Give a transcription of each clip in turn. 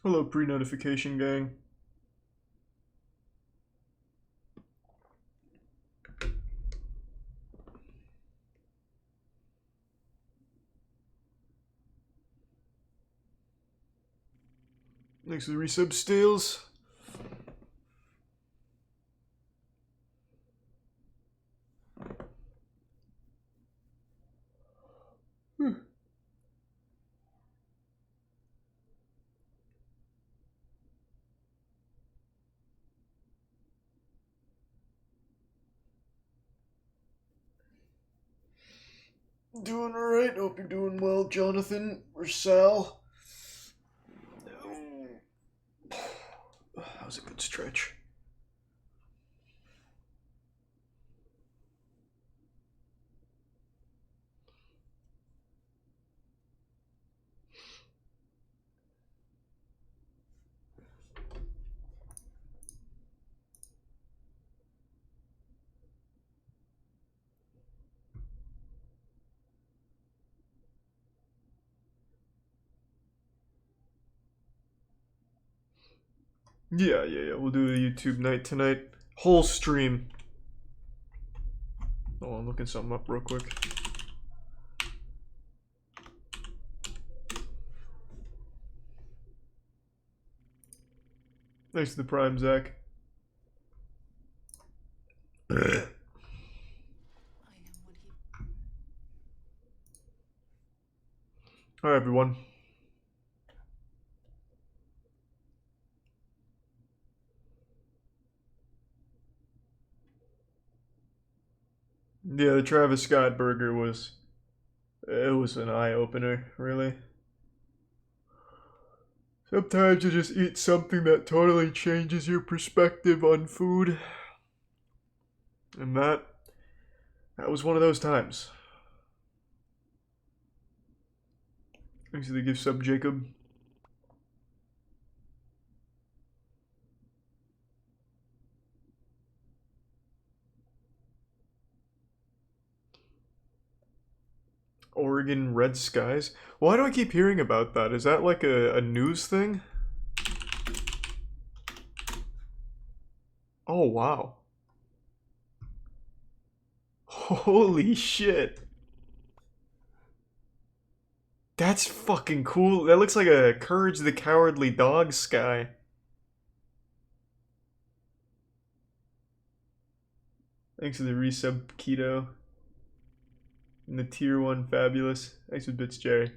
Hello, pre-notification gang. Thanks for the resub, Steels. Doing alright. Hope you're doing well, Jonathan or Sal. That was a good stretch. Yeah. We'll do a YouTube night tonight. Whole stream. Oh, I'm looking something up real quick. Thanks to the Prime, Zach. Alright, everyone. Yeah, the Travis Scott burger was... It was an eye-opener, really. Sometimes you just eat something that totally changes your perspective on food. And that was one of those times. Thanks for the gift sub, Jacob. Oregon red skies? Why do I keep hearing about that? Is that like a news thing? Oh, wow. Holy shit. That's fucking cool. That looks like a Courage the Cowardly Dog sky. Thanks for the resub, Keto. And the tier 1 fabulous. Thanks for bits, Jerry.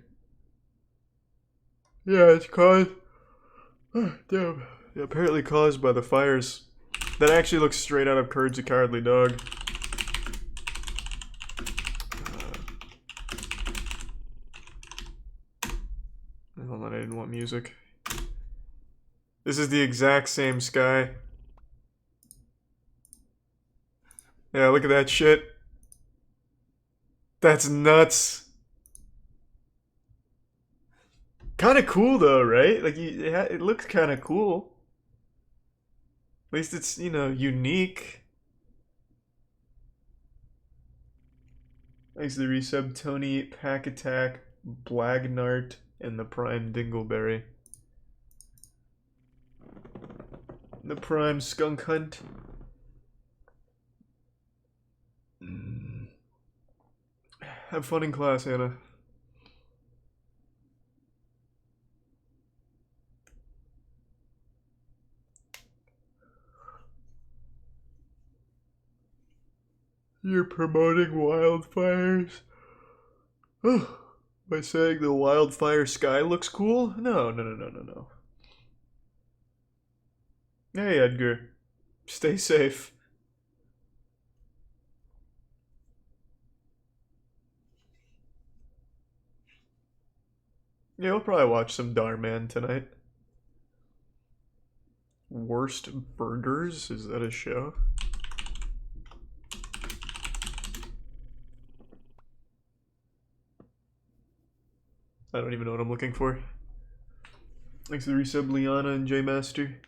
Yeah, it's caused... damn. Yeah, apparently caused by the fires. That actually looks straight out of Courage the Cowardly Dog. Hold on, I didn't want music. This is the exact same sky. Yeah, look at that shit. That's nuts. Kind of cool though, right? Like, it looks kind of cool. At least it's, you know, unique. Thanks to the resub, Tony, Pack Attack, Blagnart, and the Prime Dingleberry. The Prime Skunk Hunt. Have fun in class, Anna. You're promoting wildfires? By saying the wildfire sky looks cool? No. Hey, Edgar. Stay safe. Yeah, we'll probably watch some Darman tonight. Worst Burgers? Is that a show? I don't even know what I'm looking for. Thanks to the resub, Liana and J Master.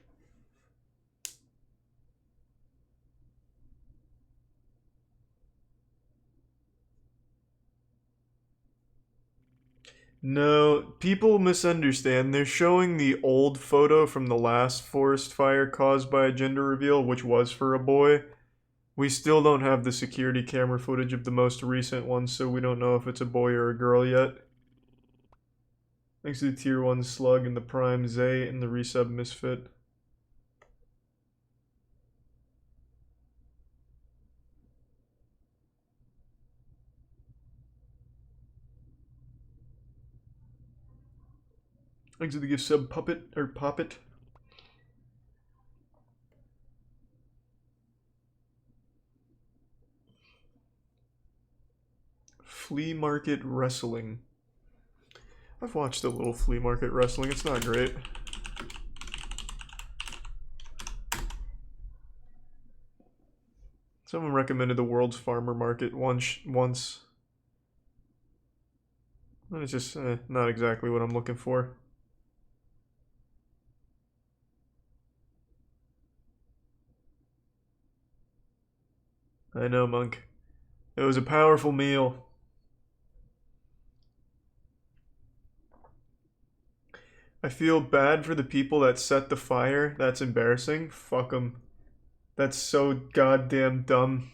No, people misunderstand. They're showing the old photo from the last forest fire caused by a gender reveal, which was for a boy. We still don't have the security camera footage of the most recent one, so we don't know if it's a boy or a girl yet. Thanks to the tier 1 slug and the prime Zay and the resub misfit. Thanks to the gift sub puppet or poppet. Flea market wrestling. I've watched a little flea market wrestling. It's not great. Someone recommended the World's Farmer Market once. And it's just not exactly what I'm looking for. I know, Monk. It was a powerful meal. I feel bad for the people that set the fire. That's embarrassing. Fuck them. That's so goddamn dumb.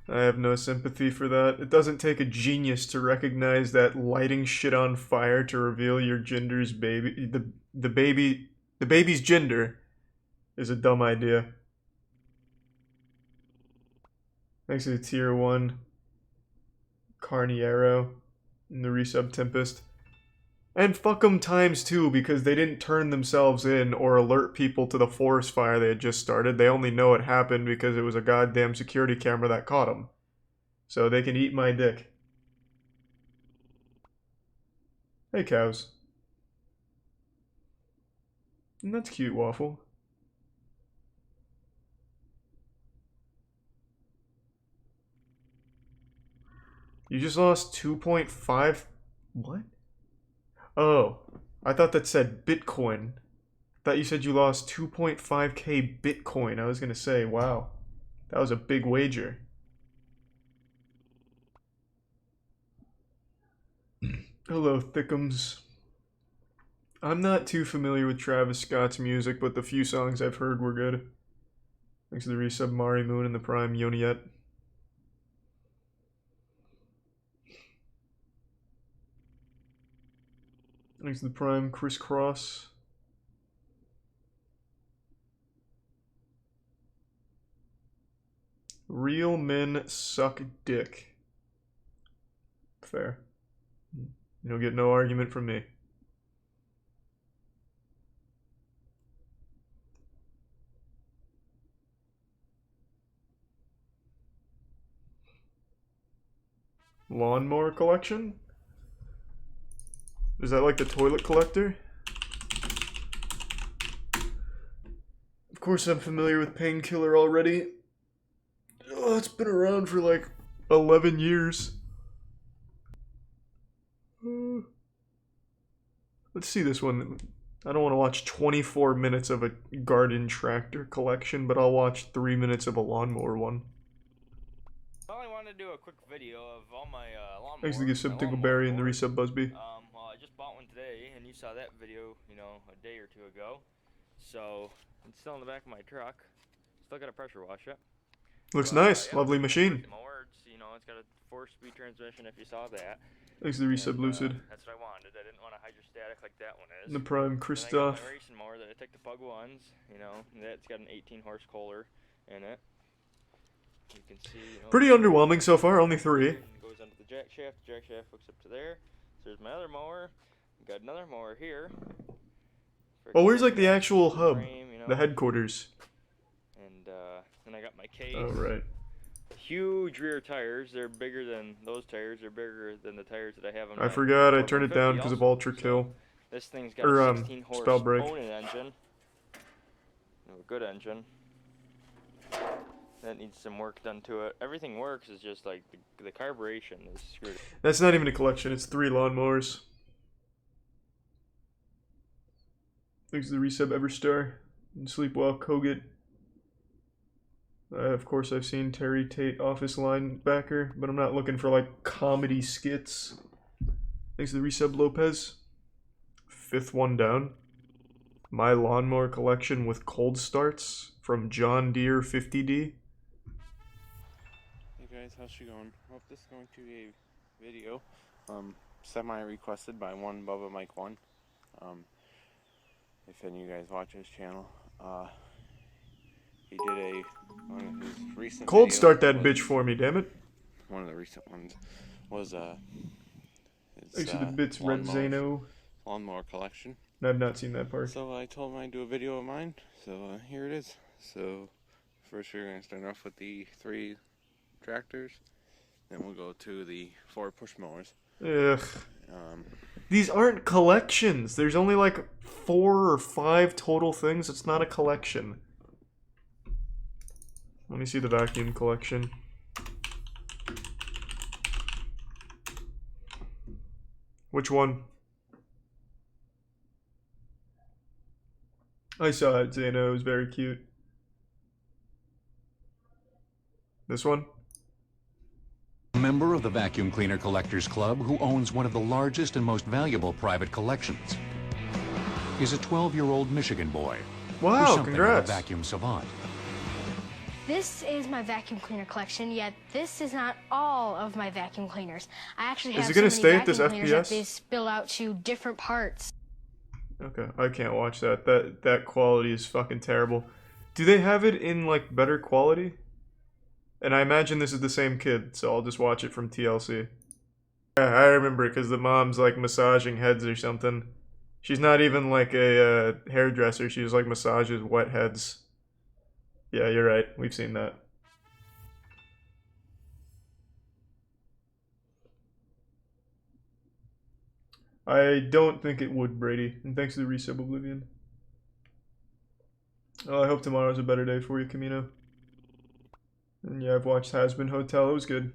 I have no sympathy for that. It doesn't take a genius to recognize that lighting shit on fire to reveal your gender's baby, the baby's gender, is a dumb idea. Thanks to the tier 1 Carniero and the resub Tempest. And fuck them times 2 because they didn't turn themselves in or alert people to the forest fire they had just started. They only know it happened because it was a goddamn security camera that caught them. So they can eat my dick. Hey, cows. And that's cute, Waffle. You just lost 2.5... What? Oh, I thought that said Bitcoin. I thought you said you lost 2.5k Bitcoin. I was gonna say, wow. That was a big wager. Hello, Thickums. I'm not too familiar with Travis Scott's music, but the few songs I've heard were good. Thanks to the resub Mari Moon and the prime Yoniet. Thanks to the prime Crisscross. Real men suck dick. Fair. You'll get no argument from me. Lawnmower collection? Is that like the toilet collector? Of course I'm familiar with Painkiller already. Oh, it's been around for like 11 years. Let's see this one. I don't want to watch 24 minutes of a garden tractor collection, but I'll watch 3 minutes of a lawnmower one. Well, I wanted to do a quick video of all my lawnmowers. Thanks to the sub Tinkleberry and the resub Busby. Well, I just bought one today, and you saw that video, you know, a day or two ago. So, it's still in the back of my truck. Still got a pressure wash it. Looks nice. Yeah, lovely machine. Mower, you know, it's got a 4-speed transmission if you saw that. Thanks to the resub Lucid. That's what I wanted. I didn't want a hydrostatic like that one is. And the prime Christoph. And I got my racing mower that I took the Pug ones, you know, that's got an 18 horse Kohler in it. You can see, you know, pretty underwhelming so far, only 3. It goes under the jack shaft hooks up to there. So there's my other mower. Got another mower here. Oh, where's like the actual hub? Frame, you know? The headquarters. And then I got my case. Oh, right. Huge rear tires. They're bigger than those tires. They're bigger than the tires that I have on my I forgot I turned it down because of Ultra Kill. So this thing's got a 16 horse spell break. Onan engine. A good engine. That needs some work done to it. Everything works, is just like the carburation is screwed. That's not even a collection, it's 3 lawnmowers. Thanks to the resub Everstar and Sleepwalk Kogut. Of course, I've seen Terry Tate Office Linebacker, but I'm not looking for like comedy skits. Thanks to the resub, Lopez. 5th one down. My lawnmower collection with cold starts from John Deere 50D. Hey guys, how's she going? Hope this is going to be a video, semi-requested by one Bubba Mike 1. If any of you guys watch his channel, he did one of his recent Cold videos start that was, bitch for me, damn it. One of the recent ones was Thanks to the bits, Red Zano. lawnmower collection. I've not seen that part. So I told him I'd do a video of mine, so here it is. So first we're going to start off with the 3 tractors, then we'll go to the 4 push mowers. Ugh. These aren't collections. There's only like 4 or 5 total things. It's not a collection. Let me see the vacuum collection. Which one? I saw it, Zano. It was very cute. This one? A member of the Vacuum Cleaner Collectors Club who owns one of the largest and most valuable private collections is a 12-year-old Michigan boy. Wow, who's something congrats. of a vacuum savant. This is my vacuum cleaner collection, yet this is not all of my vacuum cleaners. I actually have Is it so gonna many stay at this vacuum cleaners that FPS? they spill out to different parts. Okay, I can't watch that. That quality is fucking terrible. Do they have it in like better quality? And I imagine this is the same kid, so I'll just watch it from TLC. Yeah, I remember it because the mom's like massaging heads or something. She's not even like a hairdresser. She just like massages wet heads. Yeah, you're right. We've seen that. I don't think it would, Brady. And thanks to the resub, Oblivion. Oh, I hope tomorrow's a better day for you, Camino. And yeah, I've watched Has-Been Hotel. It was good.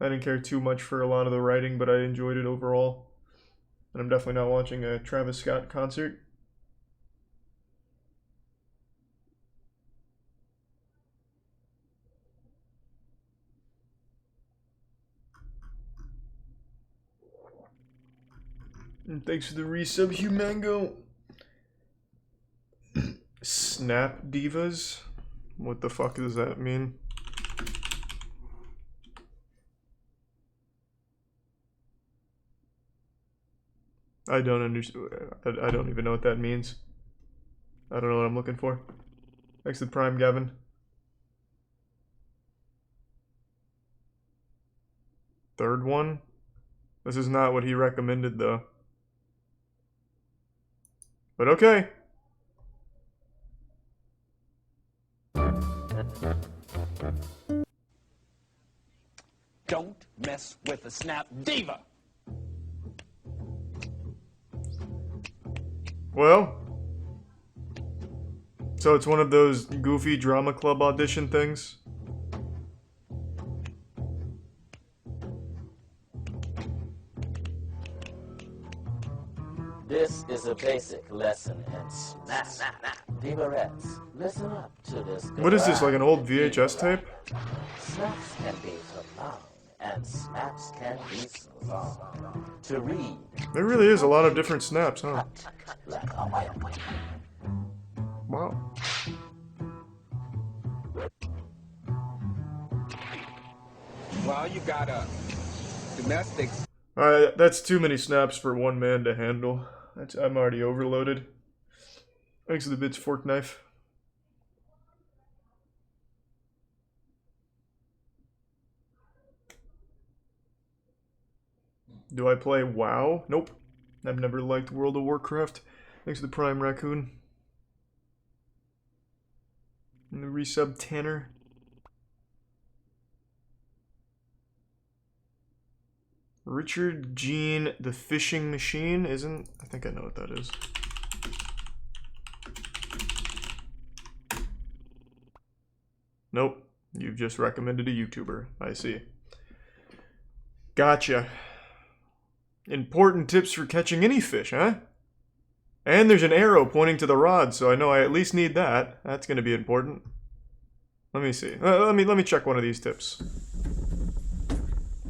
I didn't care too much for a lot of the writing, but I enjoyed it overall. And I'm definitely not watching a Travis Scott concert. And thanks for the resub, Humango. Snap Divas? What the fuck does that mean? I don't understand. I don't even know what that means. I don't know what I'm looking for. Thanks to the Prime, Gavin. Third one? This is not what he recommended, though. But okay. Don't mess with a Snap Diva. Well. So it's one of those goofy drama club audition things? This is a basic lesson in snap. Divarettes, listen up to this. What is this, like an old VHS tape? Snaps can be for long, and snaps can be so long. To read, There really is a lot of different snaps, huh? like a whip. Wow. Well, you got a domestic. Alright, that's too many snaps for one man to handle. I'm already overloaded. Thanks for the bits, Fork Knife. Do I play WoW? Nope. I've never liked World of Warcraft. Thanks to the Prime Raccoon. And the resub Tanner. Richard Jean, the fishing machine, isn't? I think I know what that is. Nope. You've just recommended a YouTuber. I see. Gotcha. Important tips for catching any fish, huh? And there's an arrow pointing to the rod, so I know I at least need that. That's going to be important. Let me see. Let me check one of these tips.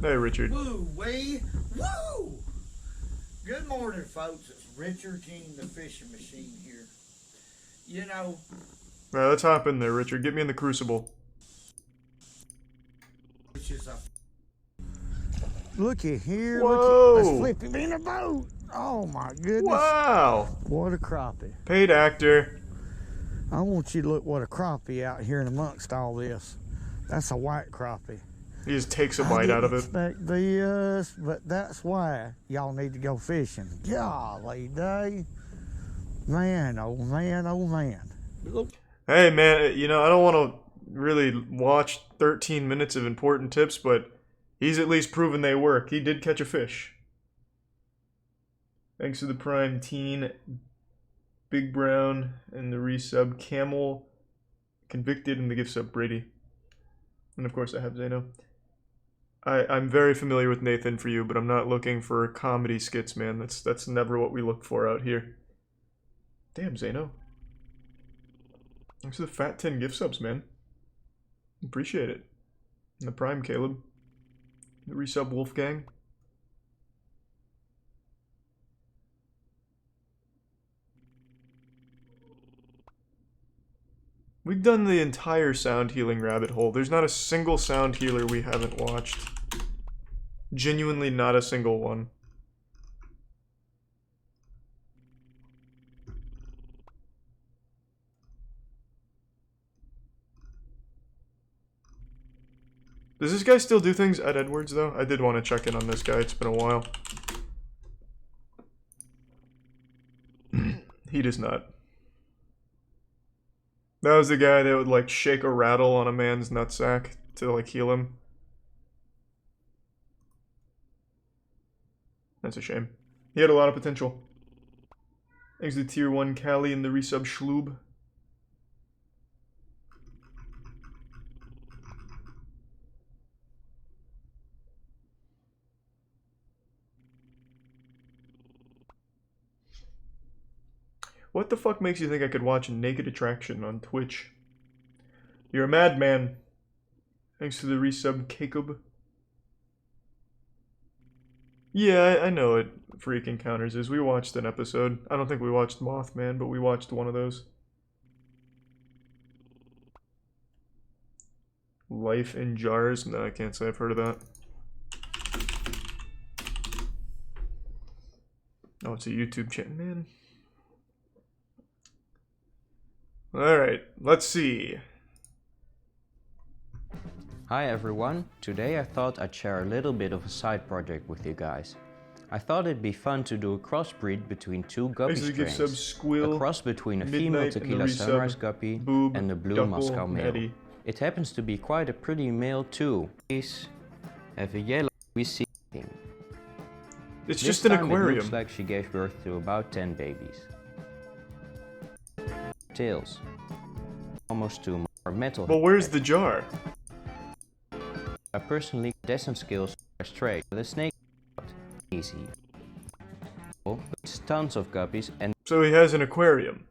Hey, Richard. Woo, way, woo! Good morning, folks. It's Richard Gene, the fishing machine here. You know... Alright, let's hop in there, Richard. Get me in the crucible. Which is a... Looky here. Whoa! Let's flip him in a boat. Oh, my goodness. Wow! What a crappie. Paid actor. I want you to look what a crappie out here in amongst all this. That's a white crappie. He just takes a bite out of it. Expect this, but that's why y'all need to go fishing. Golly day. Man, oh man, oh man. Hey man, you know, I don't want to really watch 13 minutes of important tips, but he's at least proven they work. He did catch a fish. Thanks to the Prime Teen, Big Brown, and the resub Camel, Convicted, and the gift sub Brady. And of course I have Zeno. I'm very familiar with Nathan for you, but I'm not looking for comedy skits, man. That's never what we look for out here. Damn, Zeno. Thanks for the Fat 10 gift subs, man. Appreciate it. And the Prime Caleb. The resub Wolfgang. We've done the entire sound healing rabbit hole. There's not a single sound healer we haven't watched. Genuinely not a single one. Does this guy still do things at Edwards, though? I did want to check in on this guy. It's been a while. He does not. That was the guy that would, like, shake a rattle on a man's nutsack to, like, heal him. That's a shame. He had a lot of potential. Thanks to Tier 1 Callie and the resub Schloob. What the fuck makes you think I could watch Naked Attraction on Twitch? You're a madman. Thanks to the resub Jacob. Yeah, I know what Freak Encounters is. We watched an episode. I don't think we watched Mothman, but we watched one of those. Life in Jars? No, I can't say I've heard of that. Oh, it's a YouTube channel, man. Alright, let's see. Hi everyone, today I thought I'd share a little bit of a side project with you guys. I thought it'd be fun to do a crossbreed between two guppy strains. Squeal, a cross between a female Midnight, tequila and sunrise guppy Boob, and a blue Duckle, Moscow male. Eddie. It happens to be quite a pretty male too. These have a yellow we see thing. It's This just an time aquarium. It looks like she gave birth to about 10 babies. Tails. Almost 2 more metal. Well, where's the jar? I personally descent skills are straight. The snake easy. It's tons of guppies and So he has an aquarium.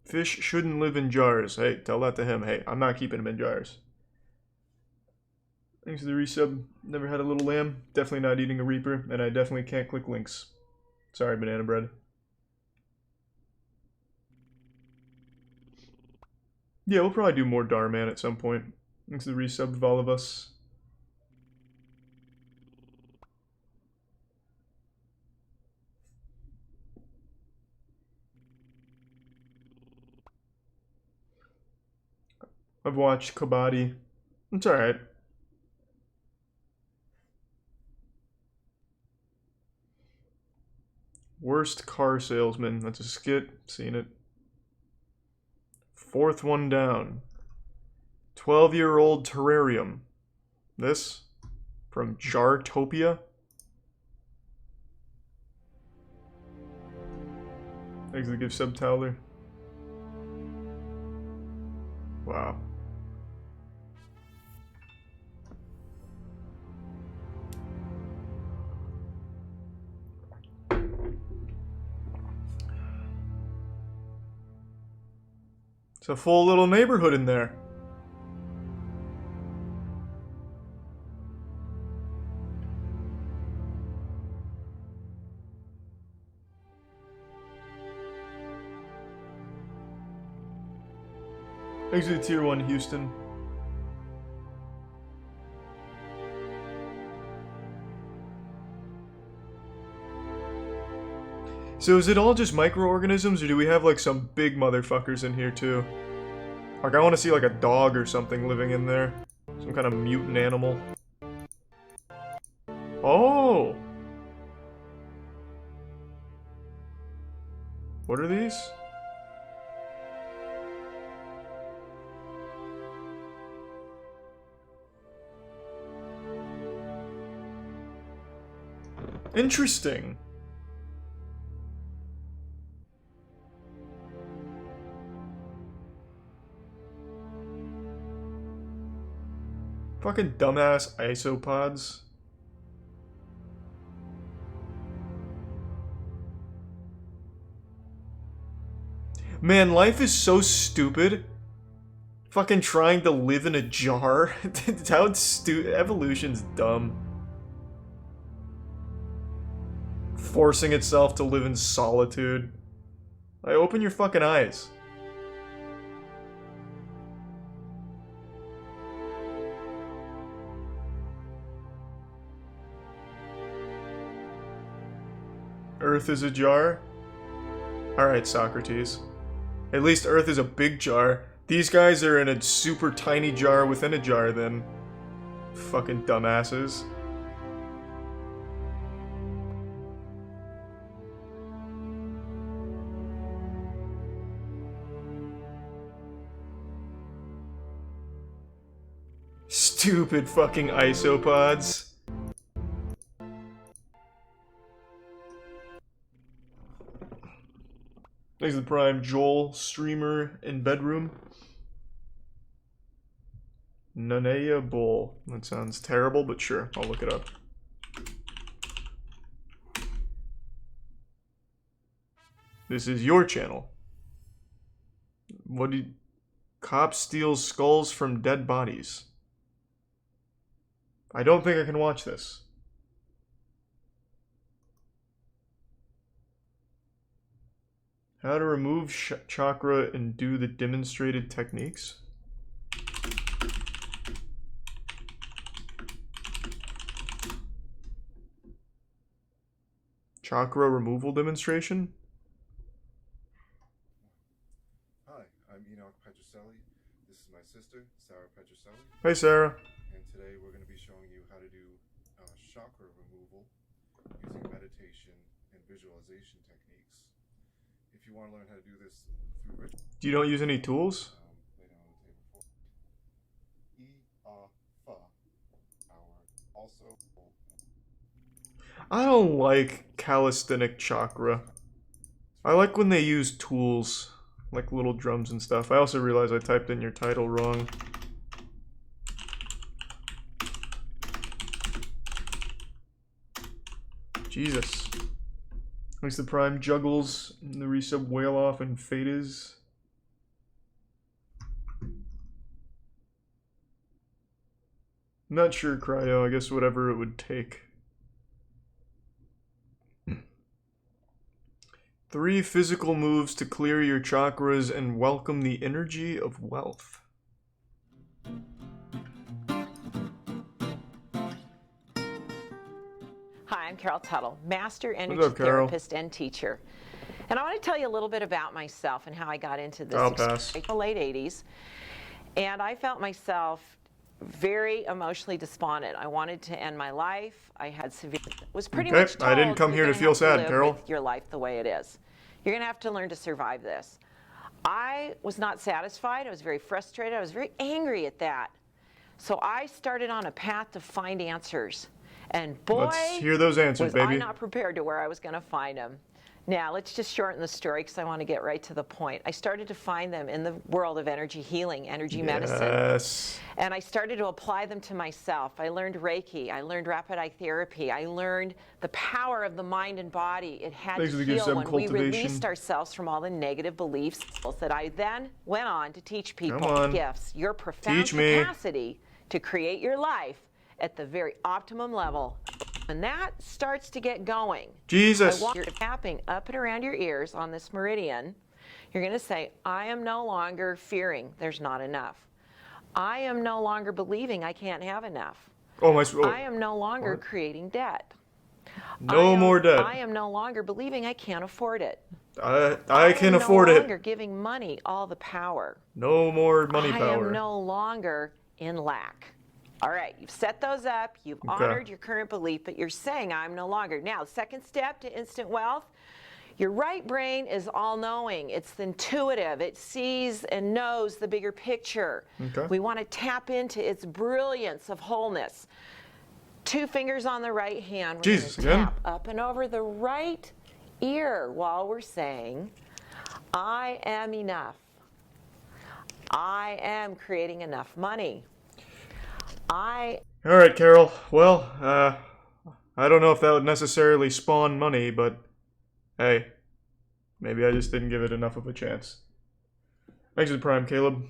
Fish shouldn't live in jars. Hey, tell that to him. Hey, I'm not keeping him in jars. Thanks to the resub. Never had a little lamb. Definitely not eating a reaper. And I definitely can't click links. Sorry, banana bread. Yeah, we'll probably do more Darman at some point. Thanks to the resub, Volivus. I've watched Kabaddi. It's alright. Worst car salesman. That's a skit. Seen it. Fourth one down. 12-year-old terrarium. This from Jartopia. Thanks to the gift sub Towler. Wow. It's a full little neighborhood in there. Thanks to the tier 1 Houston. So is it all just microorganisms, or do we have like some big motherfuckers in here too? Like I want to see like a dog or something living in there. Some kind of mutant animal. Oh! What are these? Interesting. Fucking dumbass isopods. Man, life is so stupid. Fucking trying to live in a jar. How evolution's dumb. Forcing itself to live in solitude. Like, open your fucking eyes. Earth is a jar? Alright, Socrates. At least Earth is a big jar. These guys are in a super tiny jar within a jar then. Fucking dumbasses. Stupid fucking isopods. Thanks to the Prime. Joel, streamer in bedroom. Nanea Bull. That sounds terrible, but sure, I'll look it up. This is your channel. What do you... Cop steals skulls from dead bodies. I don't think I can watch this. How to remove chakra and do the demonstrated techniques? Chakra removal demonstration? Hi, I'm Enoch Petroselli. This is my sister, Sarah Petroselli. Hey, Sarah. And today we're going to be showing you how to do chakra removal using meditation and visualization techniques. If you want to learn how to do this through ritual, You don't use any tools? lay down on the table for E-A-Fa, also. I don't like calisthenic chakra. I like when they use tools, like little drums and stuff. I also realize I typed in your title wrong. Jesus. At least the Prime juggles, the resub whale off and fadas. Not sure, Cryo. I guess whatever it would take. 3 physical moves to clear your chakras and welcome the energy of wealth. Hi, I'm Carol Tuttle, Master Energy What's up, Carol? Therapist and teacher. And I want to tell you a little bit about myself and how I got into this I'll pass. in the late 80s. And I felt myself very emotionally despondent. I wanted to end my life. I had severe, was pretty much told, I didn't come here to feel sad, Carol. Live your life the way it is. You're going to have to learn to survive this. I was not satisfied. I was very frustrated. I was very angry at that. So I started on a path to find answers. And boy, Let's hear those answers, was I baby. not prepared to where I was going to find them. Now, let's just shorten the story because I want to get right to the point. I started to find them in the world of energy healing, energy medicine. Yes. And I started to apply them to myself. I learned Reiki. I learned rapid eye therapy. I learned the power of the mind and body. It had Thanks to for the good heal when we cultivation. released ourselves from all the negative beliefs that I then went on to teach people Come on. gifts, your profound Teach me. capacity to create your life at the very optimum level. When that starts to get going, Jesus. I want you tapping up and around your ears on this meridian. You're going to say, I am no longer fearing there's not enough. I am no longer believing I can't have enough. Oh, I am no longer creating debt. No more debt. I am no longer believing I can't afford it. I can afford it. I am no longer giving money all the power. No more money power. I am no longer in lack. All right, you've set those up, you've honored your current belief, but you're saying I'm no longer. Now, second step to instant wealth, your right brain is all-knowing. It's intuitive. It sees and knows the bigger picture. Okay. We want to tap into its brilliance of wholeness. 2 fingers on the right hand. We're Jesus, gonna again? tap up and over the right ear while we're saying, I am enough. I am creating enough money. Alright, Carol. Well, I don't know if that would necessarily spawn money, but hey, maybe I just didn't give it enough of a chance. Thanks for the Prime, Caleb.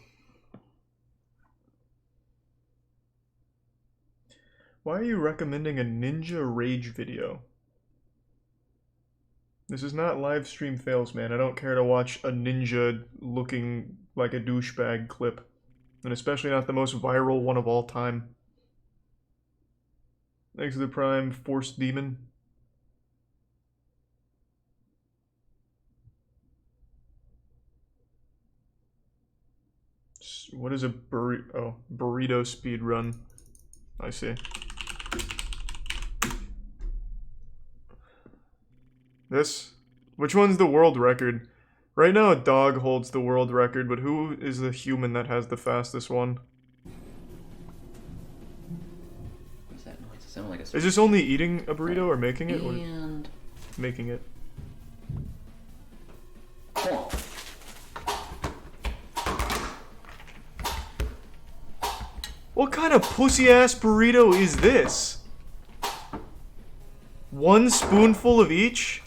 Why are you recommending a Ninja Rage video? This is not live stream fails, man. I don't care to watch a ninja looking like a douchebag clip. And especially not the most viral one of all time. Thanks to the Prime, Force Demon. What is a burrito speed run? I see. This? Which one's the world record? Right now a dog holds the world record, but who is the human that has the fastest one? What's that noise? It sounded like a... Is this only eating a burrito or making it? And... Or making it? Hold on. What kind of pussy-ass burrito is this? 1 spoonful of each?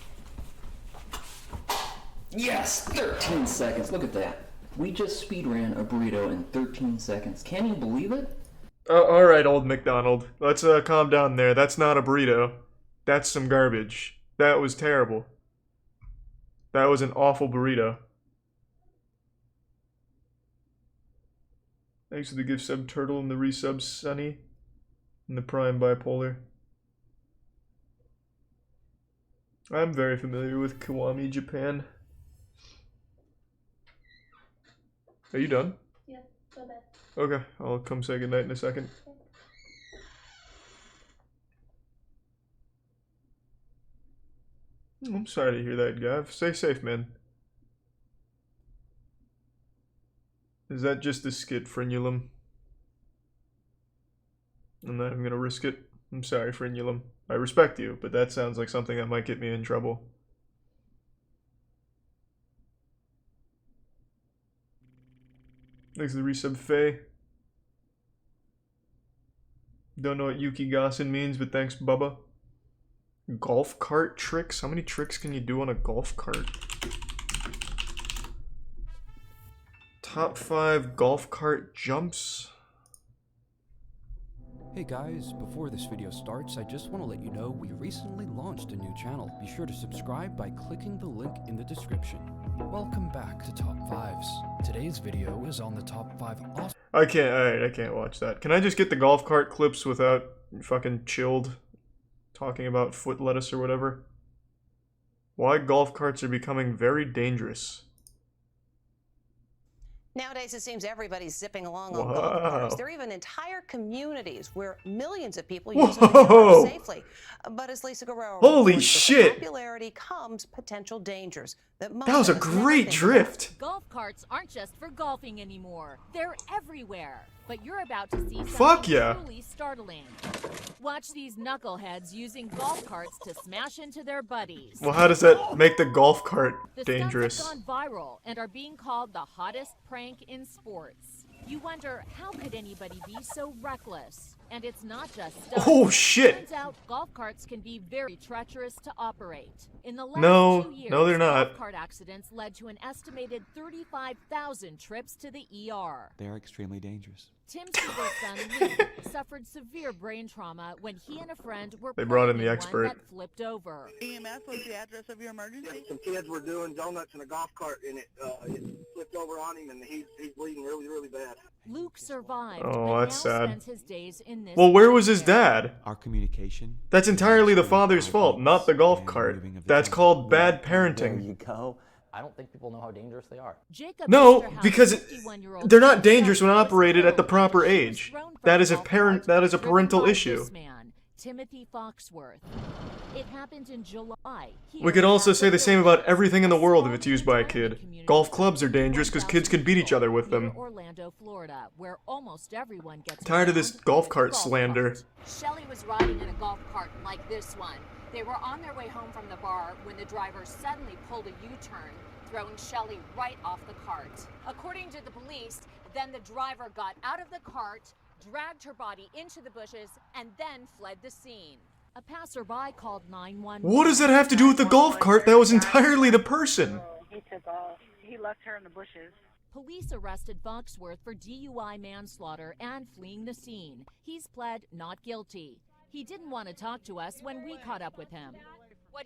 Yes! 13 seconds. Look at that. We just speedran a burrito in 13 seconds. Can you believe it? Alright, old McDonald. Let's calm down there. That's not a burrito. That's some garbage. That was terrible. That was an awful burrito. Thanks for the gift sub, Turtle, and the resub, Sunny, and the Prime Bipolar. I'm very familiar with Kiwami, Japan. Are you done? Yeah, go bed. Okay, I'll come say goodnight in a second. I'm sorry to hear that, Gav. Stay safe, man. Is that just a skit, Frenulum? I'm not even gonna risk it. I'm sorry, Frenulum. I respect you, but that sounds like something that might get me in trouble. Thanks for the resub, Faye. Don't know what Yuki Gassen means, but thanks, Bubba. Golf cart tricks? How many tricks can you do on a golf cart? Top 5 golf cart jumps? Hey guys, before this video starts, I just want to let you know we recently launched a new channel. Be sure to subscribe by clicking the link in the description. Welcome back to Top 5s. Today's video is on the Top 5 awesome... I can't watch that. Can I just get the golf cart clips without fucking chilled talking about foot lettuce or whatever? Why golf carts are becoming very dangerous. Nowadays, it seems everybody's zipping along on golf carts. There are even entire communities where millions of people use them to drive safely. But as Lisa Guerrero Holy reports, shit! with popularity comes potential dangers that most That was a of us never great think drift. about. Golf carts aren't just for golfing anymore. They're everywhere. But you're about to see something Fuck yeah. truly startling. Watch these knuckleheads using golf carts to smash into their buddies. Well, how does that make the golf cart The dangerous? stunts have gone viral and are being called the hottest prank in sports. You wonder, how could anybody be so reckless? And it's not just stuff. Oh shit! Turns out golf carts can be very treacherous to operate. In the last 2 years, no, they're not. golf cart accidents led to an estimated 35,000 trips to the ER. They are extremely dangerous. Tim Seaver's son Luke suffered severe brain trauma when he and a friend were They brought in the one expert. that flipped over. EMS, what's the address of your emergency? Some kids were doing donuts in a golf cart and it flipped over on him and he's bleeding really, really bad. Luke survived, Oh, but that's now sad. spends his days in this Well, where was his dad? Our communication. That's entirely the father's fault, not the golf cart. That's called bad There parenting. you go. I don't think people know how dangerous they are. No, because they're not dangerous when operated at the proper age. That is a parental issue. Timothy Foxworth. It happened in July. We could also say the same about everything in the world if it's used by a kid. Golf clubs are dangerous because kids can beat each other with them. Orlando, Florida, where almost everyone gets Tired of this golf cart slander. Shelley was riding in a golf cart like this one. They were on their way home from the bar when the driver suddenly pulled a U-turn, throwing Shelley right off the cart. According to the police, then the driver got out of the cart, dragged her body into the bushes, and then fled the scene. A passerby called 911. What does that have to do with the golf cart? That was entirely the person. He took off. He left her in the bushes. Police arrested Foxworth for DUI manslaughter and fleeing the scene. He's pled not guilty. He didn't want to talk to us when we caught up with him.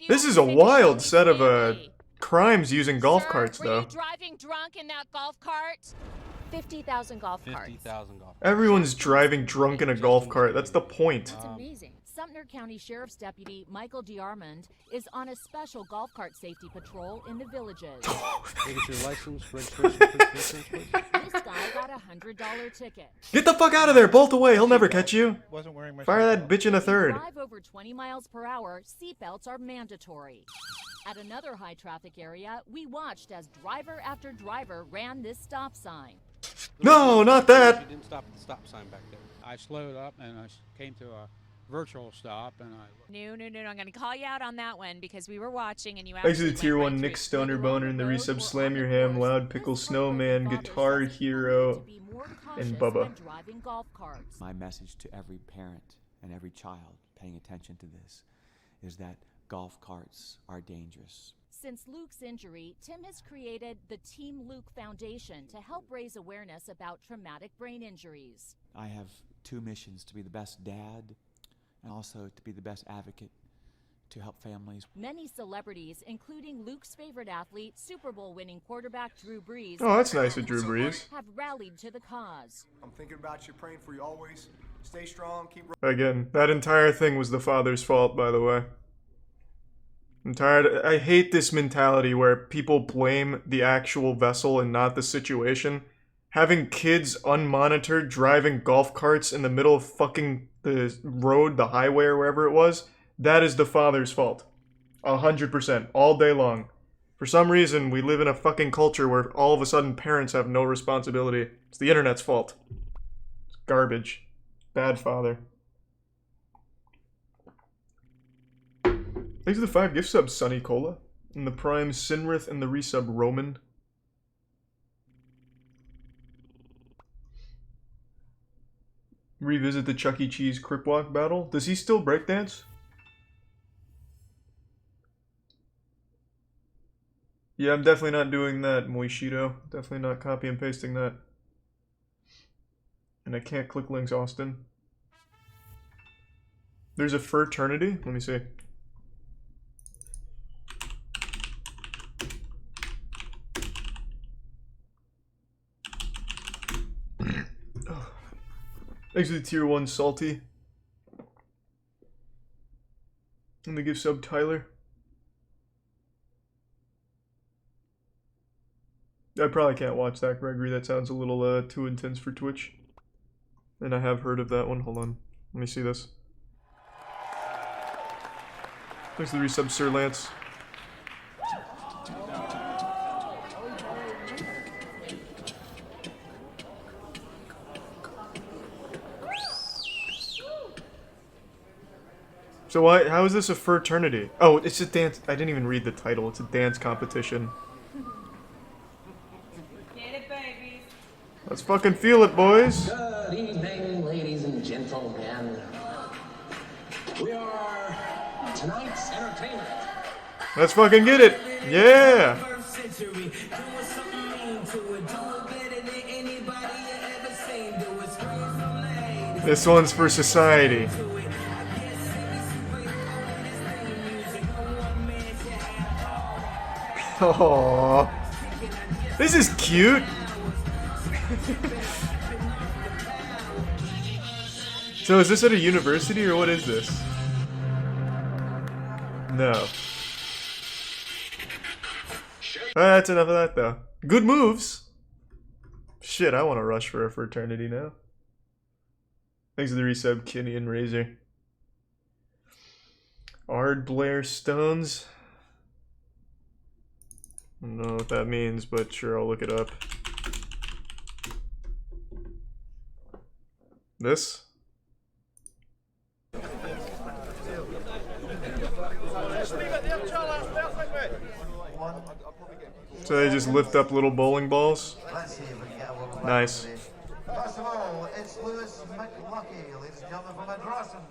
This is a wild set of crimes using golf carts, though. Were you driving drunk in that golf cart? 50,000 golf carts. 50,000 golf carts. Everyone's driving drunk in a golf cart. That's the point. It's amazing. Sumter County Sheriff's Deputy Michael DeArmond is on a special golf cart safety patrol in the villages. Get your license, registration, please. This guy got a $100 ticket. Get the fuck out of there! Bolt away! He'll never catch you! Wasn't wearing my Fire that bitch in a third. If you drive over 20 miles per hour, seatbelts are mandatory. At another high traffic area, we watched as driver after driver ran this stop sign. No, not that! You didn't stop at the stop sign back there. I slowed up and I came to a virtual stop and I... No, I'm going to call you out on that one because we were watching and you Thanks to actually the tier went 1 right Nick through. Stoner Boner and the resub Slam Your Ham, Loud Pickle Snowman, Guitar Hero, and Bubba. Driving golf carts. My message to every parent and every child paying attention to this is that golf carts are dangerous. Since Luke's injury, Tim has created the Team Luke Foundation to help raise awareness about traumatic brain injuries. I have two missions: to be the best dad and also to be the best advocate to help families. Many celebrities, including Luke's favorite athlete, Super Bowl winning quarterback Drew Brees, Oh, that's nice of Drew Brees. have rallied to the cause. I'm thinking about you, praying for you always. Stay strong, keep... Again, that entire thing was the father's fault, by the way. I'm tired. I hate this mentality where people blame the actual vessel and not the situation. Having kids unmonitored driving golf carts in the middle of fucking the road, the highway, or wherever it was, that is the father's fault. 100%, all day long. For some reason, we live in a fucking culture where all of a sudden parents have no responsibility. It's the internet's fault. It's garbage. Bad father. Thanks for the 5 gift subs, Sunny Cola. And the Prime Sinrith and the resub Roman. Revisit the Chuck E. Cheese Cripwalk battle. Does he still breakdance? Yeah, I'm definitely not doing that, Moishito. Definitely not copy and pasting that. And I can't click links, Austin. There's a fraternity? Let me see. Thanks for the tier 1 Salty. And the gift sub Tyler. I probably can't watch that, Gregory. That sounds a little too intense for Twitch. And I have heard of that one. Hold on. Let me see this. Thanks for the resub, Sir Lance. So how is this a fraternity? Oh, it's a dance. I didn't even read the title. It's a dance competition. Get it, babies. Let's fucking feel it, boys. Good evening, ladies and gentlemen. We are tonight's entertainment. Let's fucking get it. Yeah. This one's for society. Oh, this is cute. So is this at a university or what is this? No. That's enough of that though. Good moves. Shit, I want to rush for a fraternity now. Thanks for the resub, Kenny and Razor. Ard Blair Stones. I don't know what that means, but sure, I'll look it up. This? So they just lift up little bowling balls? Nice. First of all, it's Lewis McLucky, ladies and gentlemen, from Androsson,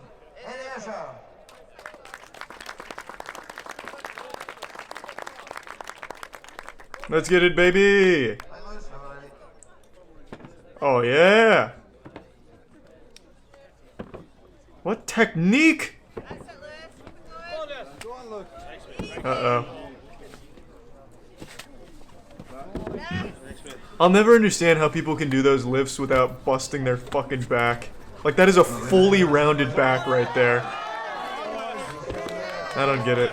in Asia. Let's get it, baby! Oh, yeah! What technique? Uh-oh. I'll never understand how people can do those lifts without busting their fucking back. Like, that is a fully rounded back right there. I don't get it.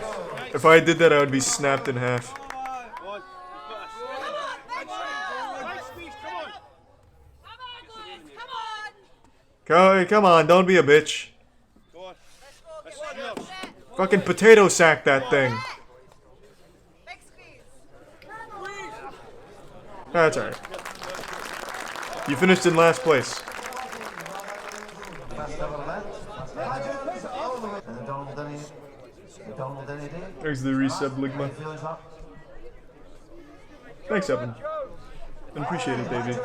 If I did that, I would be snapped in half. Come on, don't be a bitch. Fucking potato sack that thing. That's alright. You finished in last place. There's the resub, Ligma. Thanks, Evan. Appreciate it, baby.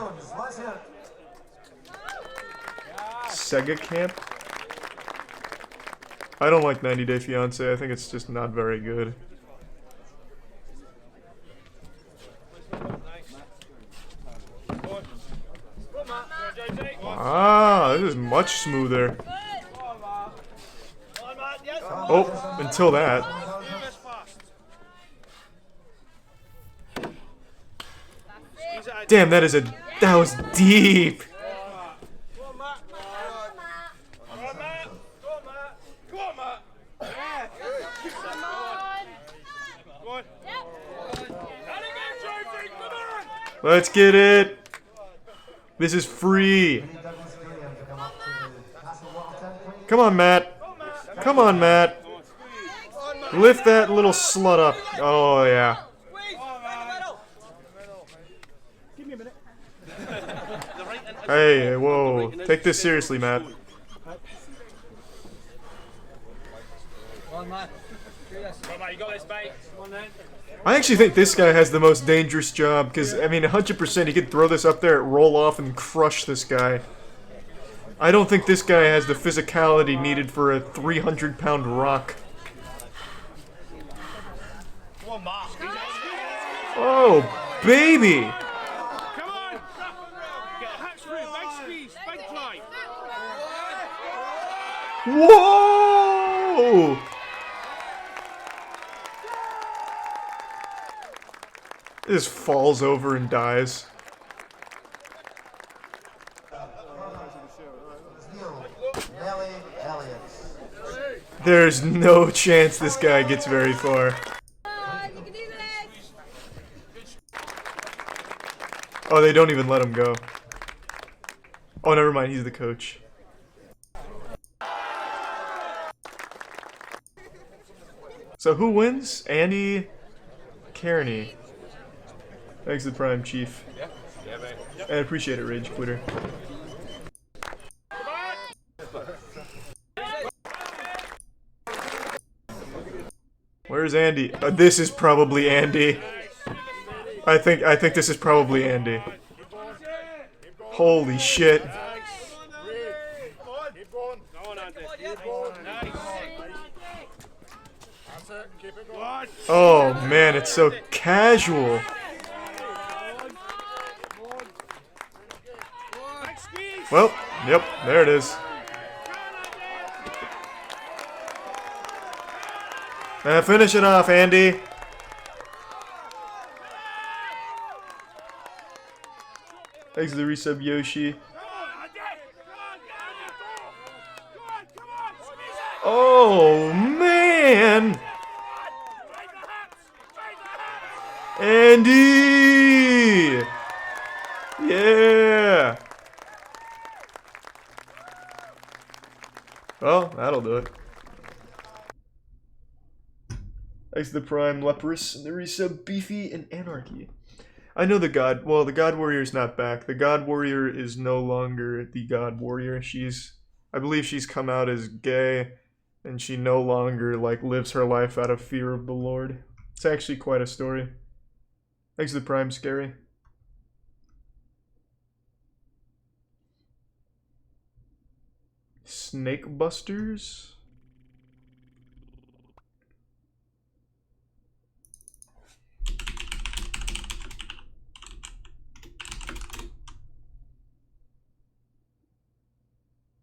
Sega Camp? I don't like 90 Day Fiancé. I think it's just not very good. Ah, this is much smoother. Oh, until that. Damn, that was deep. Let's get it. This is free. Come on, Matt. Come on, Matt. Lift that little slut up. Oh, yeah. Hey, whoa. Take this seriously, Matt. I actually think this guy has the most dangerous job, because, I mean, 100% he could throw this up there, roll off, and crush this guy. I don't think this guy has the physicality needed for a 300-pound rock. Oh, baby! Whoa! This falls over and dies. There's no chance this guy gets very far. Oh, they don't even let him go. Oh, never mind, he's the coach. So who wins? Andy Kearney. Thanks to the Prime Chief. I appreciate it, Rage Quitter. Where's Andy? This is probably Andy. I think this is probably Andy. Holy shit. Keep going. Keep going. Nice. That's it. Keep it going. Oh man, it's so casual. Well, yep, there it is. Finish it off, Andy. Thanks to the resub, Yoshi. Oh, man! Andy! Yeah! Well, that'll do it. Thanks to the Prime Leprous and the resub, Beefy and Anarchy. I know the God, well, the God Warrior's not back. The God Warrior is no longer the God Warrior. I believe she's come out as gay, and she no longer, like, lives her life out of fear of the Lord. It's actually quite a story. Thanks to the Prime Scary. Snake Busters?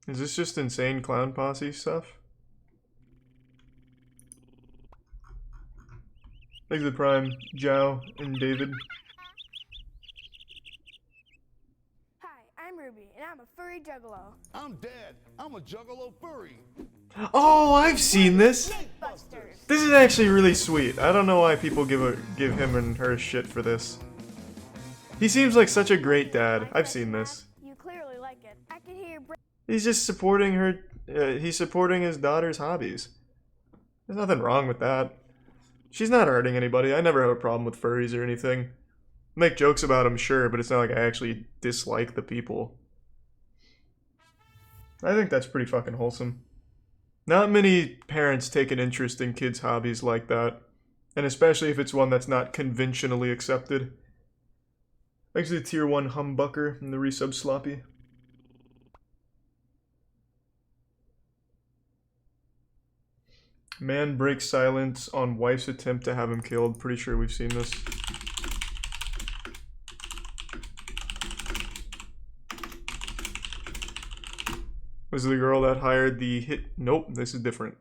Is this just insane clown posse stuff? Thanks to the Prime, Zhao, and David. Hi, I'm Ruby, and I'm a furry juggalo. I'm Dad. I'm a juggalo furry. Oh, I've seen this! This is actually really sweet. I don't know why people give him and her shit for this. He seems like such a great dad. I've seen this. You clearly like it. I can hear He's just supporting her, he's supporting his daughter's hobbies. There's nothing wrong with that. She's not hurting anybody. I never have a problem with furries or anything. Make jokes about them, sure, but it's not like I actually dislike the people. I think that's pretty fucking wholesome. Not many parents take an interest in kids' hobbies like that. And especially if it's one that's not conventionally accepted. Thanks to the tier 1 humbucker and the resub sloppy. Man breaks silence on wife's attempt to have him killed. Pretty sure we've seen this. Was it the girl that hired the hit? Nope, this is different.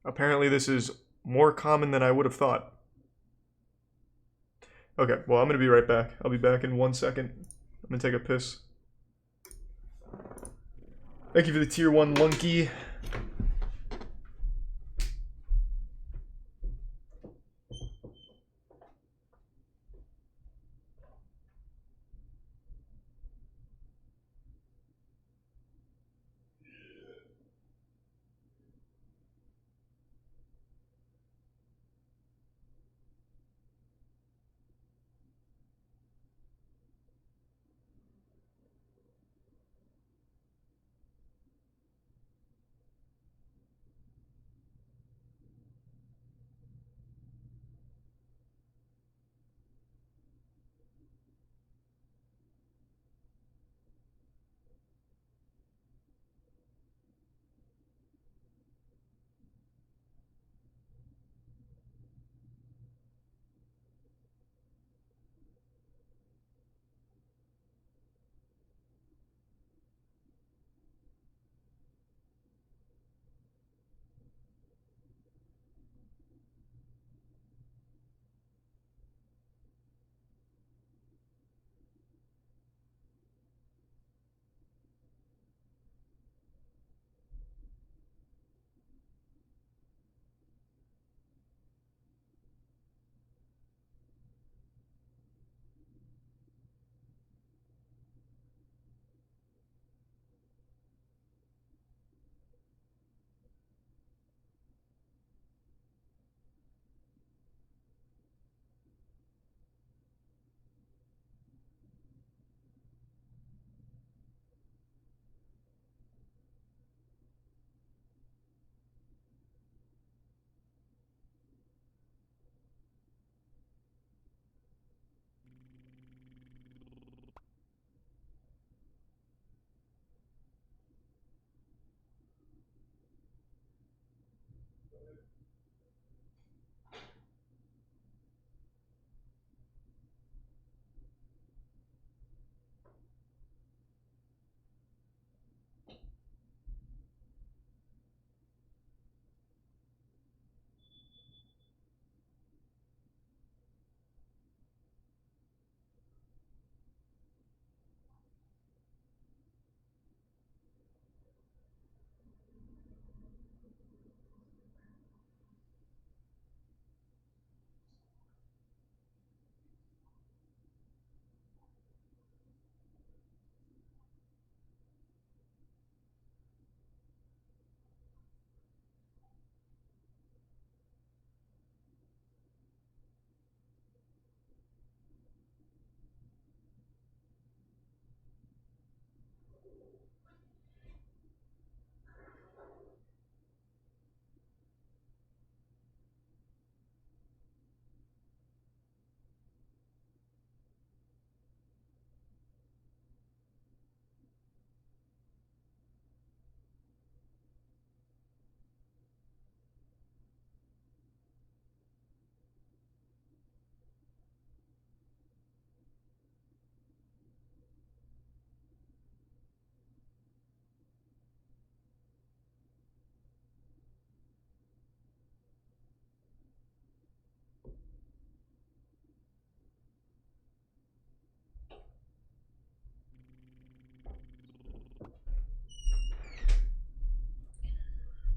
Apparently this is more common than I would have thought. Okay, well, I'm going to be right back. I'll be back in 1 second. I'm going to take a piss. Thank you for the tier 1 Lunky.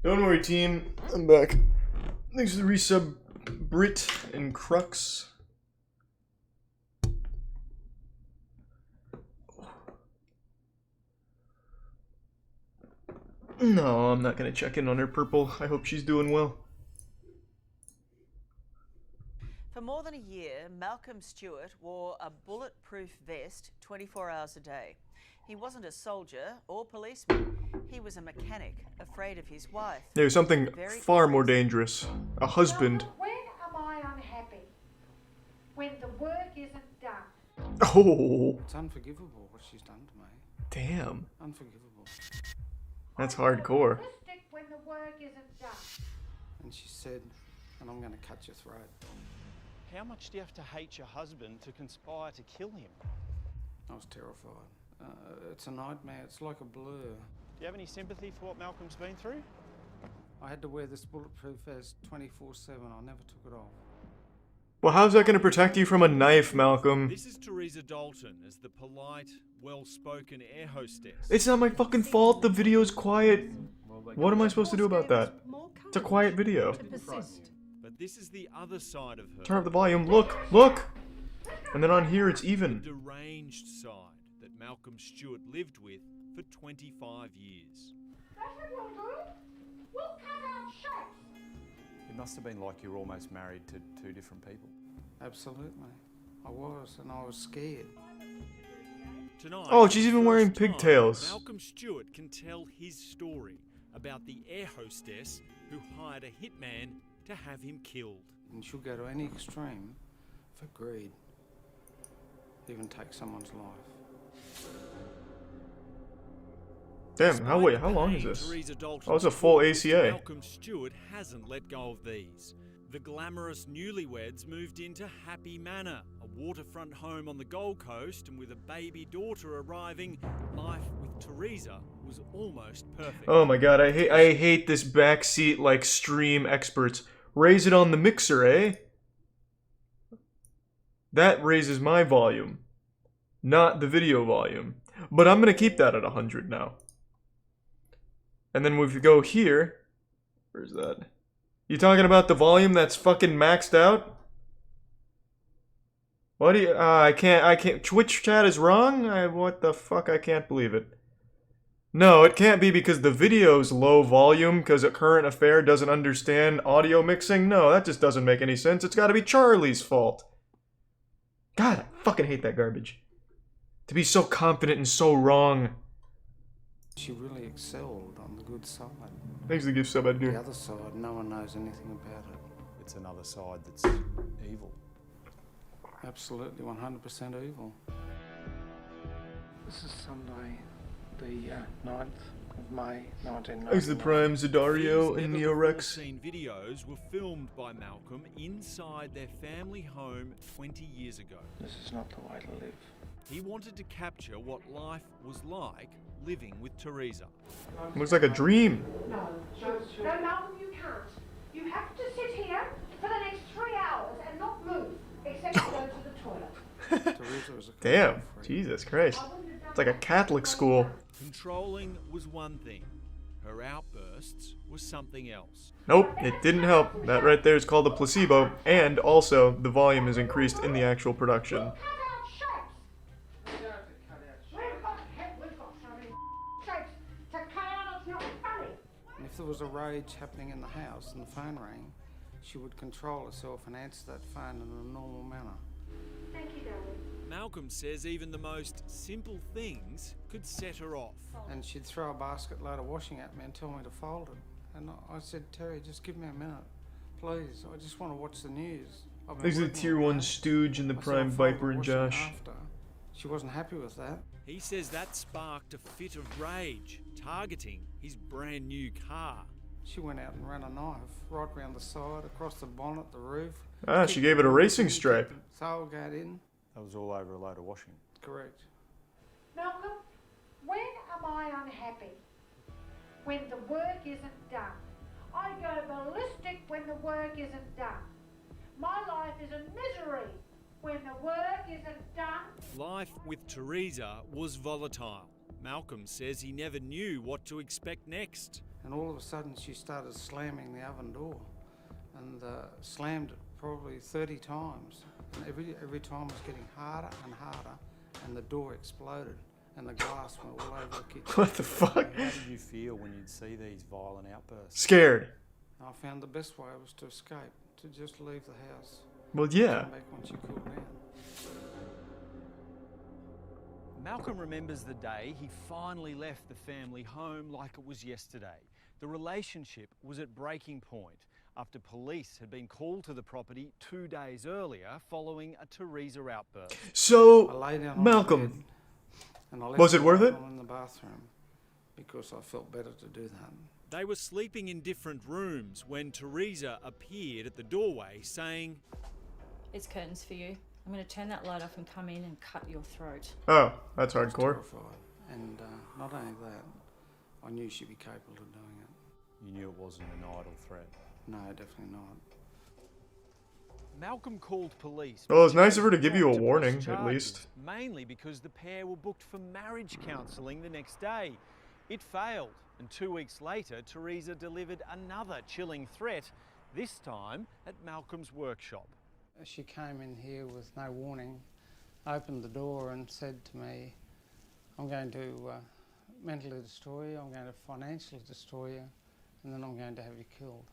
Don't worry, team. I'm back. Thanks for the resub, Brit and Crux. No, I'm not gonna check in on her, Purple. I hope she's doing well. For more than a year, Malcolm Stewart wore a bulletproof vest 24 hours a day. He wasn't a soldier or policeman. He was a mechanic, afraid of his wife. There's something far more dangerous. A husband. When am I unhappy? When the work isn't done. Oh. It's unforgivable what she's done to me. Damn. Unforgivable. That's hardcore. When the work isn't done. And she said, and I'm going to cut your throat. How much do you have to hate your husband to conspire to kill him? I was terrified. It's a nightmare. It's like a blur. Do you have any sympathy for what Malcolm's been through? I had to wear this bulletproof vest 24/7. I never took it off. Well, how's that going to protect you from a knife, Malcolm? This is Teresa Dalton as the polite, well-spoken air hostess. It's not my fucking fault the video's quiet. What am I supposed to do about that? It's a quiet video. But this is the other side of her. Turn up the volume. Look! Look! And then on here it's even. The deranged side that Malcolm Stewart lived with for 25 years. It must have been like you were almost married to two different people. Absolutely. I was, and I was scared. Tonight, Oh, she's even for the wearing first time, pigtails. Malcolm Stewart can tell his story about the air hostess who hired a hitman to have him killed. And she'll go to any extreme for greed. Even take someone's life. Damn, how long is this? Oh, it's a full ACA. Malcolm Stewart hasn't let go of these. The glamorous newlyweds moved into Happy Manor, a waterfront home on the Gold Coast, and with a baby daughter arriving, life with Teresa was almost perfect. Oh my god, I hate this backseat like stream experts. Raise it on the mixer, eh? That raises my volume, not the video volume. But I'm gonna keep that at 100 now. And then if we go here, where's that? You talking about the volume that's fucking maxed out? What do you, I can't, Twitch chat is wrong? What the fuck, I can't believe it. No, it can't be because the video's low volume because a current affair doesn't understand audio mixing. No, that just doesn't make any sense. It's gotta be Charlie's fault. God, I fucking hate that garbage. To be so confident and so wrong. She really excelled on the good side. Thanks for the gift sub, Edgar. The other side, no one knows anything about it. It's another side that's evil. Absolutely 100% evil. This is Sunday, the 9th of May, 1991. Thanks to the Prime, Zadario, and Neorex. Seen videos were filmed by Malcolm inside their family home 20 years ago. This is not the way to live. He wanted to capture what life was like living with Teresa. Looks like a dream. No, Malcolm, you can't. You have to sit here for the next 3 hours and not move, except to go to the toilet. Damn, Jesus Christ. It's like a Catholic school. Controlling was one thing. Her outbursts was something else. Nope, it didn't help. That right there is called a placebo, and also the volume is increased in the actual production. If there was a rage happening in the house and the phone rang, she would control herself and answer that phone in a normal manner. Thank you, darling. Malcolm says even the most simple things could set her off. And she'd throw a basket load of washing at me and tell me to fold it. And I said, Terry, just give me a minute, please. I just want to watch the news. There's the tier 1 stooge and the Prime Viper and Josh. After. She wasn't happy with that. He says that sparked a fit of rage, targeting his brand new car. She went out and ran a knife right round the side, across the bonnet, the roof. Ah, she gave it a racing stripe. Tailgate in. That was all over a load of washing. Correct. Malcolm, when am I unhappy? When the work isn't done. I go ballistic when the work isn't done. My life is a misery when the work isn't done. Life with Teresa was volatile. Malcolm says he never knew what to expect next. And all of a sudden she started slamming the oven door and slammed it probably 30 times. And every time it was getting harder and harder, and the door exploded and the glass went all over the kitchen. What the fuck? How did you feel when you'd see these violent outbursts? Scared. I found the best way was to escape, to just leave the house. Well, yeah. Come back once you cool down. Malcolm remembers the day he finally left the family home like it was yesterday. The relationship was at breaking point after police had been called to the property 2 days earlier following a Teresa outburst. So, I lay down on Malcolm, the bed and I left was it the worth light it? on in the bathroom because I felt better to do that. They were sleeping in different rooms when Teresa appeared at the doorway saying, "It's curtains for you. I'm going to turn that light off and come in and cut your throat." Oh, that's I was hardcore. terrified. And not only that, I knew she'd be capable of doing it. You knew it wasn't an idle threat. No, definitely not. Malcolm called police. Well, it's nice of her to but give you a not press warning, at charges, least. Mainly because the pair were booked for marriage counselling the next day. It failed, and 2 weeks later, Teresa delivered another chilling threat, this time at Malcolm's workshop. She came in here with no warning, opened the door and said to me, "I'm going to mentally destroy you, I'm going to financially destroy you, and then I'm going to have you killed."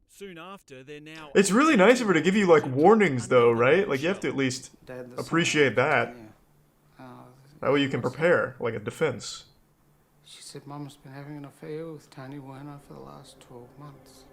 Soon after, they're now... It's really nice of her to give you, like, warnings, though, right? Like, you have to at least Dad, the appreciate that. Yeah. That way you can prepare, like a defense. She said, "Mum's been having an affair with Tony Werner for the last 12 months.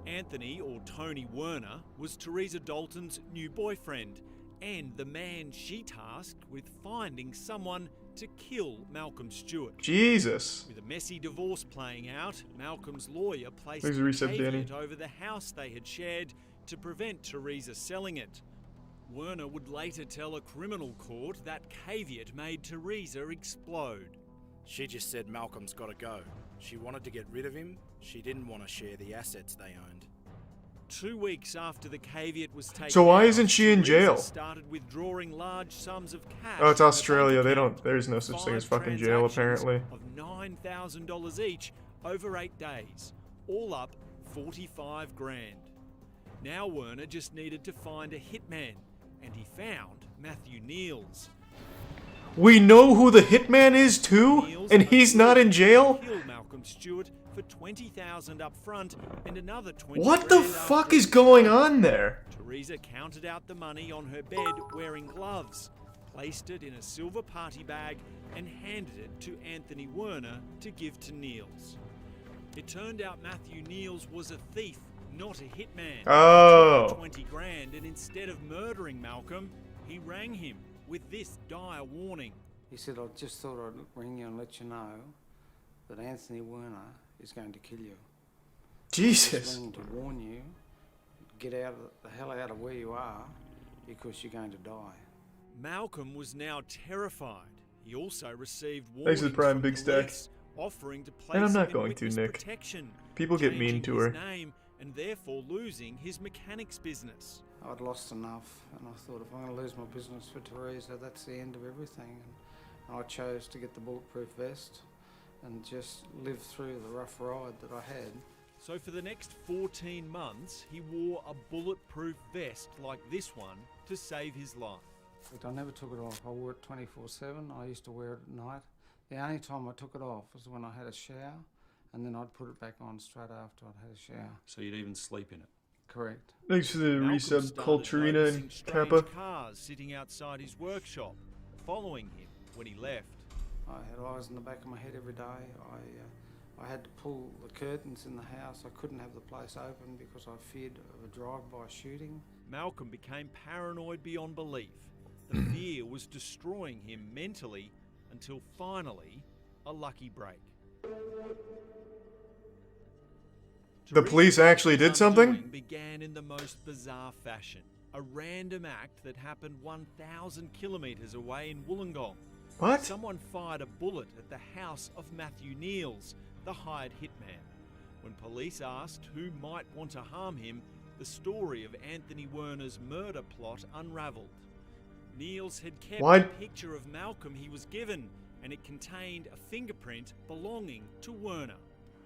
Anthony, or Tony Werner, was Teresa Dalton's new boyfriend and the man she tasked with finding someone to kill Malcolm Stewart. Jesus. With a messy divorce playing out, Malcolm's lawyer placed Thanks a for reset, caveat Danny. over the house they had shared to prevent Teresa selling it. Werner would later tell a criminal court that caveat made Teresa explode. She just said Malcolm's got to go. She wanted to get rid of him. She didn't want to share the assets they owned. 2 weeks after the caveat was taken So why out, isn't she in Teresa jail? started withdrawing large sums of cash. Oh, it's from her Australia. bank They account. don't. There's no such thing as 5 fucking jail, transactions apparently. Of $9,000 each over 8 days. All up, 45 grand. Now Werner just needed to find a hitman, and he found Matthew Niels. We know who the hitman is, too? And he's not in jail? Killed Malcolm Stewart for $20,000 up front and another $20,000. What the fuck is going on there? Teresa counted out the money on her bed wearing gloves, placed it in a silver party bag, and handed it to Anthony Werner to give to Niels. It turned out Matthew Niels was a thief, not a hitman. Oh. He took the 20 grand, and instead of murdering Malcolm, he rang him with this dire warning. He said, "I just thought I'd ring you and let you know that Anthony Werner is going to kill you. Jesus. I'm just ringing to warn you, get out of the hell out of where you are because you're going to die." Malcolm was now terrified. He also received Thanks warnings for the Prime from Big Stack. police offering to place And I'm not him in going to, witness Nick. protection, People get mean changing to his her. name and therefore losing his mechanics business. I'd lost enough, and I thought, if I'm going to lose my business for Teresa, that's the end of everything. And I chose to get the bulletproof vest and just live through the rough ride that I had. So for the next 14 months, he wore a bulletproof vest like this one to save his life. I never took it off. I wore it 24/7. I used to wear it at night. The only time I took it off was when I had a shower, and then I'd put it back on straight after I'd had a shower. So you'd even sleep in it? Correct. Thanks for the Malcolm resub, started Culturina noticing and strange Kappa. cars sitting outside his workshop, following him when he left. I had eyes in the back of my head every day. I had to pull the curtains in the house. I couldn't have the place open because I feared of a drive-by shooting. Malcolm became paranoid beyond belief. The fear was destroying him mentally until finally, a lucky break. The police actually did something? Began in the most bizarre fashion. A random act that happened 1,000 kilometres away in Wollongong. What? Someone fired a bullet at the house of Matthew Niels, the hired hitman. When police asked who might want to harm him, the story of Anthony Werner's murder plot unravelled. Niels had kept Why- a picture of Malcolm he was given, and it contained a fingerprint belonging to Werner.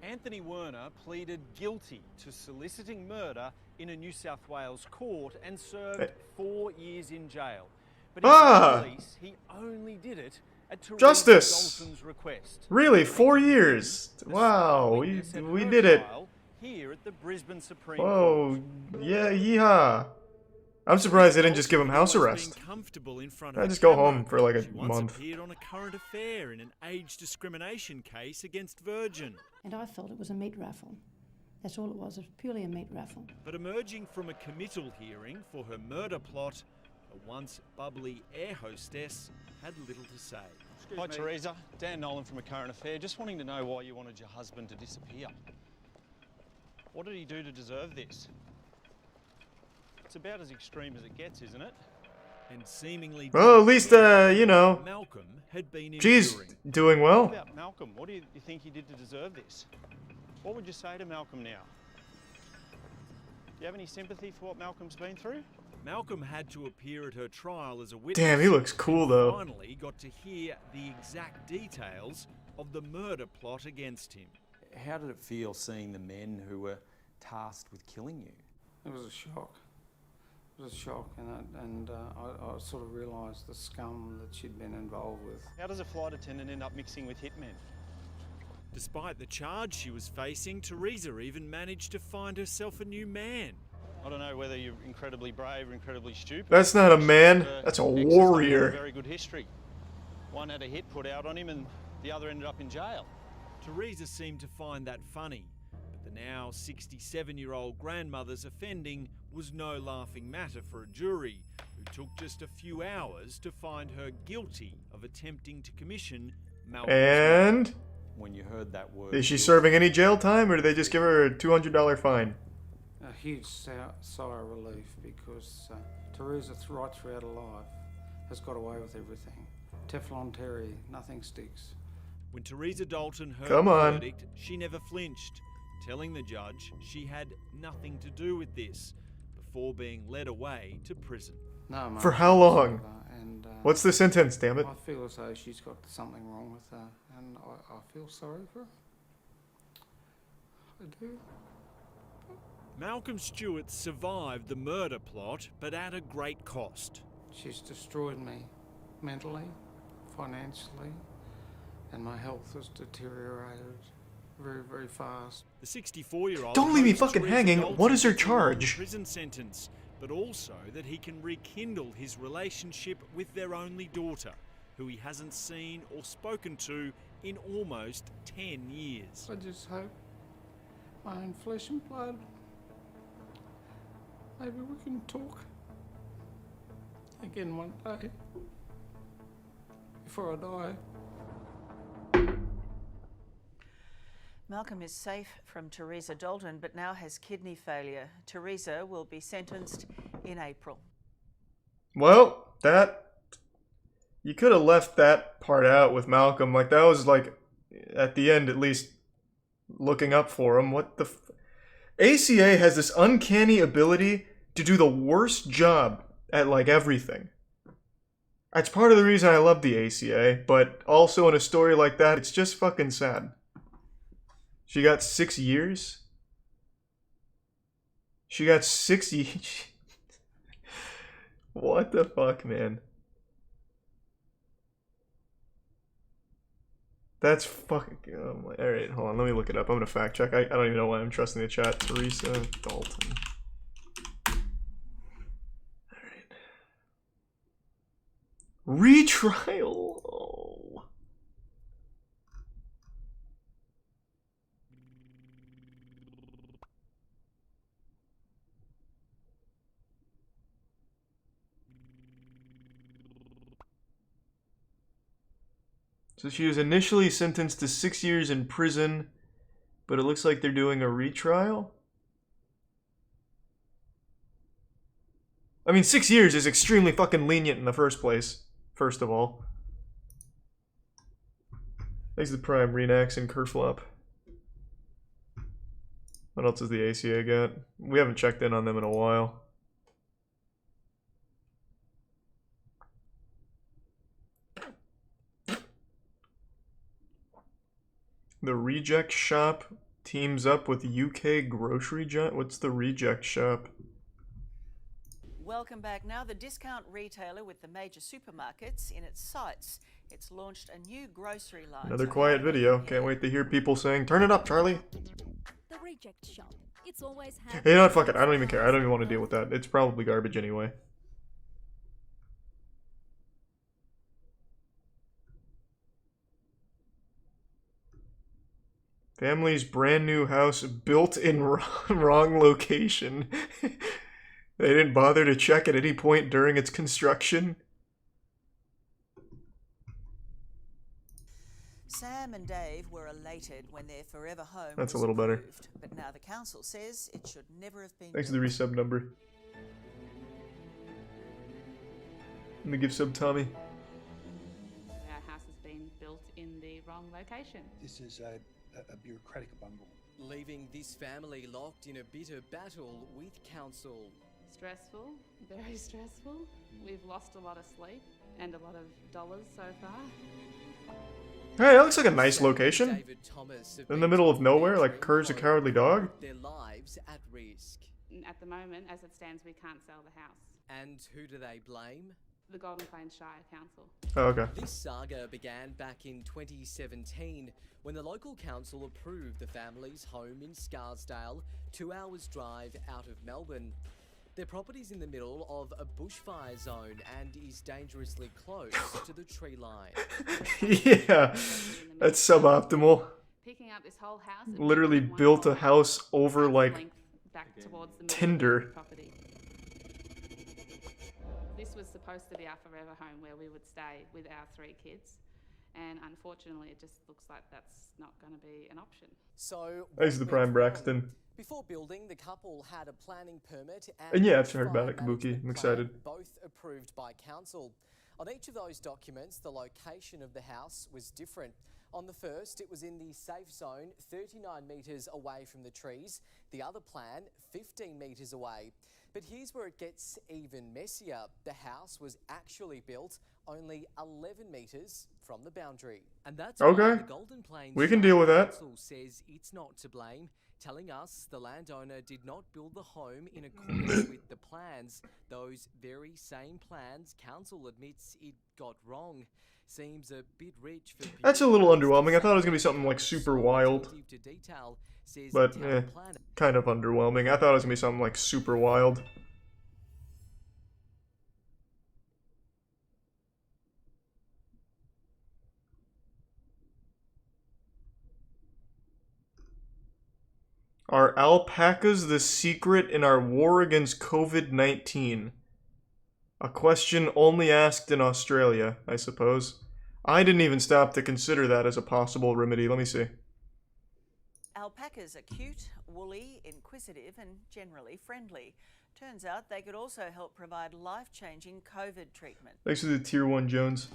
Anthony Werner pleaded guilty to soliciting murder in a New South Wales court and served 4 years in jail. But he told police he only did it at Teresa Justice! Dalton's request. Really, 4 years? Wow, we did it. Here at the Brisbane Supreme Whoa, yeah, yeehaw. I'm surprised they didn't just give him house arrest. I just go home for like a month. Appeared on a current affair in an age discrimination case against Virgin. And I thought it was a meat raffle. That's all it was purely a meat raffle. But emerging from a committal hearing for her murder plot, a once bubbly air hostess had little to say. Hi Teresa, Dan Nolan from A Current Affair. Just wanting to know why you wanted your husband to disappear. What did he do to deserve this? It's about as extreme as it gets, isn't it? And seemingly Well, at least, you know, Malcolm had been she's enduring. doing What well. about Malcolm? What do you think he did to deserve this? What would you say to Malcolm now? Do you have any sympathy for what Malcolm's been through? Malcolm had to appear at her trial as a witness. Damn, he looks cool though. Finally got to hear the exact details of the murder plot against him. How did it feel seeing the men who were tasked with killing you? It was a shock. It was a shock, and I sort of realised the scum that she'd been involved with. How does a flight attendant end up mixing with hitmen? Despite the charge she was facing, Teresa even managed to find herself a new man. I don't know whether you're incredibly brave or incredibly stupid. That's not a man, that's a Exes have warrior. a very good history. One had a hit put out on him and the other ended up in jail. Teresa seemed to find that funny, but the now 67-year-old grandmother's offending was no laughing matter for a jury, who took just a few hours to find her guilty of attempting to commission Malcolm's And When you heard that word, is she serving any jail time, or did they just give her a $200 fine? A huge sigh of relief, because Teresa, right throughout her life, has got away with everything. Teflon Terry, nothing sticks. When Teresa Dalton heard Come the on. verdict, she never flinched, telling the judge she had nothing to do with this, before being led away to prison. No, mate, For how long? whatsoever, and, What's the sentence, damn it? I feel as though she's got something wrong with her, and I feel sorry for her. I do. Malcolm Stewart survived the murder plot, but at a great cost. She's destroyed me mentally, financially, and my health has deteriorated very, very fast. The 64-year-old Don't leave me hopes fucking Teresa hanging. Dalton What is her gets a long charge? Prison sentence, but also that he can rekindle his relationship with their only daughter, who he hasn't seen or spoken to in almost 10 years. I just hope my own flesh and blood. Maybe we can talk again one day before I die. Malcolm is safe from Teresa Dalton, but now has kidney failure. Teresa will be sentenced in April. Well, you could have left that part out with Malcolm. Like, that was like, at the end at least, looking up for him. What the ACA has this uncanny ability to do the worst job at like everything. That's part of the reason I love the ACA, but also in a story like that, it's just fucking sad. She got 6 years? She got 6 years? What the fuck, man? That's fucking... Oh my, alright, hold on, let me look it up. I'm gonna fact check. I don't even know why I'm trusting the chat. Teresa Dalton. Alright. Retrial? Oh. So she was initially sentenced to 6 years in prison, but it looks like they're doing a retrial? I mean, 6 years is extremely fucking lenient in the first place, first of all. Thanks to Prime, Renax, and Kerflop. What else has the ACA got? We haven't checked in on them in a while. The Reject Shop teams up with UK grocery giant. What's the Reject Shop? Welcome back. Now, the discount retailer with the major supermarkets in its sights. It's launched a new grocery line. Another quiet video. Can't wait to hear people saying, "Turn it up, Charlie." The Reject Shop. It's always had. You know what? Fuck it. I don't even care. I don't even want to deal with that. It's probably garbage anyway. Family's brand new house built in wrong location. They didn't bother to check at any point during its construction. Sam and Dave were elated when their forever home That's a was little better. approved, but now the council says it should never have been Thanks for the built. resub number. Let me give sub Tommy. Our house has been built in the wrong location. This is a bureaucratic bungle. Leaving this family locked in a bitter battle with council. Stressful, very stressful. We've lost a lot of sleep and a lot of dollars so far. Hey, that looks like a nice location. David Thomas have In the middle of nowhere, like Cur's a Cowardly Dog. Their lives at risk. At the moment, as it stands, we can't sell the house. And who do they blame? The Golden Plains Shire Council. Oh, okay. This saga began back in 2017 when the local council approved the family's home in Scarsdale, 2 hours drive out of Melbourne. Their property's in the middle of a bushfire zone and is dangerously close to the tree line. Yeah, that's suboptimal. Picking up this whole house. Literally built a house over like back towards the Tinder. property. This was supposed to be our forever home where we would stay with our 3 kids. And unfortunately, it just looks like that's not going to be an option. So, Thanks to the Prime Braxton. before building, the couple had a planning permit And yeah, I've heard bushfire about it, Kabuki. management I'm excited. plan, both approved by council. On each of those documents, the location of the house was different. On the first, it was in the safe zone, 39 metres away from the trees. The other plan, 15 metres away. But here's where it gets even messier. The house was actually built only 11 metres from the boundary. And that's why Okay. the Golden Plains We can deal with that. Council says it's not to blame, telling us the landowner did not build the home in accordance with the plans. Those very same plans council admits it got wrong. Seems a bit rich for That's a little underwhelming. I thought it was gonna be something like super wild. to detail, says But town planner. kind of underwhelming. I thought it was gonna be something like super wild. Are alpacas the secret in our war against COVID-19? A question only asked in Australia, I suppose. I didn't even stop to consider that as a possible remedy. Let me see. Alpacas are cute, woolly, inquisitive, and generally friendly. Turns out they could also help provide life-changing COVID treatment. Thanks for the tier 1 Jones.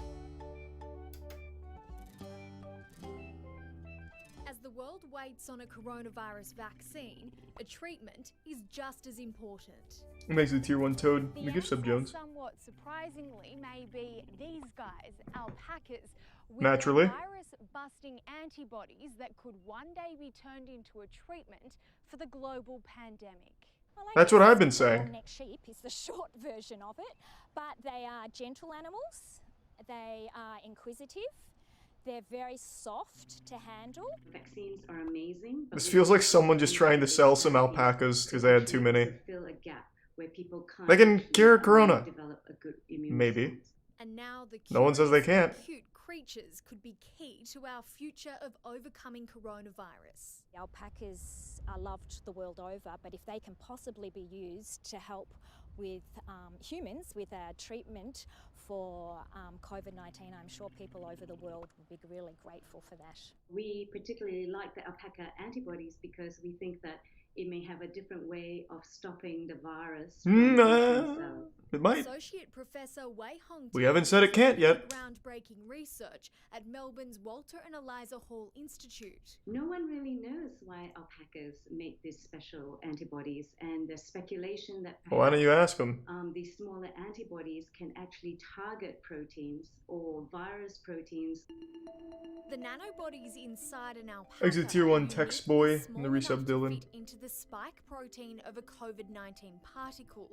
As the world waits on a coronavirus vaccine, a treatment is just as important. Thanks for the tier 1 Toad. The gift sub Jones. Somewhat surprisingly, may be these guys, alpacas, with Naturally. virus-busting antibodies that could one day be turned into a treatment for the global pandemic. That's what I've been saying. Neck sheep is the short version of it, but they are gentle animals. They are inquisitive. They're very soft to handle. Vaccines are amazing. This feels like someone just trying to sell some alpacas because they had too many. Fill a gap where people can't They can cure corona. develop a good immune Maybe. response. And now the No one says they curious, can't. cute creatures could be key to our future of overcoming coronavirus. Alpacas are loved the world over, but if they can possibly be used to help with humans with a treatment for COVID-19, I'm sure people over the world would be really grateful for that. We particularly like the alpaca antibodies because we think that it may have a different way of stopping the virus from reaching cells. It might. Associate Professor Wei Hong We haven't said it can't yet. Groundbreaking research at Melbourne's Walter and Eliza Hall Institute. No one really knows why alpacas make these special antibodies, and the speculation that Why don't you ask them? These smaller antibodies can actually target proteins or virus proteins. The nanobodies inside an alpaca Exit Tier 1 are text unique boy and in the small resub enough to Dylan. fit into the spike protein of a COVID-19 particle.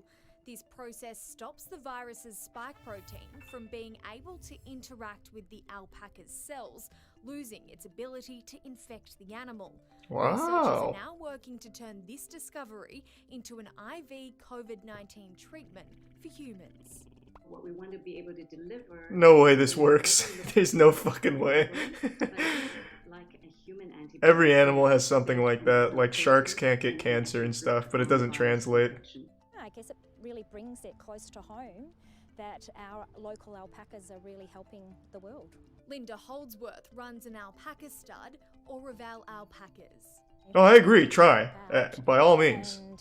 This process stops the virus's spike protein from being able to interact with the alpaca's cells, losing its ability to infect the animal. Wow. Researchers are now working to turn this discovery into an IV COVID-19 treatment for humans. What we want to be able to deliver. No way this works. There's no fucking way. Like a human antibody. Every animal has something like that. Like sharks can't get cancer and stuff, but it doesn't translate. I guess it really brings it close to home that our local alpacas are really helping the world. Linda Holdsworth runs an alpaca stud, or Ravel Alpacas. Oh, I agree. Try. By all means. And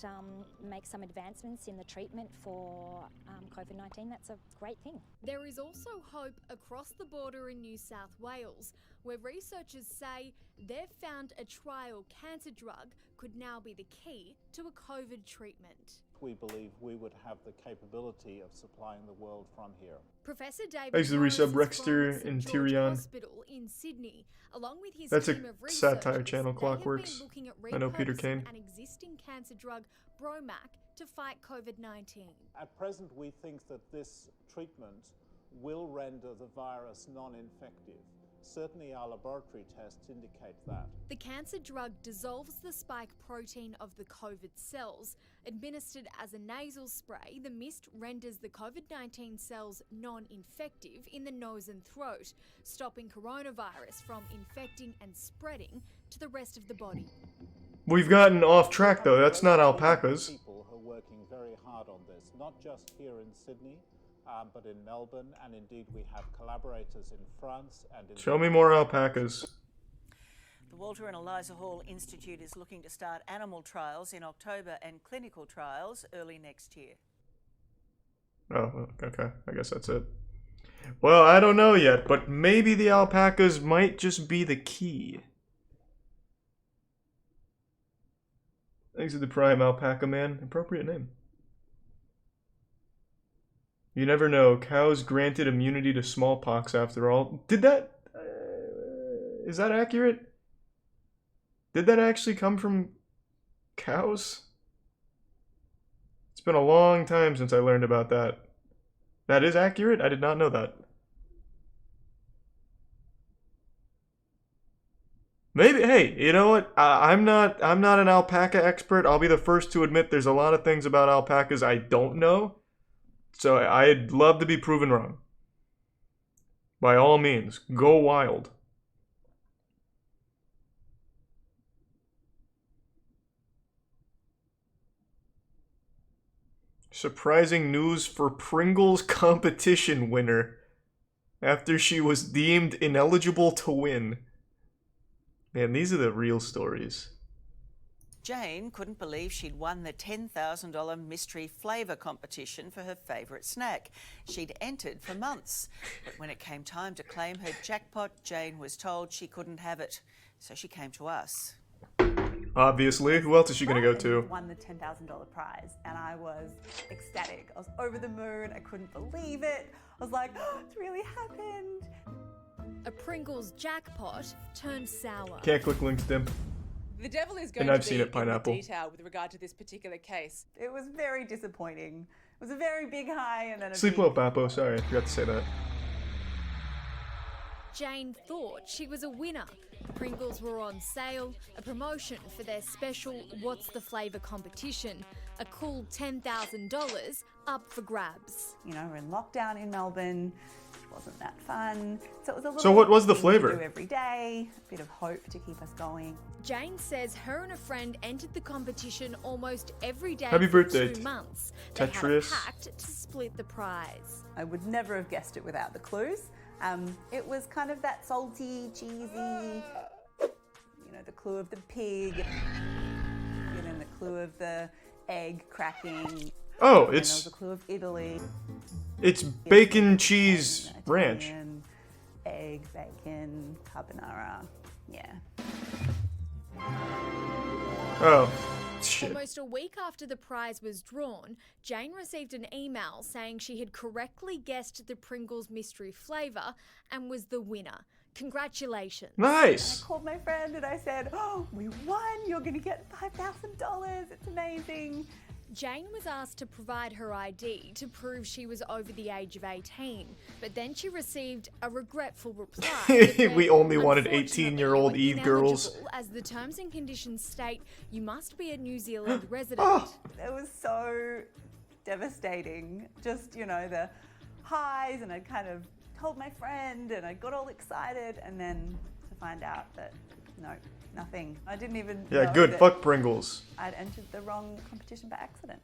make some advancements in the treatment for COVID-19. That's a great thing. There is also hope across the border in New South Wales, where researchers say they've found a trial cancer drug could now be the key to a COVID treatment. We believe we would have the capability of supplying the world from here. Professor David Thanks to the resub Morris Rexter from in St. George Tyrion. Hospital in Sydney, along with his That's a team of satire researchers, channel, they have been Clockworks. looking at I know Peter repurposing Kane. an existing cancer drug, Bromac, to fight COVID-19. At present, we think that this treatment will render the virus non-infective. Certainly our laboratory tests indicate that. The cancer drug dissolves the spike protein of the COVID cells. Administered as a nasal spray, the mist renders the COVID-19 cells non-infective in the nose and throat, stopping coronavirus from infecting and spreading to the rest of the body. We've gotten off track though. That's not alpacas. People who are working very hard on this, not just here in Sydney, but in Melbourne, and indeed we have collaborators in France and in... Show me more alpacas. The Walter and Eliza Hall Institute is looking to start animal trials in October and clinical trials early next year. Oh, okay. I guess that's it. Well, I don't know yet, but maybe the alpacas might just be the key. Thanks to the Prime Alpaca Man. Appropriate name. You never know. Cows granted immunity to smallpox after all. Did that... is that accurate? Did that actually come from cows? It's been a long time since I learned about that. That is accurate? I did not know that. Maybe, hey, you know what? I'm not an alpaca expert. I'll be the first to admit there's a lot of things about alpacas I don't know. So I'd love to be proven wrong. By all means, go wild. Surprising news for Pringles competition winner after she was deemed ineligible to win. Man, these are the real stories. Jane couldn't believe she'd won the $10,000 mystery flavour competition for her favourite snack. She'd entered for months, but when it came time to claim her jackpot, Jane was told she couldn't have it. So she came to us. Obviously. Who else is she going to go to? Won the $10,000 prize, and I was ecstatic. I was over the moon. I couldn't believe it. I was like, oh, it's really happened. A Pringles jackpot turned sour. Can't click links, Dimp. The devil is going And I've to seen be it, Pineapple. in the detail with regard to this particular case. It was very disappointing. It was a very big high and then a Sleep big... well, Papo. Sorry, I forgot to say that. Jane thought she was a winner. Pringles were on sale, a promotion for their special What's the Flavour competition, a cool $10,000 up for grabs. You know, we're in lockdown in Melbourne. It wasn't that fun. So it was a little So what was the thing flavour? to do every day, a bit of hope to keep us going. Jane says her and a friend entered the competition almost every day Happy for birthday, 2 months. They had a Tetris. pact to split the prize. I would never have guessed it without the clues. It was kind of that salty, cheesy, you know, the clue of the pig, and then the clue of the egg cracking. Oh, And there it's was a clue of Italy. it's bacon cheese ranch. Italian, egg, bacon, carbonara. Yeah. Oh, shit. Almost a week after the prize was drawn, Jane received an email saying she had correctly guessed the Pringles mystery flavour and was the winner. Congratulations. Nice. I called my friend and I said, "Oh, we won. You're going to get $5,000. It's amazing." Jane was asked to provide her ID to prove she was over the age of 18, but then she received a regretful reply. that read, We only wanted "Unfortunately, 18-year-old you are Eve girls. ineligible, as the terms and conditions state you must be a New Zealand resident." It was so devastating. Just, you know, the highs, and I kind of told my friend and I got all excited, and then to find out that no, nothing. I didn't even Yeah, know good. that Fuck Pringles. I'd entered the wrong competition by accident.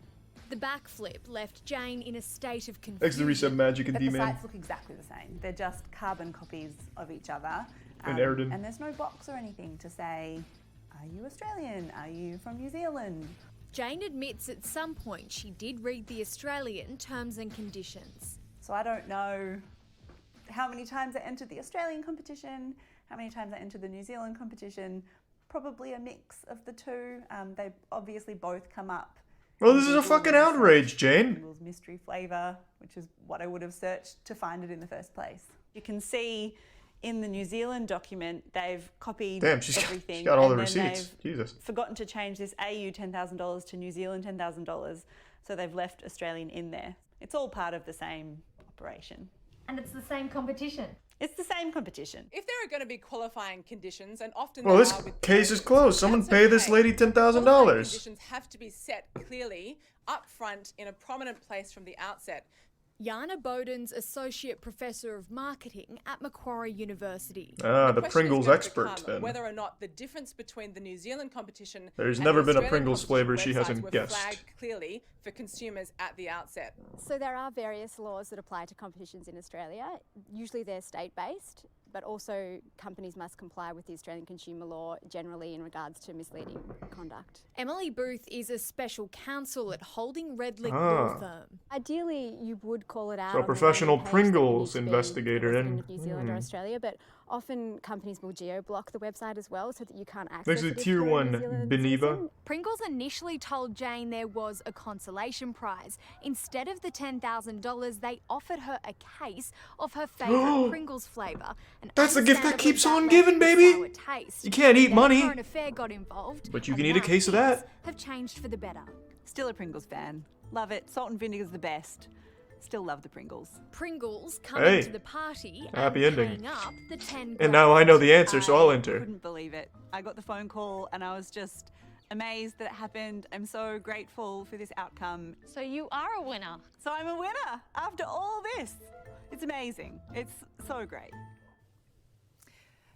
The backflip left Jane in a state of confusion. Thanks to Reset Magic and But the D-Man. sites look exactly the same. They're just carbon copies of each other. And Airden. And there's no box or anything to say, are you Australian? Are you from New Zealand? Jane admits at some point she did read the Australian terms and conditions. So I don't know how many times I entered the Australian competition, how many times I entered the New Zealand competition. Probably a mix of the two. They obviously both come up. Well, this is a fucking outrage, Jane. Pringles mystery flavour, which is what I would have searched to find it in the first place. You can see in the New Zealand document, they've copied Damn, she's everything. got all the and then receipts. they've Jesus. forgotten to change this AU $10,000 to New Zealand $10,000, so they've left Australian in there. It's all part of the same operation. And it's the same competition. It's the same competition. If there are going to be qualifying conditions, and often Well, there this are with case is prizes, closed. Someone that's pay this okay. lady Qualifying $10,000. conditions have to be set clearly up front in a prominent place from the outset. Jana Bowden's Associate Professor of Marketing at Macquarie University. Ah, the question is Pringles going to expert, become then. whether or not the difference between the New Zealand competition There's and never the been a Australian Pringles flavor competition she websites hasn't were guessed. flagged clearly for consumers at the outset. So there are various laws that apply to competitions in Australia. Usually they're state-based, but also companies must comply with the Australian consumer law generally in regards to misleading conduct. Emily Booth is a special counsel at Holding Redlich Ah. Law Firm. Ideally, you would call it out. So a on the professional landing page that you need Pringles to be investigator a resident in. of New Zealand or Australia, but often companies will geo-block the website as well so that you can't access Thanks to it the if Tier you're a 1 New Zealand Beneva. citizen. Pringles initially told Jane there was a consolation prize. Instead of the $10,000, they offered her a case of her favourite Pringles flavour. That's the gift that understandably keeps on left giving, a baby. sour taste. You can't eat Then money. Current affair got involved, But you and can eat a now case of things that. have changed for the better. Still a Pringles fan. Love it. Salt and vinegar's the best. Still love the Pringles. Pringles coming Hey, to the party happy and ending. paying up the 10 And now I know the answer, so I'll I enter. couldn't believe it. I got the phone call and I was just amazed that it happened. I'm so grateful for this outcome. So you are a winner. So I'm a winner after all this. It's amazing. It's so great.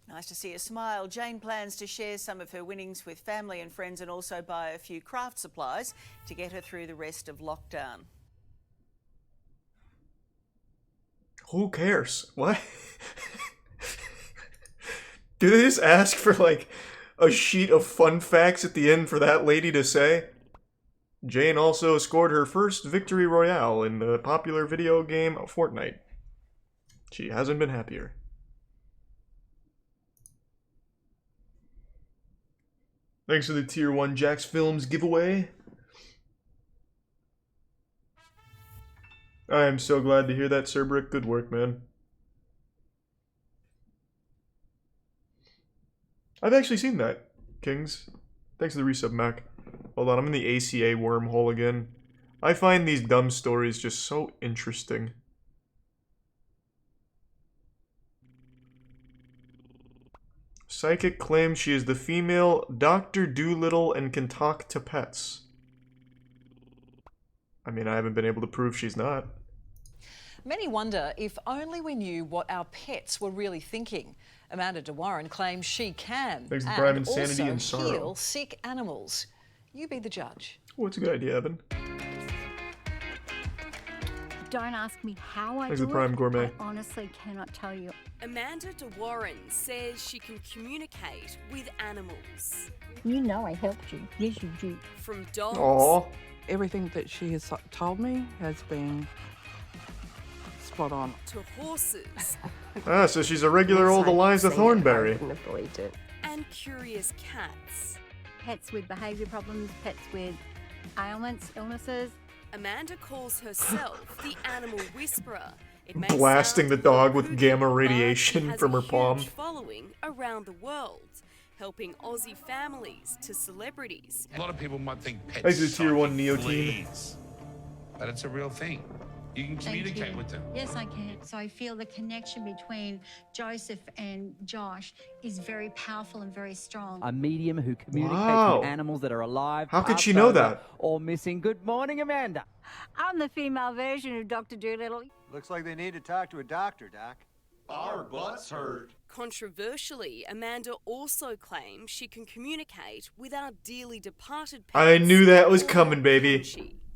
Nice to see a smile. Jane plans to share some of her winnings with family and friends and also buy a few craft supplies to get her through the rest of lockdown. Who cares? What? Do they just ask for, like, a sheet of fun facts at the end for that lady to say? Jane also scored her first victory royale in the popular video game Fortnite. She hasn't been happier. Thanks for the Tier 1 Jax Films giveaway. I am so glad to hear that, Cerbrick. Good work, man. I've actually seen that, Kings. Thanks for the resub, Mac. Hold on, I'm in the ACA wormhole again. I find these dumb stories just so interesting. Psychic claims she is the female Dr. Doolittle and can talk to pets. I mean, I haven't been able to prove she's not. Many wonder if only we knew what our pets were really thinking. Amanda de Warren claims she can Thanks to Prime and Insanity also and Sorrow. heal sick animals. You be the judge. Oh, it's a good idea, Evan. Don't ask me how I Thanks do to Prime it. Gourmet. I honestly cannot tell you. Amanda de Warren says she can communicate with animals. You know I helped you. Yes, you do. From dogs Aww. everything that she has told me has been spot on. To horses Ah, so she's a regular old Eliza Thornberry. Wouldn't have believed it. and curious cats. Pets with behaviour problems, pets with ailments, illnesses. Amanda calls herself the animal whisperer. It may Blasting sound the dog like with gamma but radiation has from a her palm. huge following around the world, helping Aussie families to celebrities. A lot of people might think pets Thanks to Tier 1 suck Neo fleas, but it's a real thing. You can communicate with them. Yes, I can. So I feel the connection between Joseph and Josh is very powerful and very strong. A medium who communicates Wow. with animals that are alive. How could she passed know over, that? Or missing. Good morning, Amanda. I'm the female version of Dr. Dolittle. Looks like they need to talk to a doctor, Doc. Our butts hurt. Controversially, Amanda also claims she can communicate with our dearly departed I pets. knew that was coming, baby.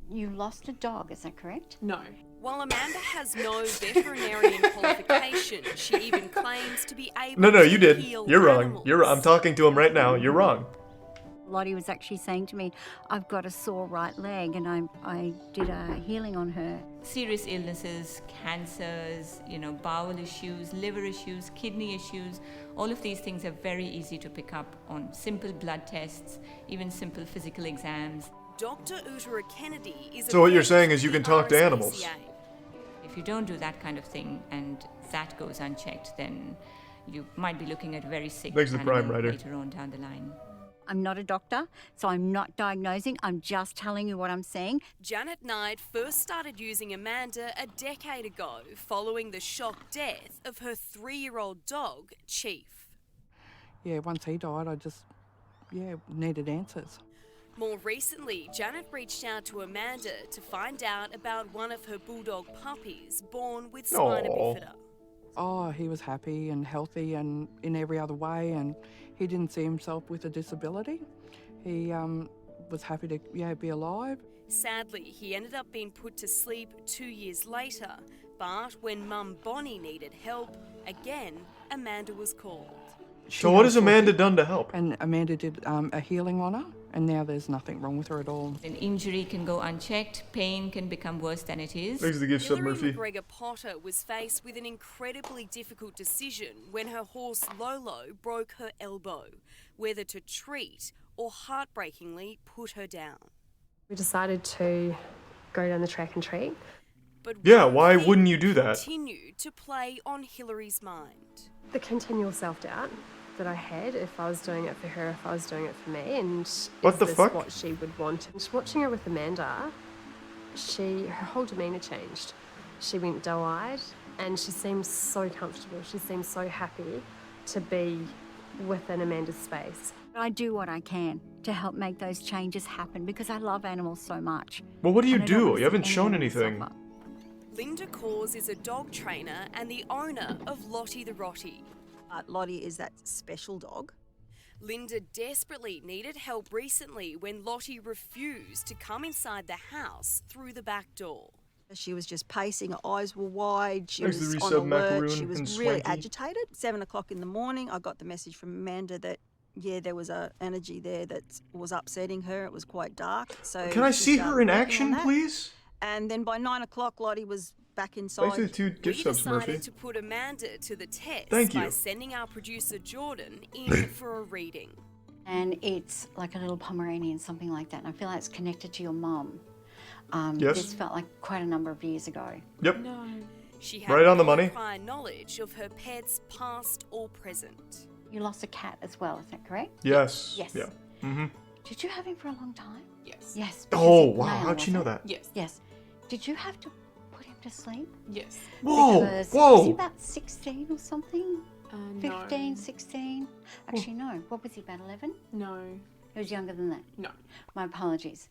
You lost a dog, is that correct? No. While Amanda has no veterinarian qualification, she even claims to be able No, to you did. heal You're wrong. animals. I'm talking to him right now. You're wrong. Lottie was actually saying to me, I've got a sore right leg, and I did a healing on her. Serious illnesses, cancers, bowel issues, liver issues, kidney issues, all of these things are very easy to pick up on simple blood tests, even simple physical exams. Dr. Uttara Kennedy is So what you're saying is you can talk to animals. If you don't do that kind of thing and that goes unchecked, then you might be looking at a very sick Thanks to the animal Prime Rider. later on down the line. I'm not a doctor, so I'm not diagnosing. I'm just telling you what I'm seeing. Janet Knight first started using Amanda a decade ago following the shock death of her 3-year-old dog, Chief. Yeah, once he died, I just, needed answers. More recently, Janet reached out to Amanda to find out about one of her bulldog puppies born with spina bifida. Oh, he was happy and healthy and in every other way, and he didn't see himself with a disability. He was happy to be alive. Sadly, he ended up being put to sleep 2 years later, but when Mum Bonnie needed help, again, Amanda was called. So what has Amanda done to help? And Amanda did a healing on her, and now there's nothing wrong with her at all. An injury can go unchecked, pain can become worse than it is. Thanks to the gift sub, Hillary Murphy. McGregor Potter was faced with an incredibly difficult decision when her horse Lolo broke her elbow, whether to treat or heartbreakingly put her down. We decided to go down the track and treat. But Yeah, why wouldn't you do that? continued to play on Hillary's mind. The continual self-doubt that I had, if I was doing it for her, if I was doing it for me, and What is the this fuck? what she would want. And watching her with Amanda, her whole demeanour changed. She went doe-eyed, and she seemed so comfortable. She seemed so happy to be within Amanda's space. I do what I can to help make those changes happen because I love animals so much. Well, what do you And I don't do? wanna You see haven't any shown animals anything. suffer. Linda Cause is a dog trainer and the owner of Lottie the Rottie. Lottie is that special dog. Linda desperately needed help recently when Lottie refused to come inside the house through the back door. She was just pacing, her eyes were wide, she Thanks to was the on resub, alert, Macaroon she was and really Swanky. agitated. 7 o'clock in the morning, I got the message from Amanda that, there was a energy there that was upsetting her. It was quite dark. So Can I she see started her in working on action, that. please? And then by 9 o'clock, Lottie was back inside. Thanks to the 2 gift We subs, Murphy. decided to put Amanda to the test Thank by you. sending our producer Jordan in for a reading. And it's like a little Pomeranian, something like that. And I feel like it's connected to your mum. Yes. This felt like quite a number of years ago. Yep. No. She had Right on the no money. prior knowledge of her pets, past or present. You lost a cat as well, is that correct? Yes. Yes. Yeah. Mm-hmm. Did you have him for a long time? Yes. Yes. Oh, because wow. male, How'd she know wasn't that? it? Yes. Did you have to put him to sleep? Yes. Whoa, Because whoa. Was he about 16 or something? No. 15, 16? Actually, no. What was he, about 11? No. He was younger than that? No. My apologies.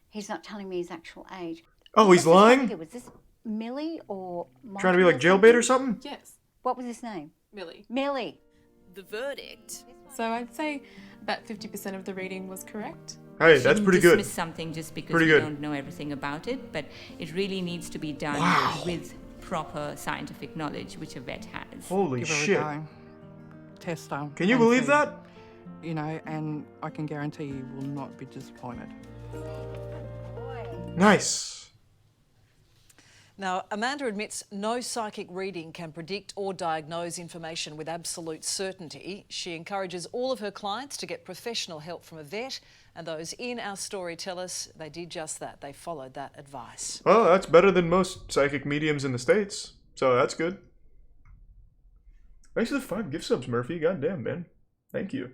He's not telling me his actual age. Oh, he's What's his lying? name here? Was this Millie or Trying to be Michael like or jailbait or something? Yes. What was his name? Millie. Millie. The verdict. So I'd say about 50% of the reading was correct. Hey, We that's shouldn't pretty good. dismiss something just because Pretty we good. don't know everything about it, but it really needs to be done with proper scientific knowledge, which a vet has. Holy Give her shit. a go. Test her. Can you and believe see. that? And I can guarantee you will not be disappointed. Nice. Now, Amanda admits no psychic reading can predict or diagnose information with absolute certainty. She encourages all of her clients to get professional help from a vet, and those in our story tell us they did just that. They followed that advice. Well, that's better than most psychic mediums in the States, so that's good. Thanks for the 5 gift subs, Murphy. Goddamn, man. Thank you.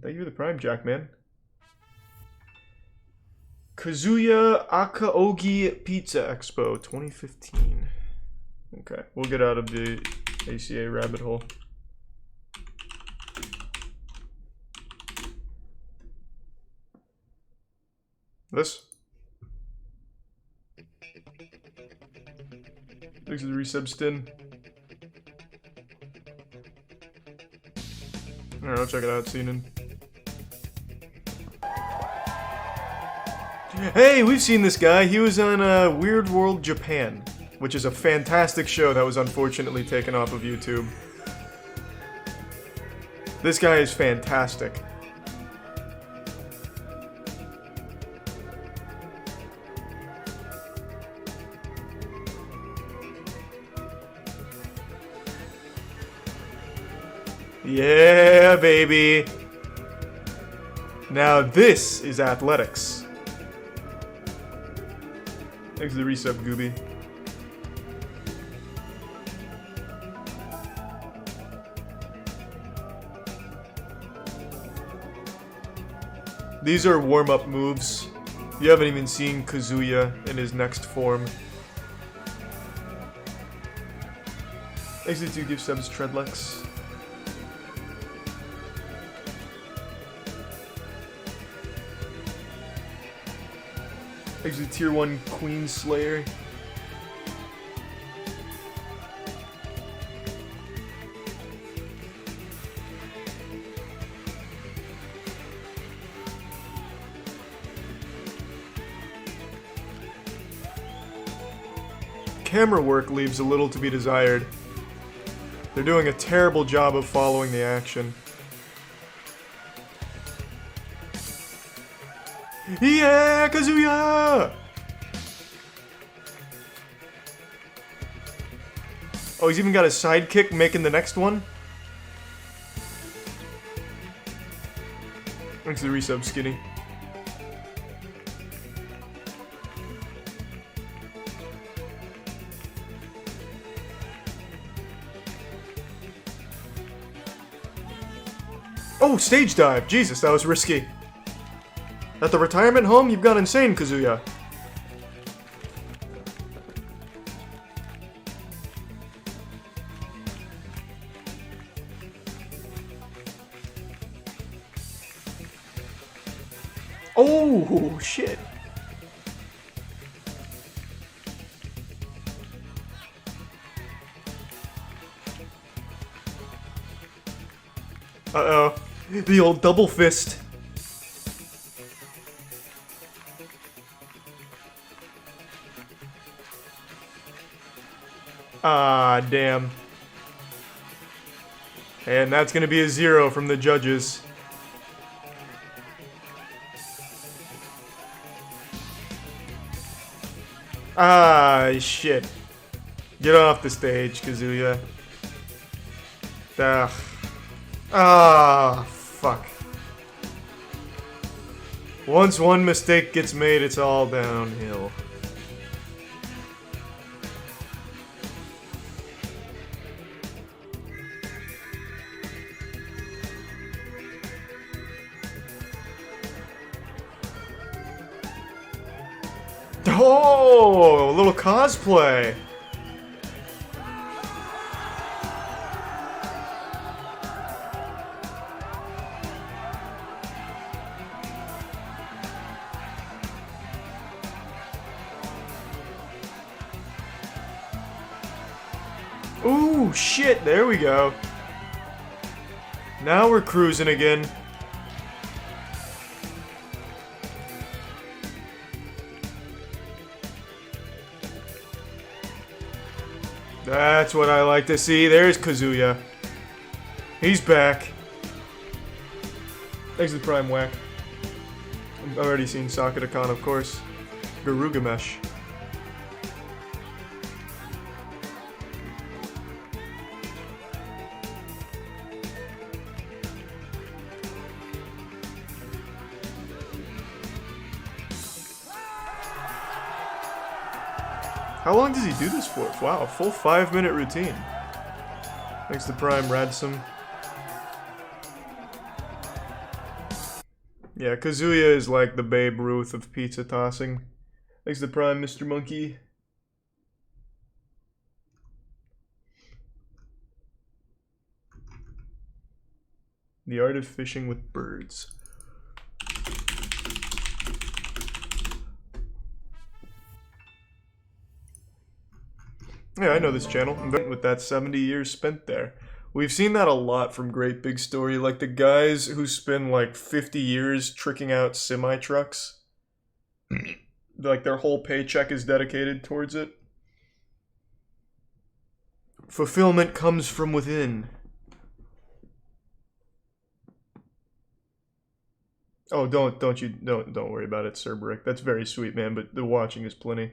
Thank you for the Prime Jack, man. Kazuya Akaogi Pizza Expo 2015. Okay, we'll get out of the ACA rabbit hole. This? Thanks for the resub, Stin. Alright, I'll check it out, Seenan. Hey, we've seen this guy. He was on Weird World Japan, which is a fantastic show that was unfortunately taken off of YouTube. This guy is fantastic. Yeah, baby. Now this is athletics. Thanks for the resub, Gooby. These are warm-up moves. You haven't even seen Kazuya in his next form. Thanks for the 2 gift subs, Treadlex. Actually, tier 1 Queen Slayer. Camera work leaves a little to be desired. They're doing a terrible job of following the action. Yeah, Kazuya! Oh, he's even got a sidekick making the next one? Thanks for the resub, Skinny. Oh, stage dive! Jesus, that was risky. At the retirement home, you've gone insane, Kazuya. Oh, shit. Uh-oh. The old double fist. Ah, damn. And that's gonna be a 0 from the judges. Ah, shit. Get off the stage, Kazuya. Ugh. Ah, fuck. Once one mistake gets made, it's all downhill. Oh, a little cosplay. Ooh, shit, there we go. Now we're cruising again. That's what I like to see. There's Kazuya. He's back. Thanks for the Prime Whack. I've already seen Sakura-kan, of course. Garugamesh. How long does he do this for? Wow, a full 5-minute routine. Thanks to Prime Radsome. Yeah, Kazuya is like the Babe Ruth of pizza tossing. Thanks to Prime, Mr. Monkey. The art of fishing with birds. Yeah, I know this channel. I'm done with that 70 years spent there. We've seen that a lot from Great Big Story, like the guys who spend like 50 years tricking out semi-trucks. Like their whole paycheck is dedicated towards it. Fulfillment comes from within. Oh, don't worry about it, Sir Brick. That's very sweet, man, but the watching is plenty.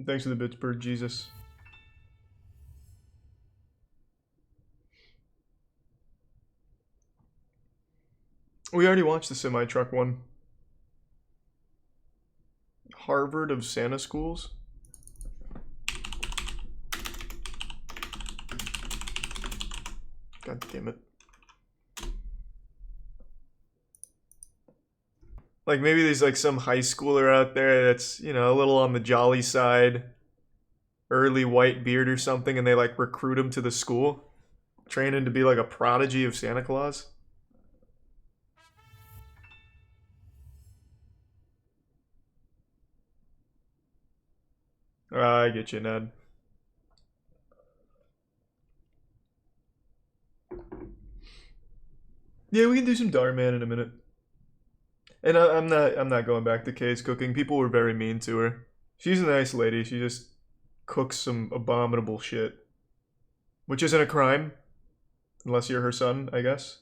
Thanks for the bits, Bird Jesus. We already watched the semi-truck one. Harvard of Santa Schools? God damn it. Like, maybe there's, like, some high schooler out there that's, you know, a little on the jolly side. Early white beard or something, and they, like, recruit him to the school. Train him to be, like, a prodigy of Santa Claus. I get you, Ned. Yeah, we can do some Darman in a minute. And I'm not going back to Kay's cooking. People were very mean to her. She's a nice lady. She just cooks some abominable shit. Which isn't a crime. Unless you're her son, I guess.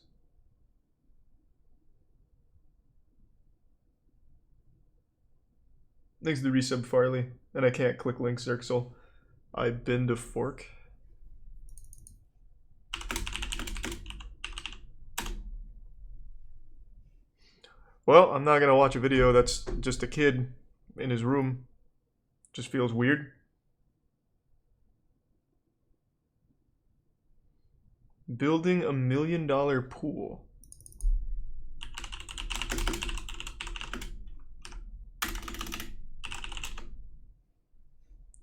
Thanks to the resub, Farley. And I can't click link Cirxel. I bend a fork. Well, I'm not gonna watch a video that's just a kid in his room. Just feels weird. Building $1 million pool.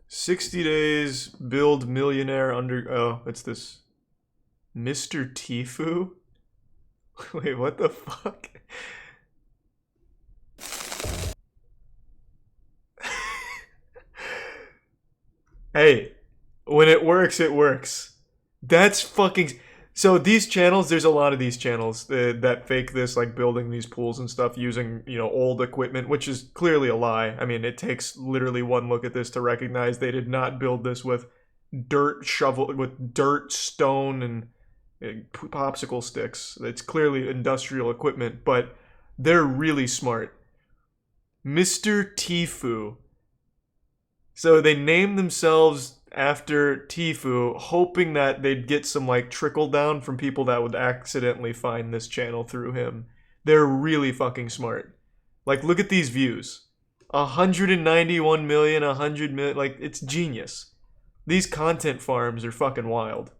"60 days, build millionaire under..." Oh, it's this Mr. Tifu? Wait, what the fuck? Hey, when it works, it works. That's fucking... So these channels, there's a lot of these channels that fake this, like building these pools and stuff using, you know, old equipment, which is clearly a lie. I mean, it takes literally one look at this to recognize they did not build this with dirt, stone, and popsicle sticks. It's clearly industrial equipment, but they're really smart. Mr. Tifu. So they named themselves after Tifu, hoping that they'd get some, like, trickle down from people that would accidentally find this channel through him. They're really fucking smart. Like, look at these views. 191 million, 100 million, like, it's genius. These content farms are fucking wild.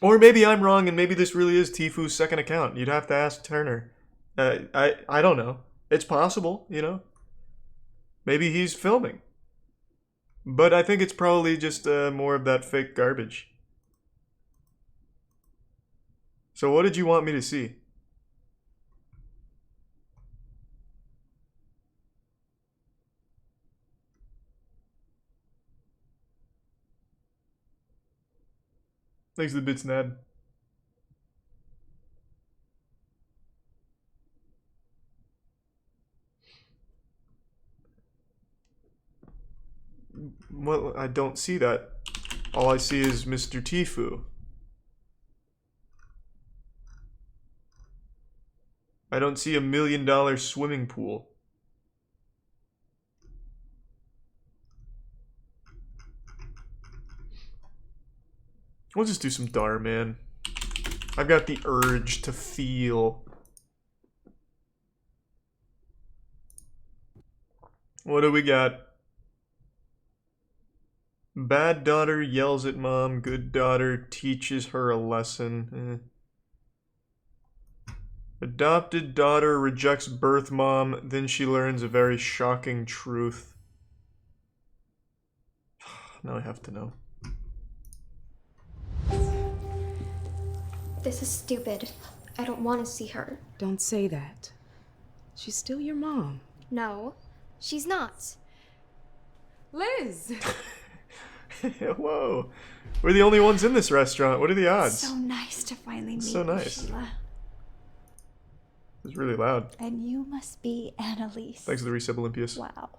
Or maybe I'm wrong and maybe this really is Tifu's second account. You'd have to ask Turner. I don't know. It's possible, you know? Maybe he's filming. But I think it's probably just more of that fake garbage. So what did you want me to see? Thanks to the bits, Nad. Well, I don't see that. All I see is Mr. Tifu. I don't see $1 million swimming pool. We'll just do some Dar, man. I've got the urge to feel. What do we got? Bad daughter yells at mom. Good daughter teaches her a lesson. Adopted daughter rejects birth mom. Then she learns a very shocking truth. Now I have to know. This is stupid. I don't want to see her. Don't say that. She's still your mom. No, she's not. Liz! Whoa. We're the only ones in this restaurant. What are the odds? So nice to finally meet So you, nice. Sheila. It was really loud. And you must be Annalise. Thanks for the resub, Olympius. Wow.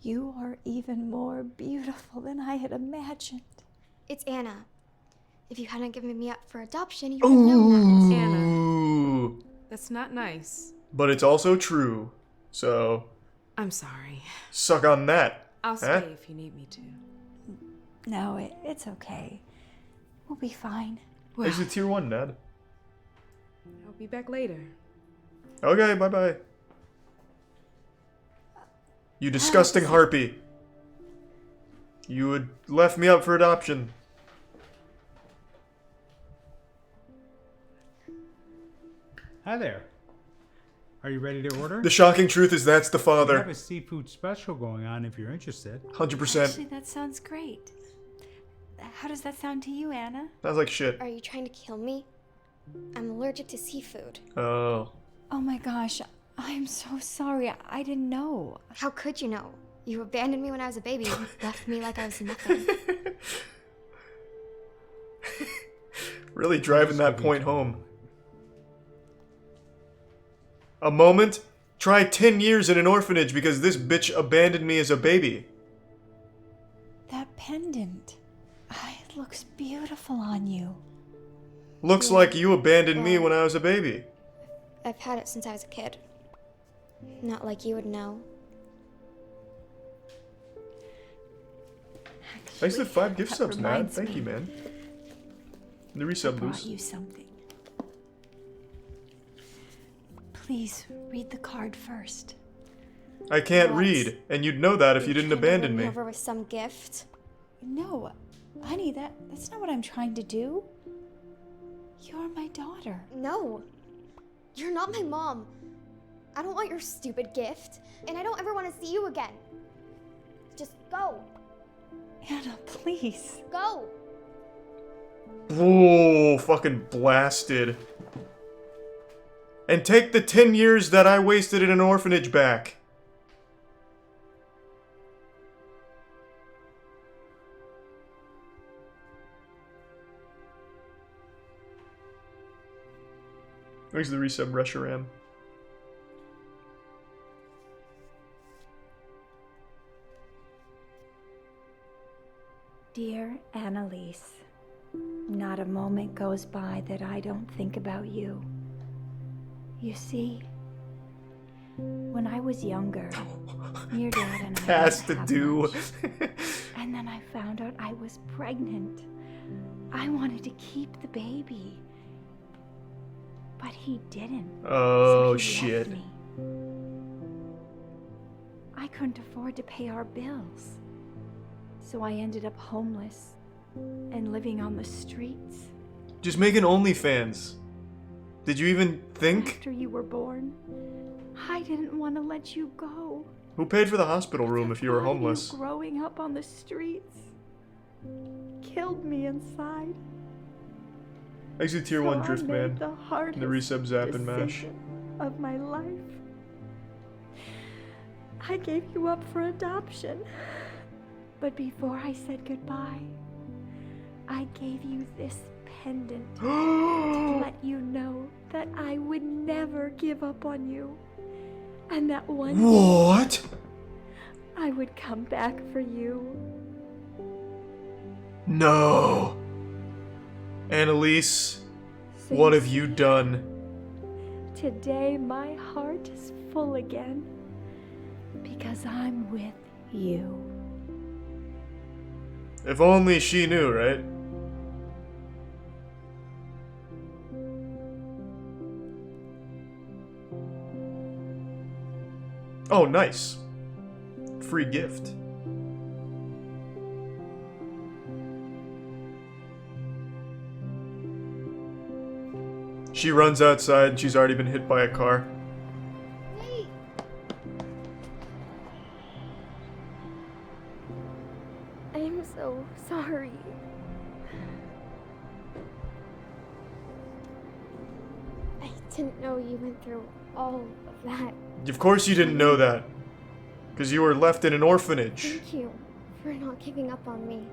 You are even more beautiful than I had imagined. It's Anna. If you hadn't given me up for adoption, you would have known that. Anna. That's not nice. But it's also true. So, I'm sorry. suck on that. I'll huh? stay if you need me to. No, it's okay. We'll be fine. Well, exit tier 1, Ned. I'll be back later. Okay, bye-bye. You disgusting harpy. You had left me up for adoption. Hi there. Are you ready to order? The shocking truth is that's the We father. have a seafood special going on if you're interested. 100%. Actually, that sounds great. How does that sound to you, Anna? Sounds like shit. Are you trying to kill me? I'm allergic to seafood. Oh. Oh my gosh, I'm so sorry. I didn't know. How could you know? You abandoned me when I was a baby and left me like I was nothing. Really driving that point home. A moment? Try 10 years in an orphanage because this bitch abandoned me as a baby. That pendant. It looks beautiful on you. Looks like you abandoned me when I was a baby. I've had it since I was a kid. Not like you would know. Thanks for the 5 gift that subs, Matt. reminds Thank me. you, man. The I resub brought loose. you something. Please read the card first. I can't What? read, and you'd know that if you didn't Trying to abandon win me. over with some gift. No, honey, that's not what I'm trying to do. You're my daughter. No, you're not my mom. I don't want your stupid gift, and I don't ever want to see you again. Just go. Anna, please. Go. Oh, fucking blasted. And take the 10 years that I wasted in an orphanage back. Thanks for the resub, Resharam. Dear Annalise, not a moment goes by that I don't think about you. You see, when I was younger, your dad and I Has didn't to have do. much. And then I found out I was pregnant. I wanted to keep the baby. But he didn't. Oh, so he shit. left me. I couldn't afford to pay our bills. So I ended up homeless and living on the streets. Just make an OnlyFans. Did you even think? After you were born, I didn't want to let you go. Who paid for the hospital room if you were Thought of you homeless? growing up on the streets killed me inside. Exit tier So 1 I drift made man. the hardest The resub zap and mash. decision of my life. I gave you up for adoption. But before I said goodbye, I gave you this pendant to let you know that I would never give up on you. And that one day What? I would come back for you. No. Annalise, what have you done? Today my heart is full again because I'm with you. If only she knew, right? Oh, nice. Free gift. She runs outside and she's already been hit by a car. Hey! I am so sorry. I didn't know you went through all of that. Of course you didn't know that. Because you were left in an orphanage. Thank you for not giving up on me.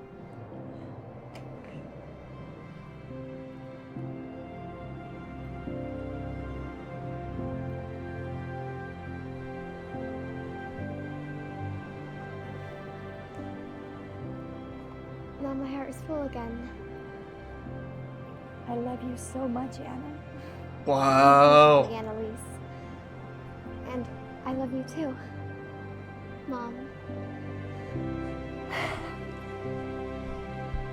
Now my heart is full again. I love you so much, Anna. Wow. Annalise. And I love you too, Mom.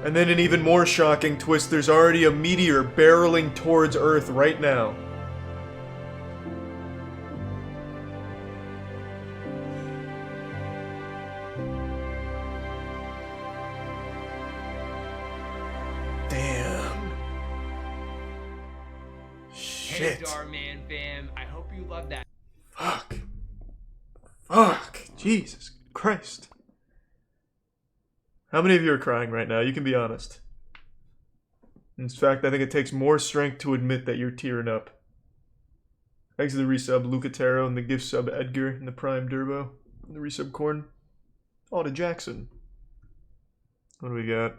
And then an even more shocking twist, there's already a meteor barreling towards Earth right now. Damn. Hey, Darman fam, I hope you love that. Fuck. Fuck. Jesus Christ. How many of you are crying right now? You can be honest. In fact, I think it takes more strength to admit that you're tearing up. Thanks to the resub Lucatero and the gift sub Edgar and the Prime Durbo and the resub Corn. Oh, to Jackson. What do we got?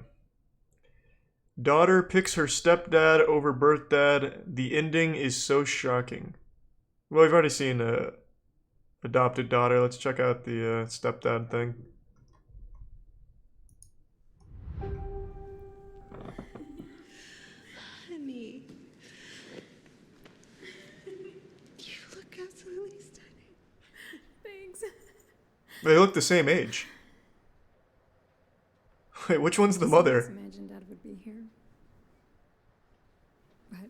Daughter picks her stepdad over birth dad. The ending is so shocking. Well, we've already seen adopted daughter. Let's check out the stepdad thing. Honey. You look absolutely stunning. Thanks. They look the same age. Wait, which one's the mother? I imagined Dad would be here. But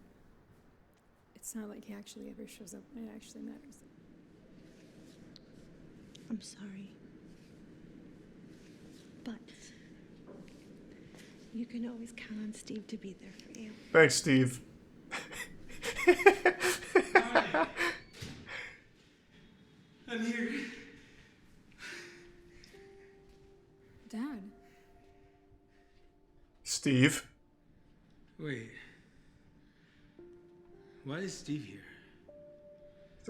it's not like he actually ever shows up when it actually matters. I'm sorry. But you can always count on Steve to be there for you. Thanks, Steve. I'm here. Dad. Steve. Wait. Why is Steve here?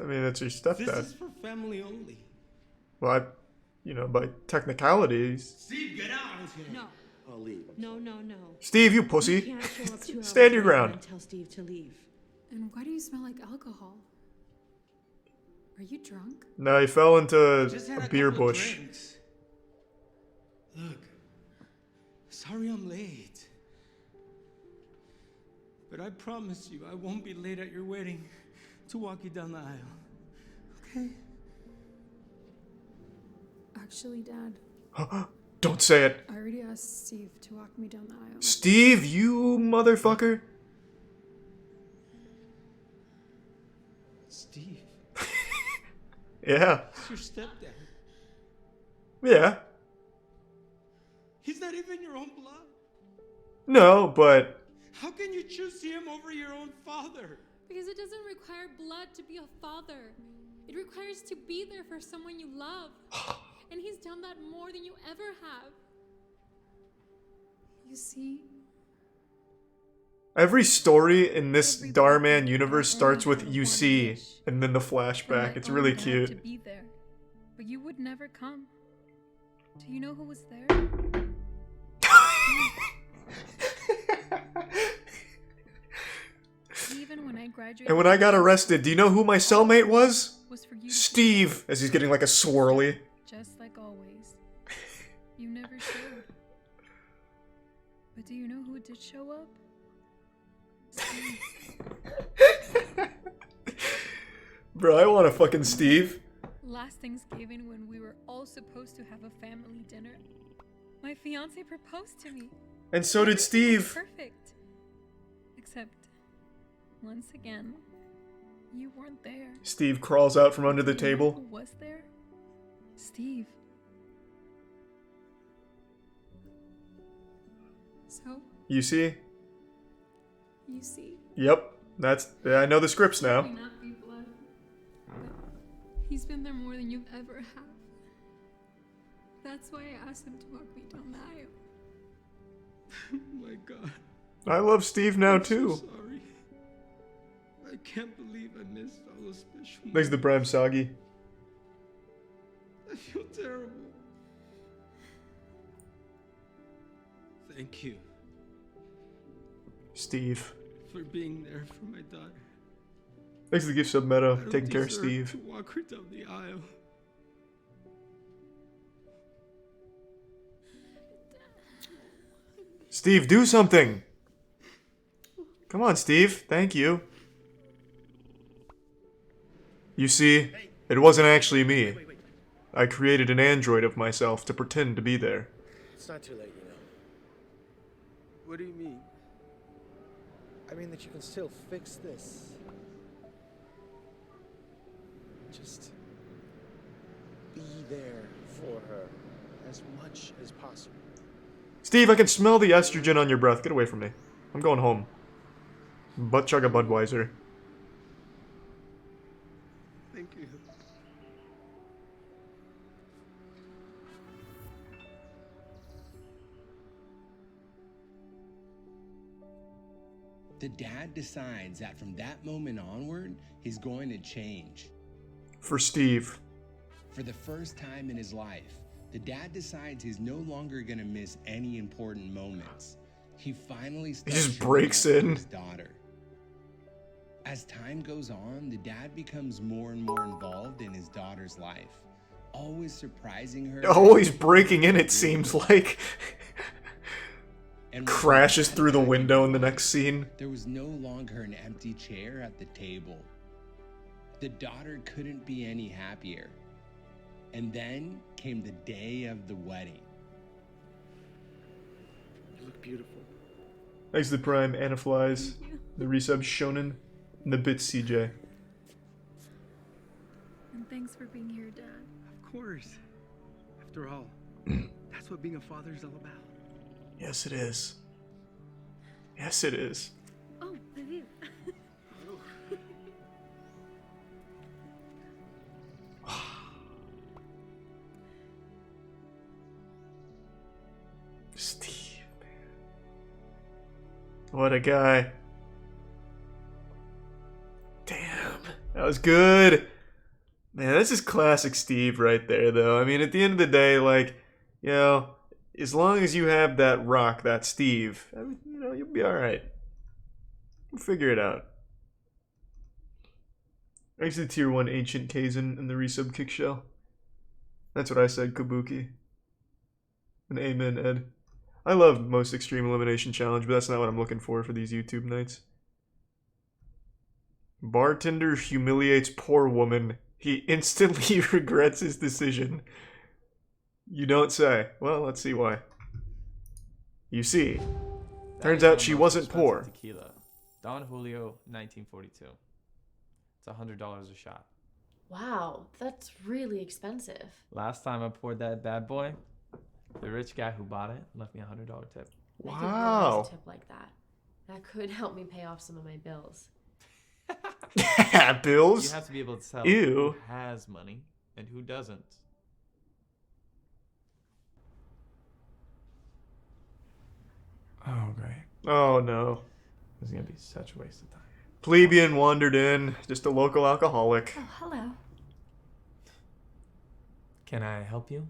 I mean, that's your This stepdad. is for family only. Well, you know, by technicalities. Steve, get out! No. I'll leave. No. Steve, you pussy. You can't show up 2 hours Stand your later ground. and tell Steve to leave. And why do you smell like alcohol? Are you drunk? No, he fell into Just had a a beer couple of bush. drinks. Look, sorry I'm late. But I promise you I won't be late at your wedding to walk you down the aisle. Okay? Actually, Dad, Don't say it. I already asked Steve to walk me down the aisle. Steve, you motherfucker. Steve, Yeah. it's your stepdad. Yeah. He's not even your own blood. No, but How can you choose him over your own father? Because it doesn't require blood to be a father. It requires to be there for someone you love. And he's done that more than you ever have. You see? every story in this Darman universe starts with "you see" and then the flashback. It's really To cute. be there. But you would never come. Do you know who was there? Even when I graduated. And when I got arrested, do you know who my cellmate was? Steve, as he's getting like a swirly. Just like always. You never showed. But do you know who did show up? Steve. Bro, I want a fucking Steve. Last Thanksgiving, when we were all supposed to have a family dinner, my fiance proposed to me. And so did Steve. Perfect. Except, once again, you weren't there. Steve crawls out from under the table. Who was there? Steve. So, You see? you see. Yep. I know the scripts now. May not be blood, but he's been there more than you've ever had. That's why I asked him to walk me down the aisle. Oh my God. I love Steve now I'm so too. sorry. I can't believe I missed all those special Thanks to Prime Soggy. I feel terrible. Thank you Steve. for being there for my daughter. Thanks to the gift sub I meta. don't Taking care of deserve Steve. to walk her down the aisle. Steve, do something! Come on, Steve. Thank you. You see, it wasn't actually me. I created an android of myself to pretend to be there. It's not too late, you know. What do you mean? I mean that you can still fix this. Just be there for her as much as possible. Steve, I can smell the estrogen on your breath. Get away from me. I'm going home. Butt chug a Budweiser. Thank you. The dad decides that from that moment onward, he's going to change. For Steve. For the first time in his life, the dad decides he's no longer going to miss any important moments. He finally starts just breaks in. his daughter. As time goes on, the dad becomes more and more involved in his daughter's life, always surprising her. Always breaking in, it seems like. And crashes through the window in the next scene. There was no longer an empty chair at the table. The daughter couldn't be any happier. And then came the day of the wedding. You look beautiful. Thanks to the Prime, Anaflies, the resub Shonen, and the bits CJ. And thanks for being here, Dad. Of course. After all, that's what being a father is all about. Yes, it is. Yes, it is. Oh, Vivian. Steve, man. What a guy. Damn. That was good. Man, this is classic Steve right there, though. I mean, at the end of the day, like, you know, as long as you have that rock, that Steve, I mean, you know, you'll be alright. We'll figure it out. Thanks to the tier 1 Ancient Kazin and the resub Kickshell. That's what I said, Kabuki. And amen, Ed. I love most extreme elimination challenge, but that's not what I'm looking for these YouTube nights. Bartender humiliates poor woman. He instantly regrets his decision. You don't say. Well, let's see why. You see. Turns out she wasn't poor. Tequila. Don Julio, 1942. It's $100 a shot. Wow, that's really expensive. Last time I poured that bad boy, the rich guy who bought it left me a $100 tip. I could realize a tip like that. That could help me pay off some of my bills. Bills? You have to be able to tell Ew. who has money and who doesn't. Oh, great. Oh, no. This is going to be such a waste of time. Plebeian wandered in. Just a local alcoholic. Oh, hello. Can I help you?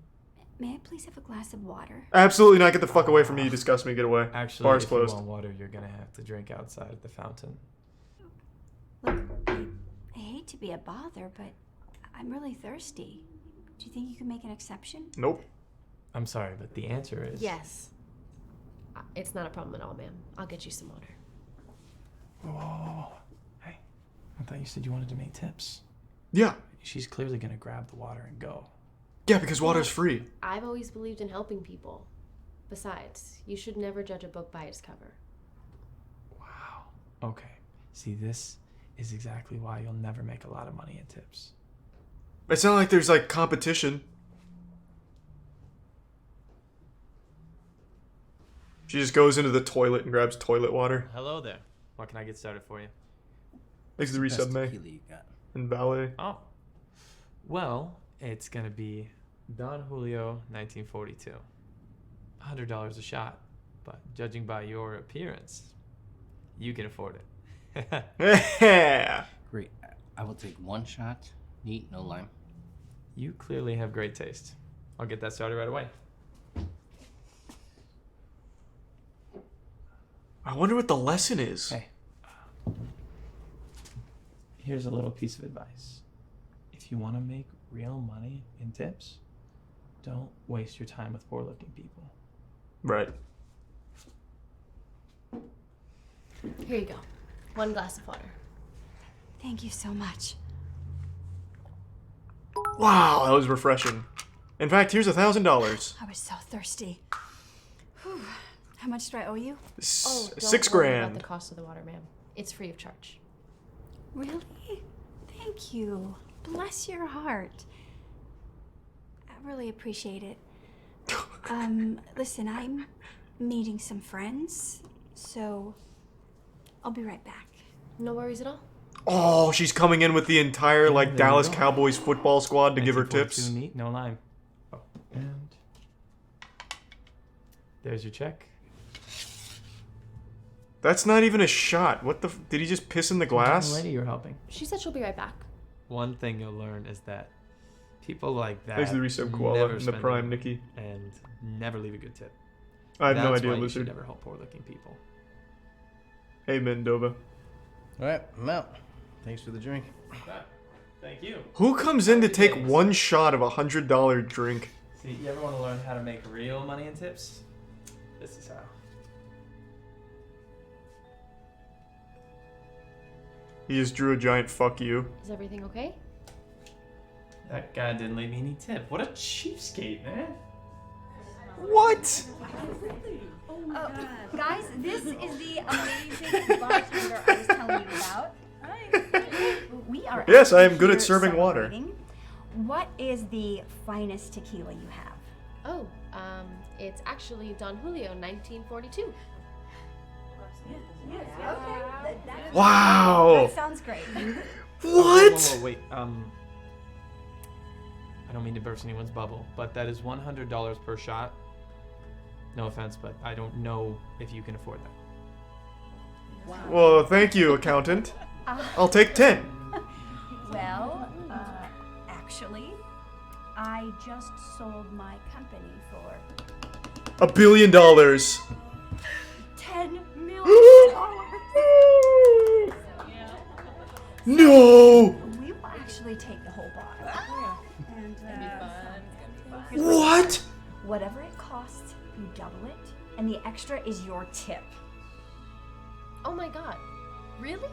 May I please have a glass of water? Absolutely not. Get the fuck away from me. You disgust me. Get away. Actually, Bar's if closed. you want water, you're going to have to drink outside at the fountain. Look, I hate to be a bother, but I'm really thirsty. Do you think you can make an exception? Nope. I'm sorry, but the answer is... Yes. It's not a problem at all, ma'am. I'll get you some water. Whoa. Hey, I thought you said you wanted to make tips. Yeah. She's clearly going to grab the water and go. Yeah, because water's free. I've always believed in helping people. Besides, you should never judge a book by its cover. Okay. See, this is exactly why you'll never make a lot of money in tips. It's not like there's, like, competition. She just goes into the toilet and grabs toilet water. Hello there. What can I get started for you? Thanks to the resub, May. And Valet. Oh. Well, it's going to be Don Julio 1942. $100 a shot. But judging by your appearance, you can afford it. Great. I will take one shot. Neat, no lime. You clearly have great taste. I'll get that started right away. I wonder what the lesson is. Hey. Here's a little piece of advice. If you want to make real money in tips, don't waste your time with poor-looking people. Right. Here you go. 1 glass of water. Thank you so much. Wow, that was refreshing. In fact, here's $1,000. I was so thirsty. Whew. How much do I owe you? Don't $6 worry grand. about the cost of the water, ma'am. It's free of charge. Really? Thank you. Bless your heart. I really appreciate it. Listen, I'm meeting some friends, so I'll be right back. No worries at all. Oh, she's coming in with the entire like Dallas Cowboys football squad to give her tips. Neat, no lime. Oh, and there's your check. That's not even a shot. What the? Did he just piss in the glass? The lady you're helping. She said she'll be right back. One thing you'll learn is that people like that Thanks to the resub Koala never and the spend Prime money Nikki. and never leave a good tip. I have no That's idea, why you Lizard. should never help poor-looking people. Hey, Mendova. Alright, I'm out. Thanks for the drink. Thank you. Who comes in to take one shot of $100 drink? See, you ever want to learn how to make real money in tips? This is how. He just drew a giant fuck you. Is everything okay? That guy didn't leave me any tip. What a cheapskate, man. What? Oh, guys, this is the amazing bartender I was telling you about. We are Yes, I am actually good at here serving water. celebrating. What is the finest tequila you have? Oh, it's actually Don Julio 1942. Okay. Wow. That sounds great. What? Whoa, wait, I don't mean to burst anyone's bubble, but that is $100 per shot. No offense, but I don't know if you can afford that. Wow. Well, thank you, accountant. I'll take 10. Well, actually, I just sold my company for $1 billion. $10 million. No. We will actually take the whole bottle. And, What? Whatever it costs, you double it, and the extra is your tip. Oh my god. Really?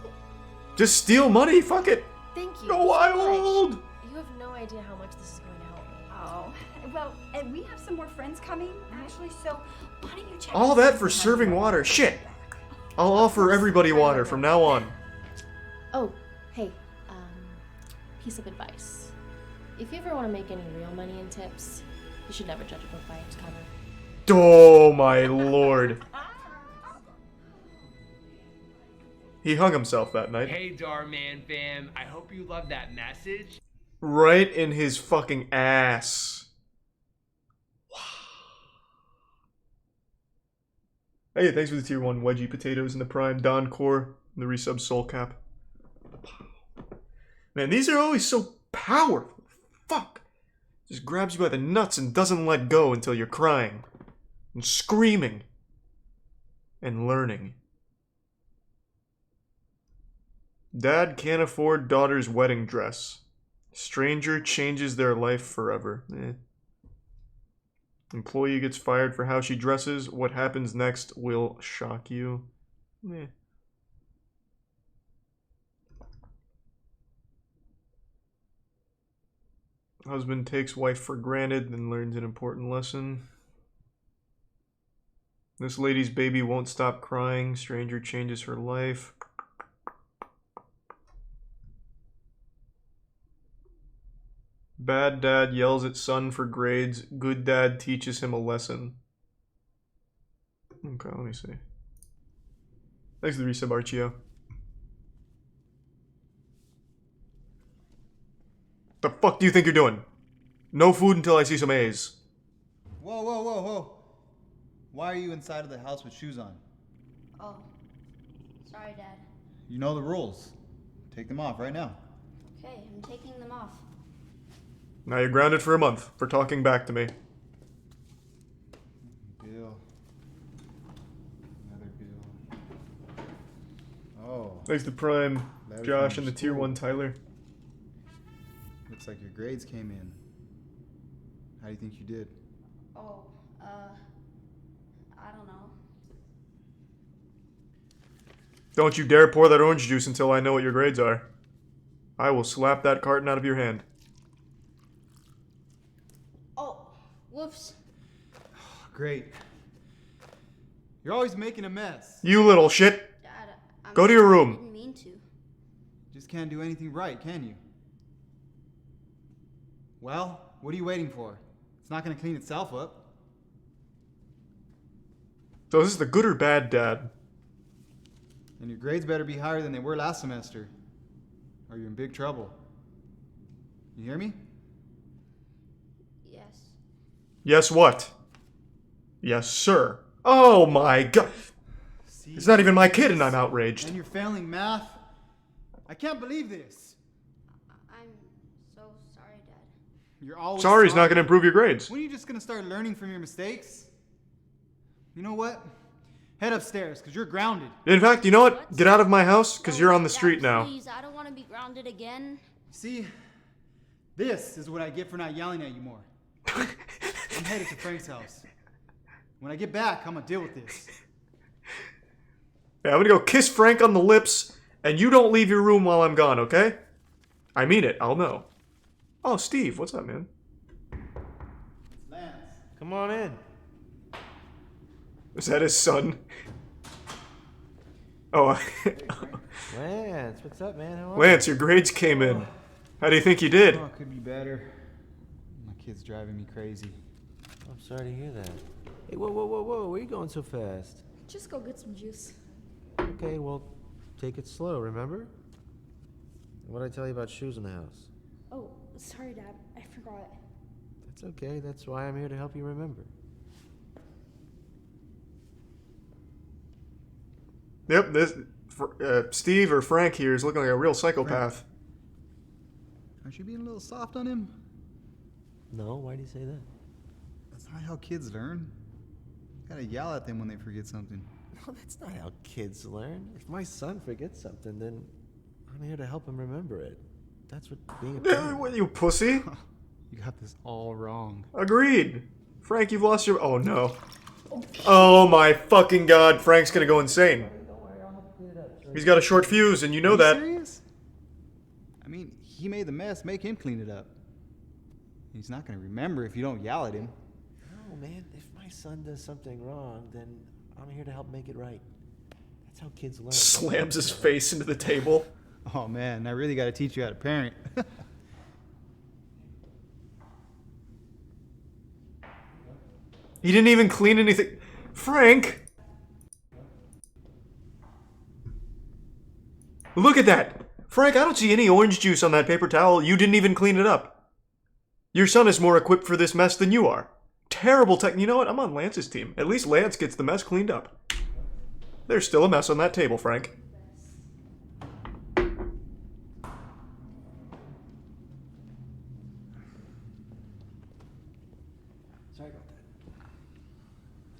Just steal money. Fuck it. Thank you. Go so wild. much. You have no idea how much this is going to help me. Oh, well, and we have some more friends coming, actually, so why don't you check All out that some for of serving my water. Shit. I'll offer everybody water from now on. Oh, hey, piece of advice. If you ever want to make any real money in tips, you should never judge a book by its cover. Oh my lord. He hung himself that night. Hey, Darman fam, I hope you love that message. Right in his fucking ass. Hey, thanks for the tier 1 wedgie potatoes and the prime Don Core and the resub soul cap. Man, these are always so powerful. Fuck. Just grabs you by the nuts and doesn't let go until you're crying. And screaming. And learning. Dad can't afford daughter's wedding dress. Stranger changes their life forever. Employee gets fired for how she dresses. What happens next will shock you. Husband takes wife for granted, then learns an important lesson. This lady's baby won't stop crying. Stranger changes her life. Bad dad yells at son for grades. Good dad teaches him a lesson. Okay, let me see. Thanks for the resub, Archio. The fuck do you think you're doing? No food until I see some A's. Whoa, whoa, whoa, whoa. Why are you inside of the house with shoes on? Oh, sorry, Dad. You know the rules. Take them off right now. Okay, I'm taking them off. Now you're grounded for a month for talking back to me. Bill. Another bill. Oh. Thanks to Prime, Letter Josh, from and the Tier school. 1 Tyler. Looks like your grades came in. How do you think you did? Oh, I don't know. Don't you dare pour that orange juice until I know what your grades are. I will slap that carton out of your hand. Oh, whoops. Great. You're always making a mess. You little shit! Dad, I'm Go to your sorry, room. I didn't mean to. Just can't do anything right, can you? Well, what are you waiting for? It's not going to clean itself up. So is this the good or bad dad? And your grades better be higher than they were last semester, or you're in big trouble. You hear me? Yes. Yes, what? Yes, sir. Oh my god! See, It's not even my kid and I'm outraged. And you're failing math? I can't believe this. I'm so sorry, Dad. You're always Sorry's not gonna improve your grades. When are you just gonna start learning from your mistakes? You know what? Head upstairs, because you're grounded. In fact, you know what? Get out of my house, because you're on the street now. Please, I don't want to be grounded again. See? This is what I get for not yelling at you more. I'm headed to Frank's house. When I get back, I'm gonna deal with this. Yeah, I'm gonna go kiss Frank on the lips, and you don't leave your room while I'm gone, okay? I mean it, I'll know. Oh, Steve, what's up, man? Lance. Come on in. Is that his son? Oh, Lance, what's up, man? How are Lance, your grades came in. How do you think you did? Oh, it could be better. My kid's driving me crazy. I'm sorry to hear that. Hey, whoa, whoa, whoa, whoa, where are you going so fast? Just go get some juice. Okay, well, take it slow, remember? What did I tell you about shoes in the house? Oh, sorry, Dad. I forgot. That's okay, that's why I'm here to help you remember. Yep, this Steve or Frank here is looking like a real psychopath. Aren't you being a little soft on him? No, why do you say that? That's not how kids learn. You gotta yell at them when they forget something. No, that's not how kids learn. If my son forgets something, then I'm here to help him remember it. That's what being a parent. What, you pussy? You got this all wrong. Agreed. Frank, you've lost your... Oh, no. Oh, my fucking God. Frank's gonna go insane. He's got a short fuse, and you know that. Serious? I mean, he made the mess. Make him clean it up. He's not gonna remember if you don't yell at him. No, man. If my son does something wrong, then I'm here to help make it right. That's how kids learn. Slams his face into the table. Oh, man. I really gotta teach you how to parent. He didn't even clean anything. Frank! Look at that! Frank, I don't see any orange juice on that paper towel. You didn't even clean it up. Your son is more equipped for this mess than you are. Terrible tech. You know what? I'm on Lance's team. At least Lance gets the mess cleaned up. There's still a mess on that table, Frank. Sorry about that.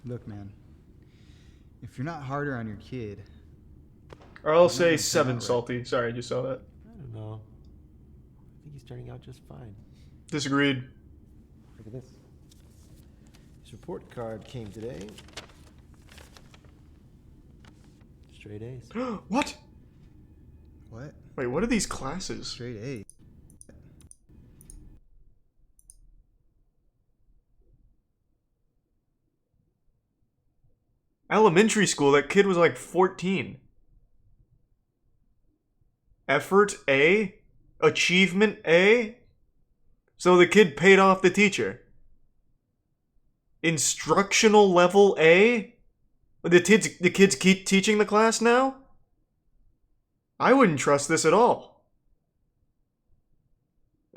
Look, man. If you're not harder on your kid... Or I'll say 7, Salty. Sorry, I just saw that. I don't know. I think he's turning out just fine. Disagreed. Look at this. His report card came today. Straight A's. What? What? Wait, what are these classes? Straight A. Elementary school, that kid was like 14. Effort A? Achievement A? So the kid paid off the teacher. Instructional level A? The kids keep teaching the class now? I wouldn't trust this at all.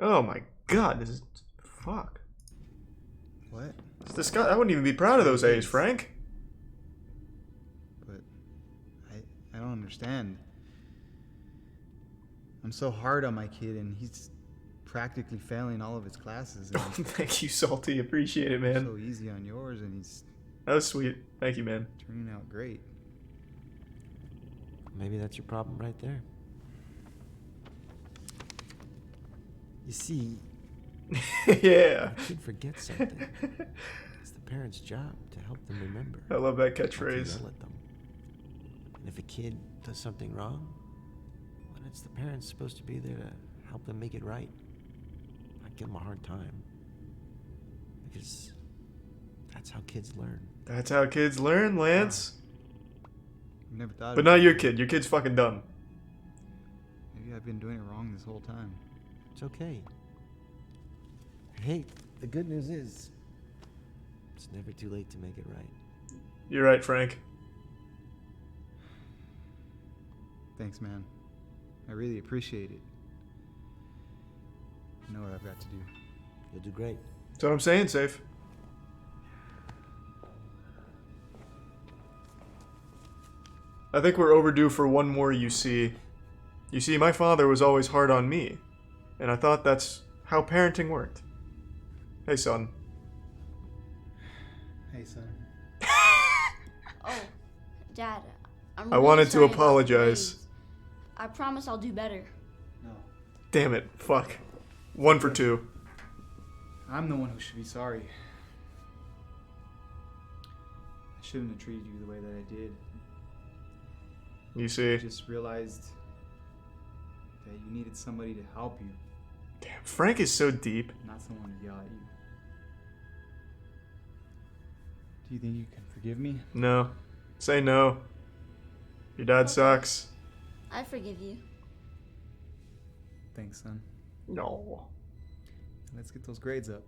Oh my god, this is... Fuck. What? It's disgusting. I wouldn't even be proud of those A's, Frank. But I don't understand. I'm so hard on my kid, and he's practically failing all of his classes. And Thank you, Salty. Appreciate it, man. So easy on yours, and he's That was sweet. Thank you, man. turning out great. Maybe that's your problem right there. You see, Yeah. if a kid forgets something, it's the parent's job to help them remember. I love that not to catchphrase. yell at them. And if a kid does something wrong, well, it's the parents supposed to be there to help them make it right. Not give them a hard time. Because that's how kids learn. That's how kids learn, Lance. Never thought. But not your kid. Your kid's fucking dumb. Maybe I've been doing it wrong this whole time. It's okay. Hey, the good news is, it's never too late to make it right. You're right, Frank. Thanks, man. I really appreciate it. I know what I've got to do. You'll do great. That's what I'm saying, Safe. I think we're overdue for one more UC. You see, my father was always hard on me, and I thought that's how parenting worked. Hey, son. Hey, son. Oh, Dad, I'm I really wanted to sorry about the apologize. grades. I promise I'll do better. Damn it. Fuck. 1 for 2. I'm the one who should be sorry. I shouldn't have treated you the way that I did. You see? I just realized that you needed somebody to help you, Damn, Frank is so deep. not someone to yell at you. Do you think you can forgive me? No. Say no. Your dad sucks. I forgive you. Thanks, son. No. Let's get those grades up.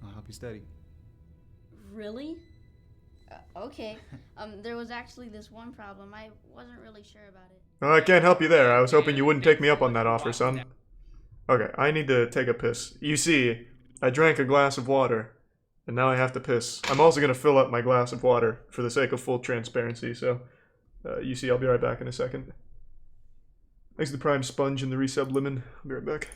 I'll help you study. Really? Okay. There was actually this one problem. I wasn't really sure about it. Oh, I can't help you there. I was hoping you wouldn't take me up on that offer, son. Okay, I need to take a piss. You see, I drank a glass of water, and now I have to piss. I'm also going to fill up my glass of water for the sake of full transparency, so you see, I'll be right back in a second. Thanks to the Prime Sponge and the Resub Lemon. I'll be right back.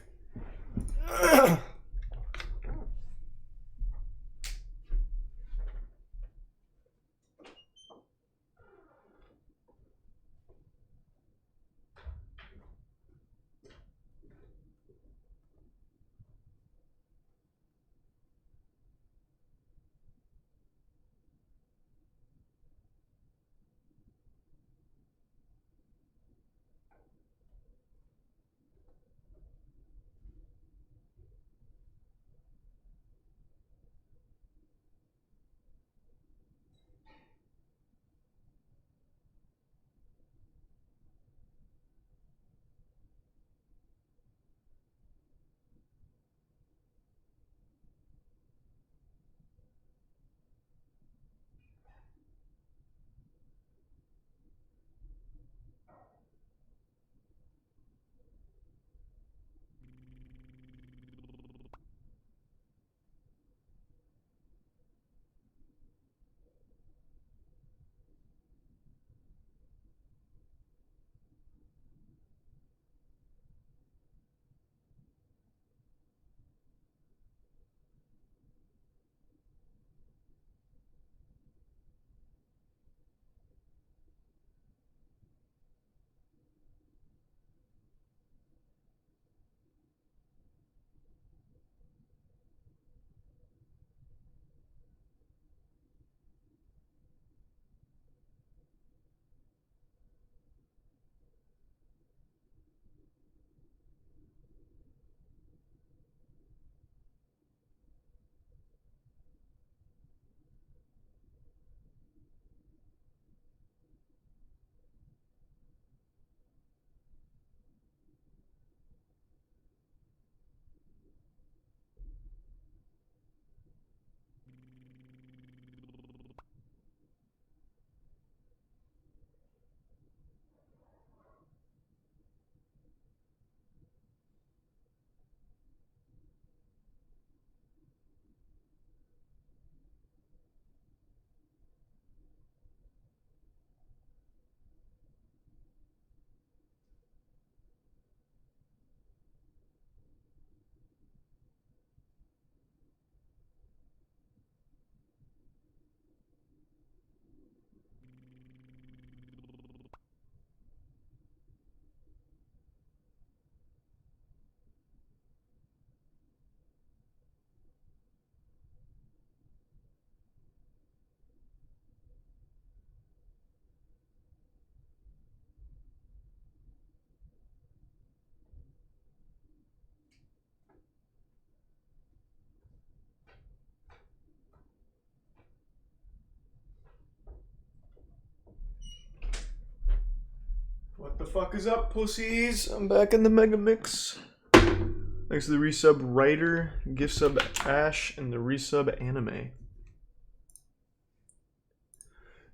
fuck is up, pussies? I'm back in the mega mix. Thanks to the resub writer, gift sub Ash, and the resub anime.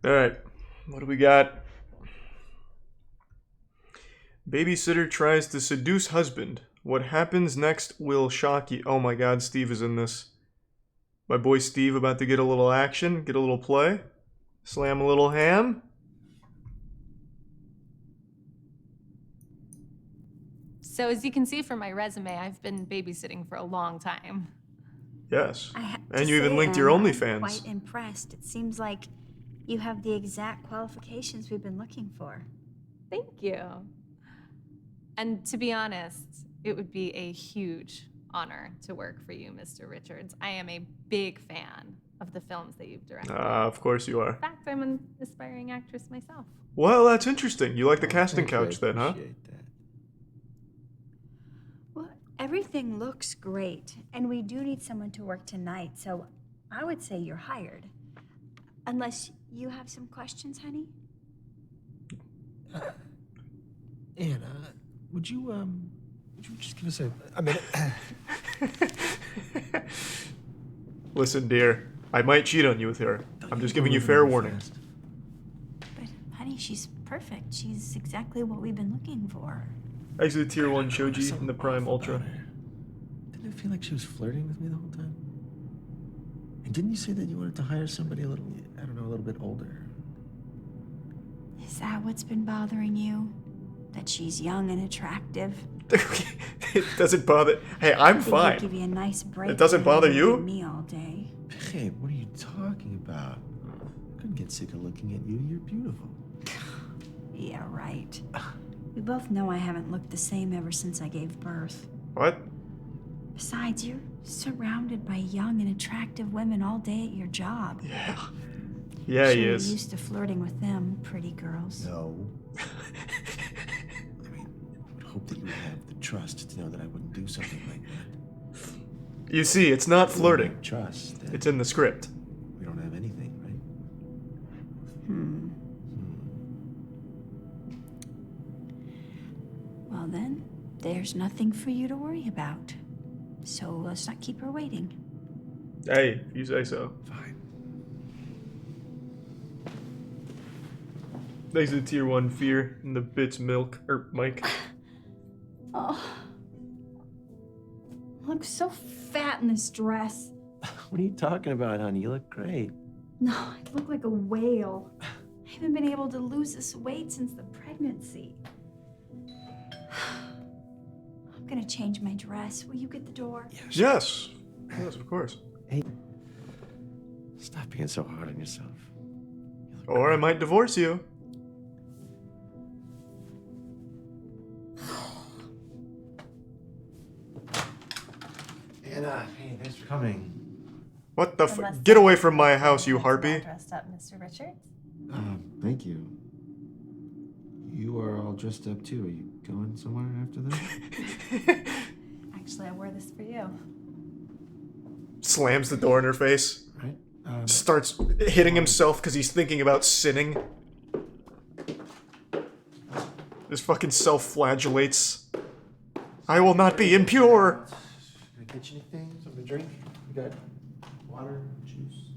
Alright, what do we got? Babysitter tries to seduce husband. What happens next will shock you. Oh my god, Steve is in this. My boy Steve about to get a little action, get a little play. Slam a little ham. So as you can see from my resume, I've been babysitting for a long time. Yes. I have And to you even say, linked your Anna, OnlyFans. I'm quite impressed. It seems like you have the exact qualifications we've been looking for. Thank you. And to be honest, it would be a huge honor to work for you, Mr. Richards. I am a big fan of the films that you've directed. Of course you are. In fact, I'm an aspiring actress myself. Well, that's interesting. You like the casting couch then, huh? Well, everything looks great, and we do need someone to work tonight, so I would say you're hired. Unless you have some questions, honey? Anna, would you just give us a minute? Listen, dear. I might cheat on you with her. I'm just giving you fair warning. But, honey, she's perfect. She's exactly what we've been looking for. Thanks to the tier 1 Shoji and the Prime Ultra. Didn't it feel like she was flirting with me the whole time? And didn't you say that you wanted to hire somebody a little, I don't know, a little bit older? Is that what's been bothering you? That she's young and attractive? It doesn't bother. Hey, I'm Think fine. it'd give you a nice break. It doesn't bother from you? Me all day. Babe, what are you talking about? I couldn't get sick of looking at you. You're beautiful. Yeah, right. We both know I haven't looked the same ever since I gave birth. What? Besides, you're surrounded by young and attractive women all day at your job. Yeah, Sure, he you're is. used to flirting with them, pretty girls. No. I mean, I would hope that you would have the trust to know that I wouldn't do something like that. You see, it's not flirting. Trust. It's in the script. We don't have anything, right? Well then, there's nothing for you to worry about. So let's not keep her waiting. Hey, if you say so. Fine. Thanks to the tier 1 Fear and the Bits Milk, or Mike. Oh. I look so fat in this dress. What are you talking about, honey? You look great. No, I look like a whale. I haven't been able to lose this weight since the pregnancy. I'm gonna change my dress. Will you get the door? Yes. Yes, of course. Hey, stop being so hard on yourself. Or I might divorce you. Anna, hey, thanks for coming. What the fuck? Get away from my house, you harpy. Dressed up, Mr. Richards. Thank you. You are all dressed up too. Are you going somewhere after this? Actually, I wore this for you. Slams the door in her face. Right. Starts hitting himself because he's thinking about sinning. Just fucking self-flagellates. I will not be impure. Can I get you anything? Something to drink? You got water, juice?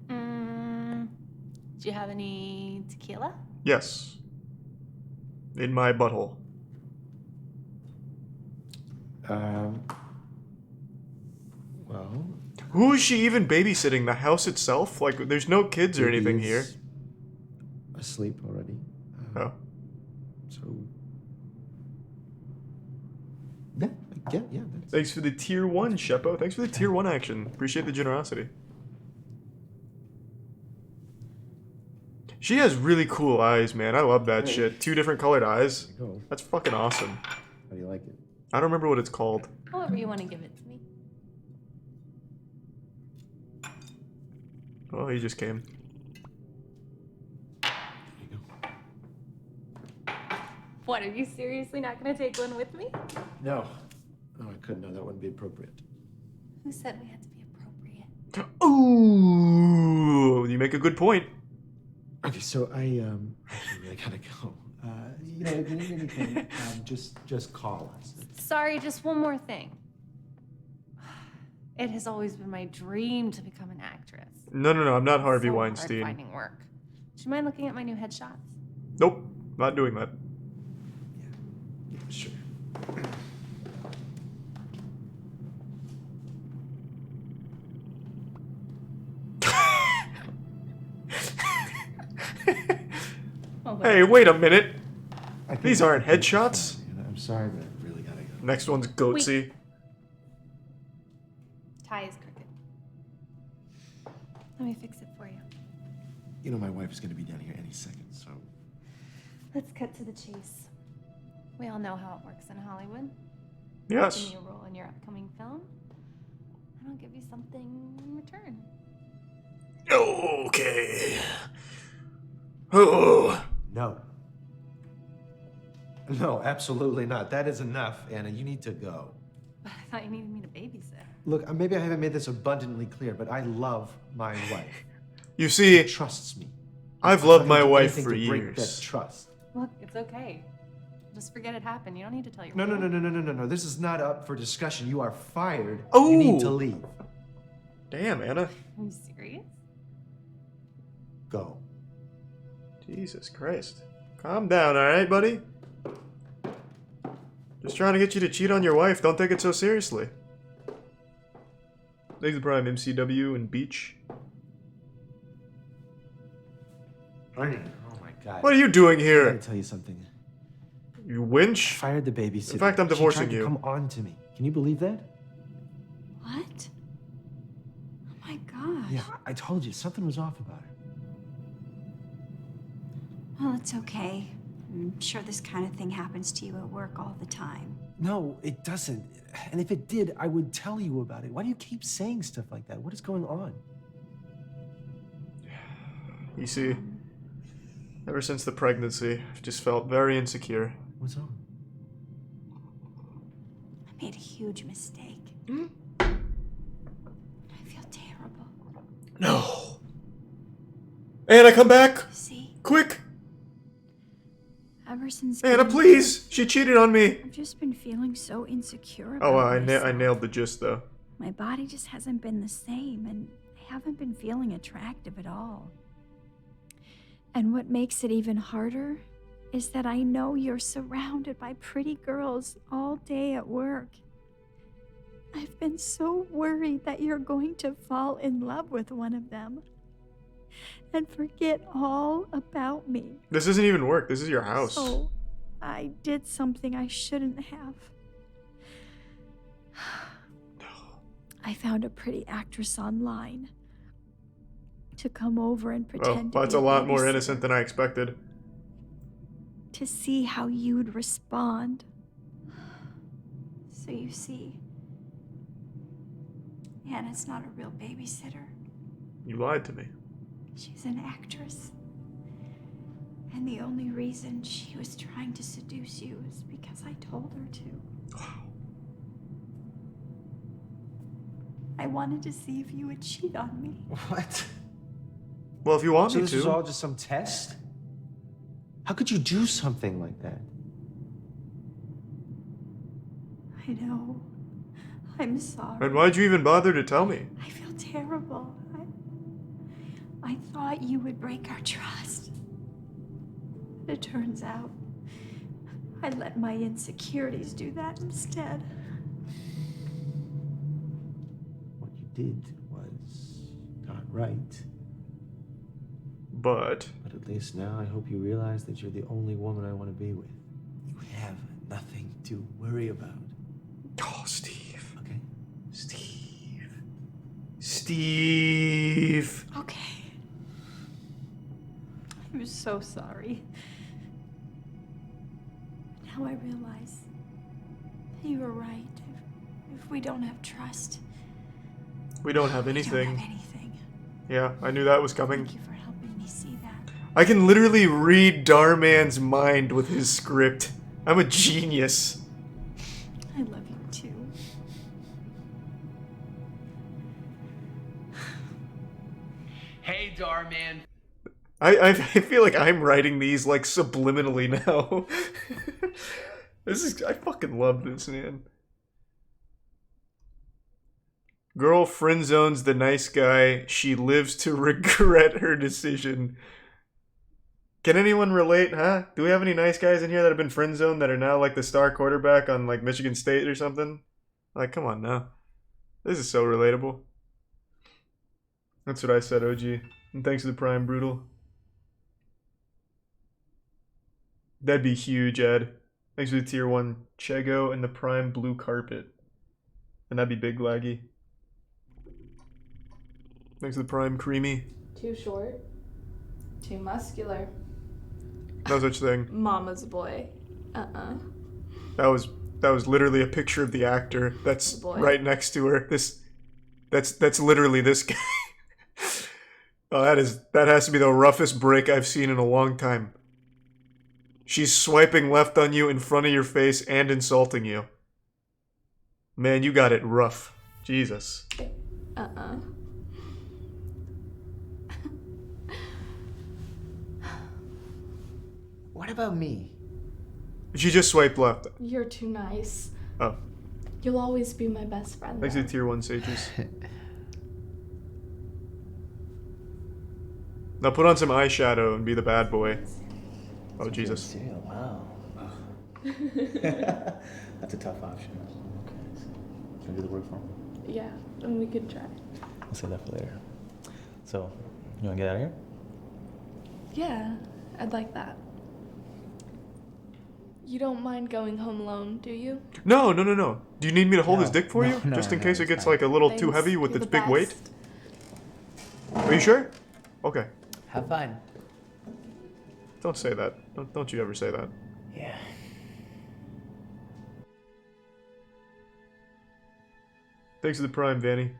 Do you have any tequila? Yes. In my butthole. Well. Who is she even babysitting? The house itself? Like, there's no kids or anything here. Asleep already. Oh. So. Yeah. That's... Thanks for the tier 1, Sheppo. Thanks for the tier 1 action. Appreciate the generosity. She has really cool eyes, man. I love that shit. 2 different colored eyes. That's fucking awesome. How do you like it? I don't remember what it's called. However you want to give it to me. Oh, he just came. What, are you seriously not going to take one with me? No. No, I couldn't. No, that wouldn't be appropriate. Who said we had to be appropriate? Ooh, you make a good point. Okay, so I actually really gotta go. You know, if you need anything, just call us. Sorry, just one more thing. It has always been my dream to become an actress. No, I'm not Harvey So Weinstein. hard finding work. Do you mind looking at my new headshots? Nope, not doing that. Yeah, sure. Hey, wait a minute. These aren't headshots. I'm sorry, but I really gotta go. Next one's goatsy. Tie is crooked. Let me fix it for you. You know, my wife is gonna be down here any second, so. Let's cut to the chase. We all know how it works in Hollywood. Yes. Give me a role in your upcoming film, and I'll give you something in return. Okay. Oh. No. No, absolutely not. That is enough, Anna. You need to go. But I thought you needed me to babysit. Look, maybe I haven't made this abundantly clear, but I love my wife. You see, she trusts me. I've I'm loved not my gonna do wife anything for to break years. that trust. Look, it's okay. Just forget it happened. You don't need to tell your No. wife. This is not up for discussion. You are fired. Oh. You need to leave. Damn, Anna. Are you serious? Go. Jesus Christ. Calm down, alright, buddy? Just trying to get you to cheat on your wife. Don't take it so seriously. Thanks to Prime, MCW, and Beach. Ernie, oh my God. What are you doing here? I gotta tell you something. You winch? I fired the babysitter. In fact, I'm divorcing she tried you. to come on to me. Can you believe that? What? Oh my gosh. Yeah, I told you something was off about her. Well, it's okay. I'm sure this kind of thing happens to you at work all the time. No, it doesn't. And if it did, I would tell you about it. Why do you keep saying stuff like that? What is going on? You see, ever since the pregnancy, I've just felt very insecure. What's wrong? I made a huge mistake. I feel terrible. No. Anna, come back! See? Quick! Ever since Anna, getting please! She cheated on me! I've just been feeling so insecure Oh, about I myself. nailed the gist, though. My body just hasn't been the same, and I haven't been feeling attractive at all. And what makes it even harder is that I know you're surrounded by pretty girls all day at work. I've been so worried that you're going to fall in love with one of them and forget all about me. This isn't even work. This is your house. So, I did something I shouldn't have. I found a pretty actress online to come over and Oh, pretend to that's be a lot more babysitter innocent than I expected. to see how you'd respond. So you see, Anna's not a real babysitter. You lied to me. She's an actress. And the only reason she was trying to seduce you is because I told her to. I wanted to see if you would cheat on me. What? Well, if you want So me this to. is all just some test? How could you do something like that? I know. I'm sorry. And why'd you even bother to tell me? I feel terrible. I thought you would break our trust. But it turns out I let my insecurities do that instead. What you did was not right. But at least now I hope you realize that you're the only woman I want to be with. You have nothing to worry about. Oh, Steve. Okay? Steve. Okay. I'm so sorry. Now I realize that you were right. If we don't have trust, We don't have anything. we don't have anything. Yeah, I knew that was coming. Thank you for helping me see that. I can literally read Darman's mind with his script. I'm a genius. I love you too. Hey, Darman. I feel like I'm writing these like subliminally now. I fucking love this, man. Girl friend zones the nice guy. She lives to regret her decision. Can anyone relate, huh? Do we have any nice guys in here that have been friend zoned that are now like the star quarterback on like Michigan State or something? Like, come on now. This is so relatable. That's what I said, OG. And thanks to the Prime Brutal. That'd be huge, Ed. Thanks for the tier 1 Chego and the Prime Blue Carpet. And that'd be big laggy. Thanks to the Prime Creamy. Too short. Too muscular. No such thing. Mama's boy. That was literally a picture of the actor that's right next to her. That's literally this guy. Oh, that has to be the roughest break I've seen in a long time. She's swiping left on you in front of your face and insulting you. Man, you got it rough. Jesus. What about me? She just swiped left. You're too nice. Oh. You'll always be my best friend. Thanks to the tier 1 sages. Now put on some eyeshadow and be the bad boy. Oh, Jesus. Wow. That's a tough option. Okay. Can I do the work for him? Yeah, and we could try. I'll save that for later. So, you want to get out of here? Yeah, I'd like that. You don't mind going home alone, do you? No. Do you need me to hold his dick for you? No, Just in no, case it it's gets fine. like a little too Thanks. heavy with You're its the big weight? best. Are you sure? Okay. Have fun. Don't say that. Don't you ever say that. Yeah. Thanks to the Prime, Vanny.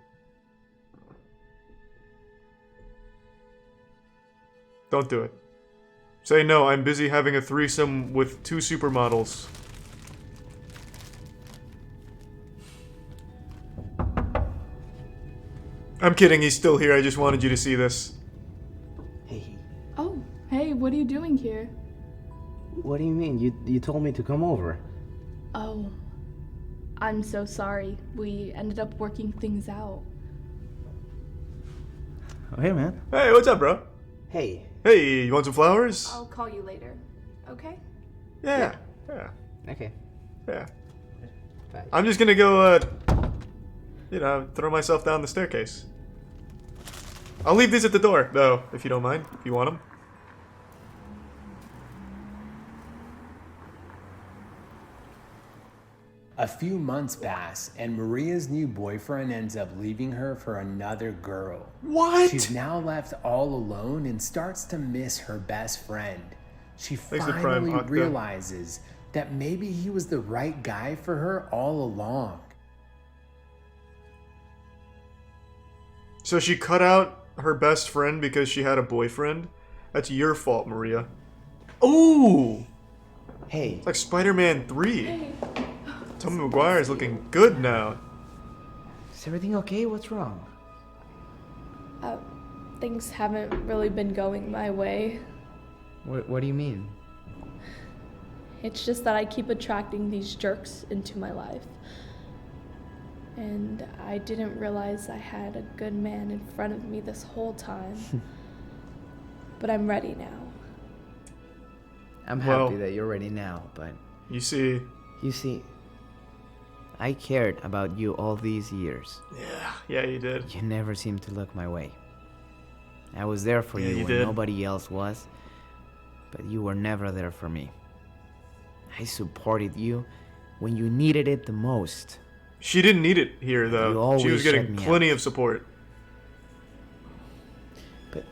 Don't do it. Say no, I'm busy having a threesome with 2 supermodels. I'm kidding, he's still here. I just wanted you to see this. Oh, hey, what are you doing here? What do you mean? You told me to come over. Oh, I'm so sorry. We ended up working things out. Oh, hey, man. Hey, what's up, bro? Hey. Hey, you want some flowers? I'll call you later, okay? Yeah. Okay. Yeah. Bye. I'm just gonna go, throw myself down the staircase. I'll leave these at the door, though, if you don't mind, if you want them. A few months pass, and Maria's new boyfriend ends up leaving her for another girl. What? She's now left all alone and starts to miss her best friend. She finally realizes that maybe he was the right guy for her all along. So she cut out her best friend because she had a boyfriend? That's your fault, Maria. Ooh! Hey. It's like Spider-Man 3. Hey. Tobey Maguire's looking good now. Is everything okay? What's wrong? Things haven't really been going my way. What do you mean? It's just that I keep attracting these jerks into my life. And I didn't realize I had a good man in front of me this whole time. But I'm ready now. I'm happy that you're ready now, but... You see, I cared about you all these years. Yeah, you did. You never seemed to look my way. I was there for you when nobody else was, but you were never there for me. I supported you when you needed it the most. She didn't need it here, though. She was getting plenty of support. But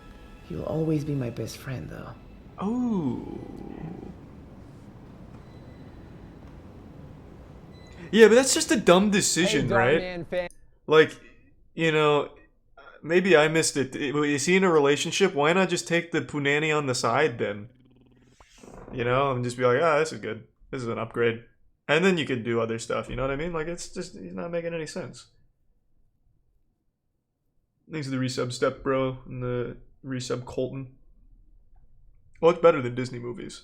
you'll always be my best friend, though. Oh. Yeah, but that's just a dumb decision, right? Like, maybe I missed it. Is he in a relationship? Why not just take the punani on the side then? And just be like, this is good. This is an upgrade. And then you could do other stuff, you know what I mean? Like, it's just, he's not making any sense. Thanks to the resub step, bro, and the resub Colton. Well, it's better than Disney movies.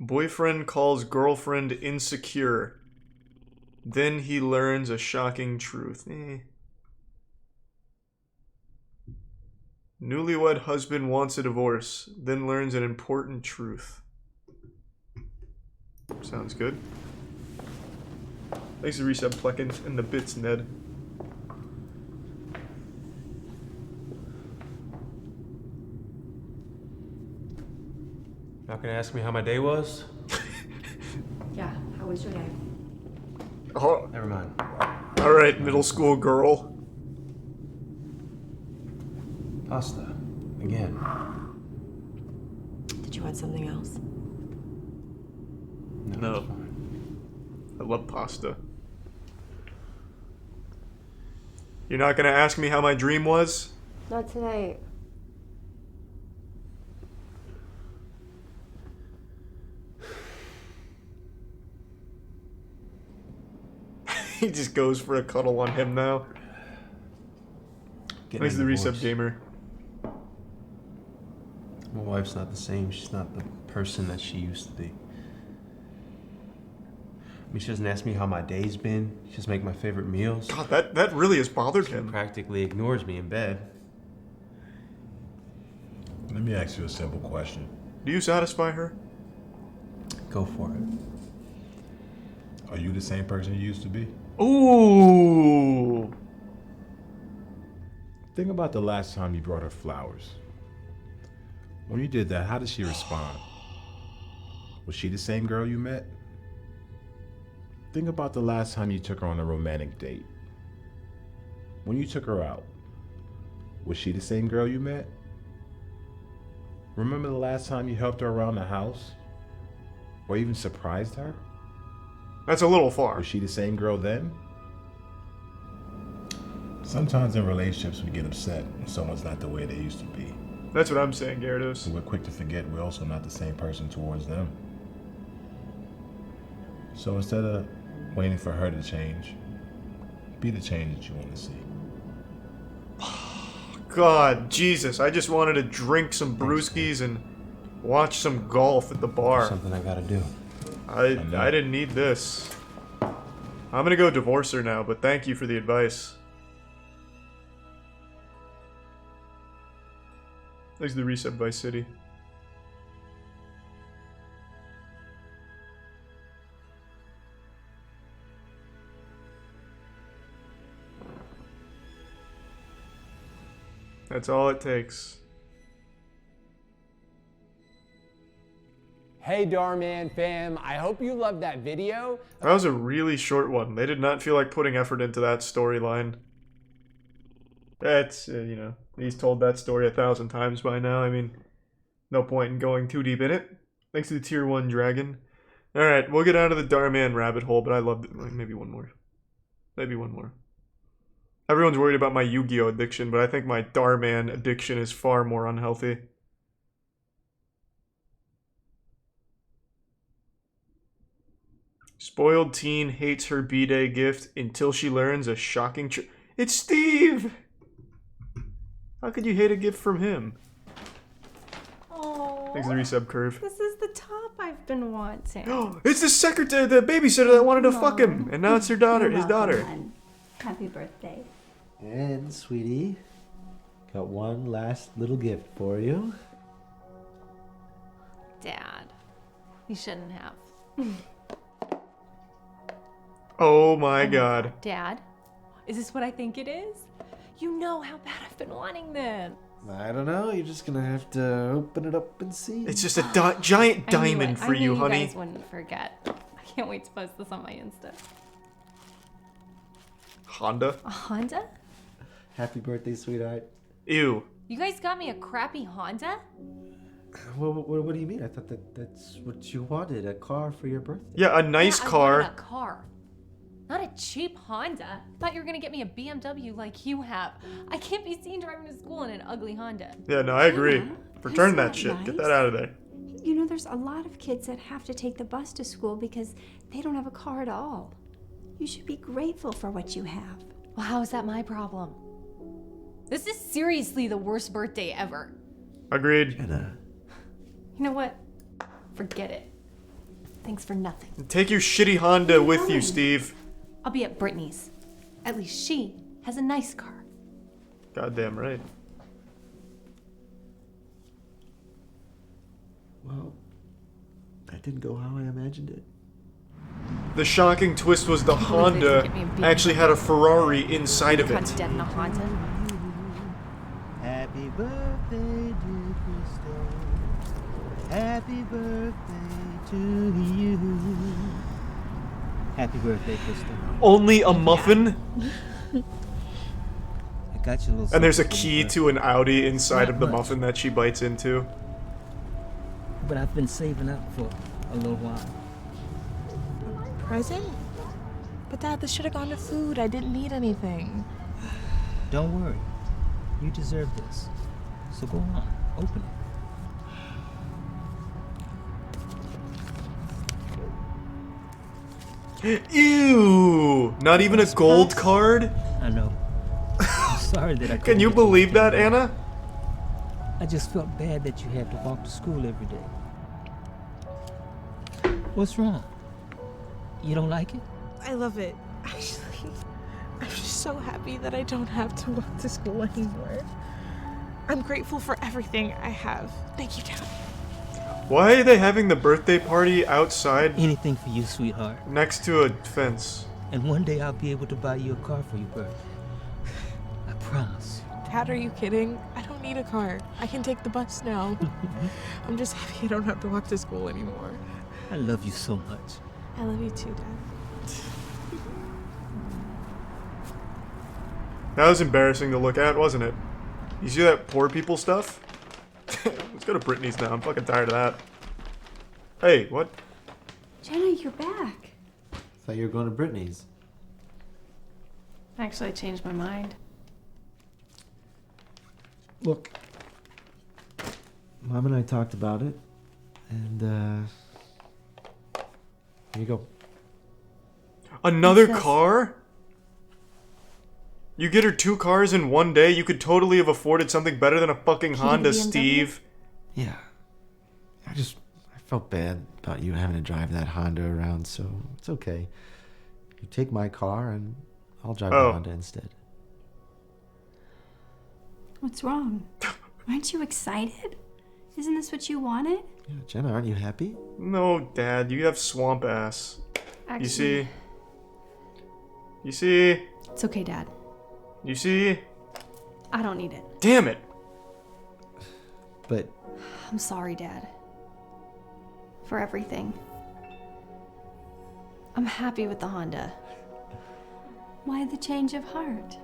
Boyfriend calls girlfriend insecure. Then he learns a shocking truth. Newlywed husband wants a divorce. Then learns an important truth. Sounds good. Thanks to Reset Pleckins and the bits, Ned. Not gonna ask me how my day was? Yeah, how was your day? Oh, never mind. Alright, middle school girl. Pasta. Again. Did you want something else? No. I love pasta. You're not gonna ask me how my dream was? Not tonight. He just goes for a cuddle on him now. Thanks to the Reset Gamer. My wife's not the same. She's not the person that she used to be. I mean, she doesn't ask me how my day's been. She just make my favorite meals. God, that really has bothered him. Practically ignores me in bed. Let me ask you a simple question. Do you satisfy her? Go for it. Are you the same person you used to be? Ooh. Think about the last time you brought her flowers. When you did that, how did she respond? Was she the same girl you met? Think about the last time you took her on a romantic date. When you took her out, was she the same girl you met? Remember the last time you helped her around the house? Or even surprised her? That's a little far. Was she the same girl then? Sometimes in relationships we get upset when someone's not the way they used to be. That's what I'm saying, Gyarados. We're quick to forget we're also not the same person towards them. So instead of waiting for her to change, be the change that you want to see. God, Jesus, I just wanted to drink some brewskis and watch some golf at the bar. Something I gotta do. I didn't need this. I'm gonna go divorce her now, but thank you for the advice. Thanks to the Reset Vice City. That's all it takes. Hey Darman fam, I hope you loved that video. That was a really short one. They did not feel like putting effort into that storyline. That's, you know, he's told that story 1,000 times by now. I mean, no point in going too deep in it. Thanks to the Tier 1 Dragon. Alright, we'll get out of the Darman rabbit hole, but I loved it. Maybe one more. Maybe one more. Everyone's worried about my Yu-Gi-Oh! Addiction, but I think my Darman addiction is far more unhealthy. Spoiled teen hates her B-Day gift until she learns a shocking truth. It's Steve! How could you hate a gift from him? Oh. Thanks to the resub curve. This is the top I've been wanting. It's the secretary, the babysitter that wanted to fuck him, and now it's her daughter, his daughter. Happy birthday. And, sweetie, got one last little gift for you. Dad, you shouldn't have. Oh my god. Dad, is this what I think it is? You know how bad I've been wanting this. I don't know. You're just gonna have to open it up and see. It's just a giant diamond for you, honey. I knew you guys wouldn't forget. I can't wait to post this on my Insta. Honda? A Honda? Happy birthday, sweetheart. Ew. You guys got me a crappy Honda? What do you mean? I thought that's what you wanted, a car for your birthday. Yeah, a nice car. I wanted a car. Not a cheap Honda. Thought you were gonna get me a BMW like you have. I can't be seen driving to school in an ugly Honda. Yeah, no, I agree. Yeah, Return isn't that that shit. nice? Get that out of there. You know, there's a lot of kids that have to take the bus to school because they don't have a car at all. You should be grateful for what you have. Well, how is that my problem? This is seriously the worst birthday ever. Agreed. You know what? Forget it. Thanks for nothing. Take your shitty Honda with you, Steve. I'll be at Brittany's. At least she has a nice car. Goddamn right. Well, that didn't go how I imagined it. The shocking twist was the Honda actually had a Ferrari inside of Cunt's it. dead in a Honda. Happy birthday, dear Crystal. Happy birthday to you. Happy birthday, Crystal. Only a muffin? I got you a little. And there's a something for key your to an Audi inside Not of the much. muffin that she bites into. But I've been saving up for a little while. Present? But Dad, this should have gone to food. I didn't need anything. Don't worry. You deserve this. So go on, open it. Ew! Not even a gold card? I know. I'm sorry that I Can you believe that, Anna? I just felt bad that you had to walk to school every day. What's wrong? You don't like it? I love it. Actually, I'm just so happy that I don't have to walk to school anymore. I'm grateful for everything I have. Thank you, Dad. Why are they having the birthday party outside? Anything for you, sweetheart. Next to a fence. And one day I'll be able to buy you a car for your birthday. I promise. Dad, are you kidding? I don't need a car. I can take the bus now. I'm just happy I don't have to walk to school anymore. I love you so much. I love you too, Dad. That was embarrassing to look at, wasn't it? You see that poor people stuff? Let's go to Brittany's now. I'm fucking tired of that. Hey, what? Jenna, you're back. Thought you were going to Brittany's. Actually, I changed my mind. Look, Mom and I talked about it, and here you go. Another car? You get her 2 cars in one day? You could totally have afforded something better than a fucking Honda, Steve. Yeah. I felt bad about you having to drive that Honda around, so it's okay. You take my car and I'll drive the Honda instead. What's wrong? Aren't you excited? Isn't this what you wanted? Yeah, Jenna, aren't you happy? No, Dad, you have swamp ass. Actually, You see? You see? It's okay, Dad. You see? I don't need it. Damn it! But I'm sorry, Dad. For everything. I'm happy with the Honda. Why the change of heart?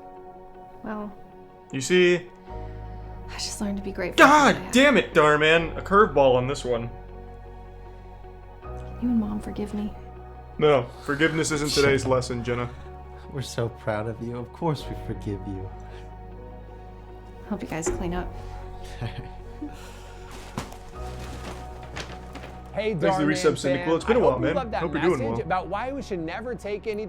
Well, You see? I just learned to be grateful. God damn it, Darman! A curveball on this one. You and Mom forgive me. No, forgiveness isn't today's lesson, Jenna. we're so proud of you. Of course we forgive you. Hope you guys clean up. Hey, Thanks for the Darman resub, Cynical. fam. It's been a I while, hope you man. loved that Hope you're doing message well. about why we should never take any.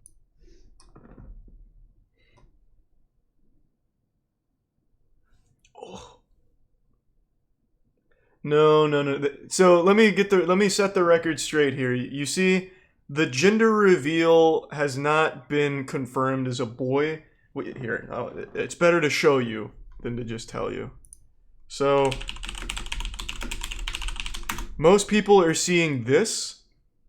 No. So let me set the record straight here. You see, the gender reveal has not been confirmed as a boy. Wait, here, it's better to show you than to just tell you. So most people are seeing this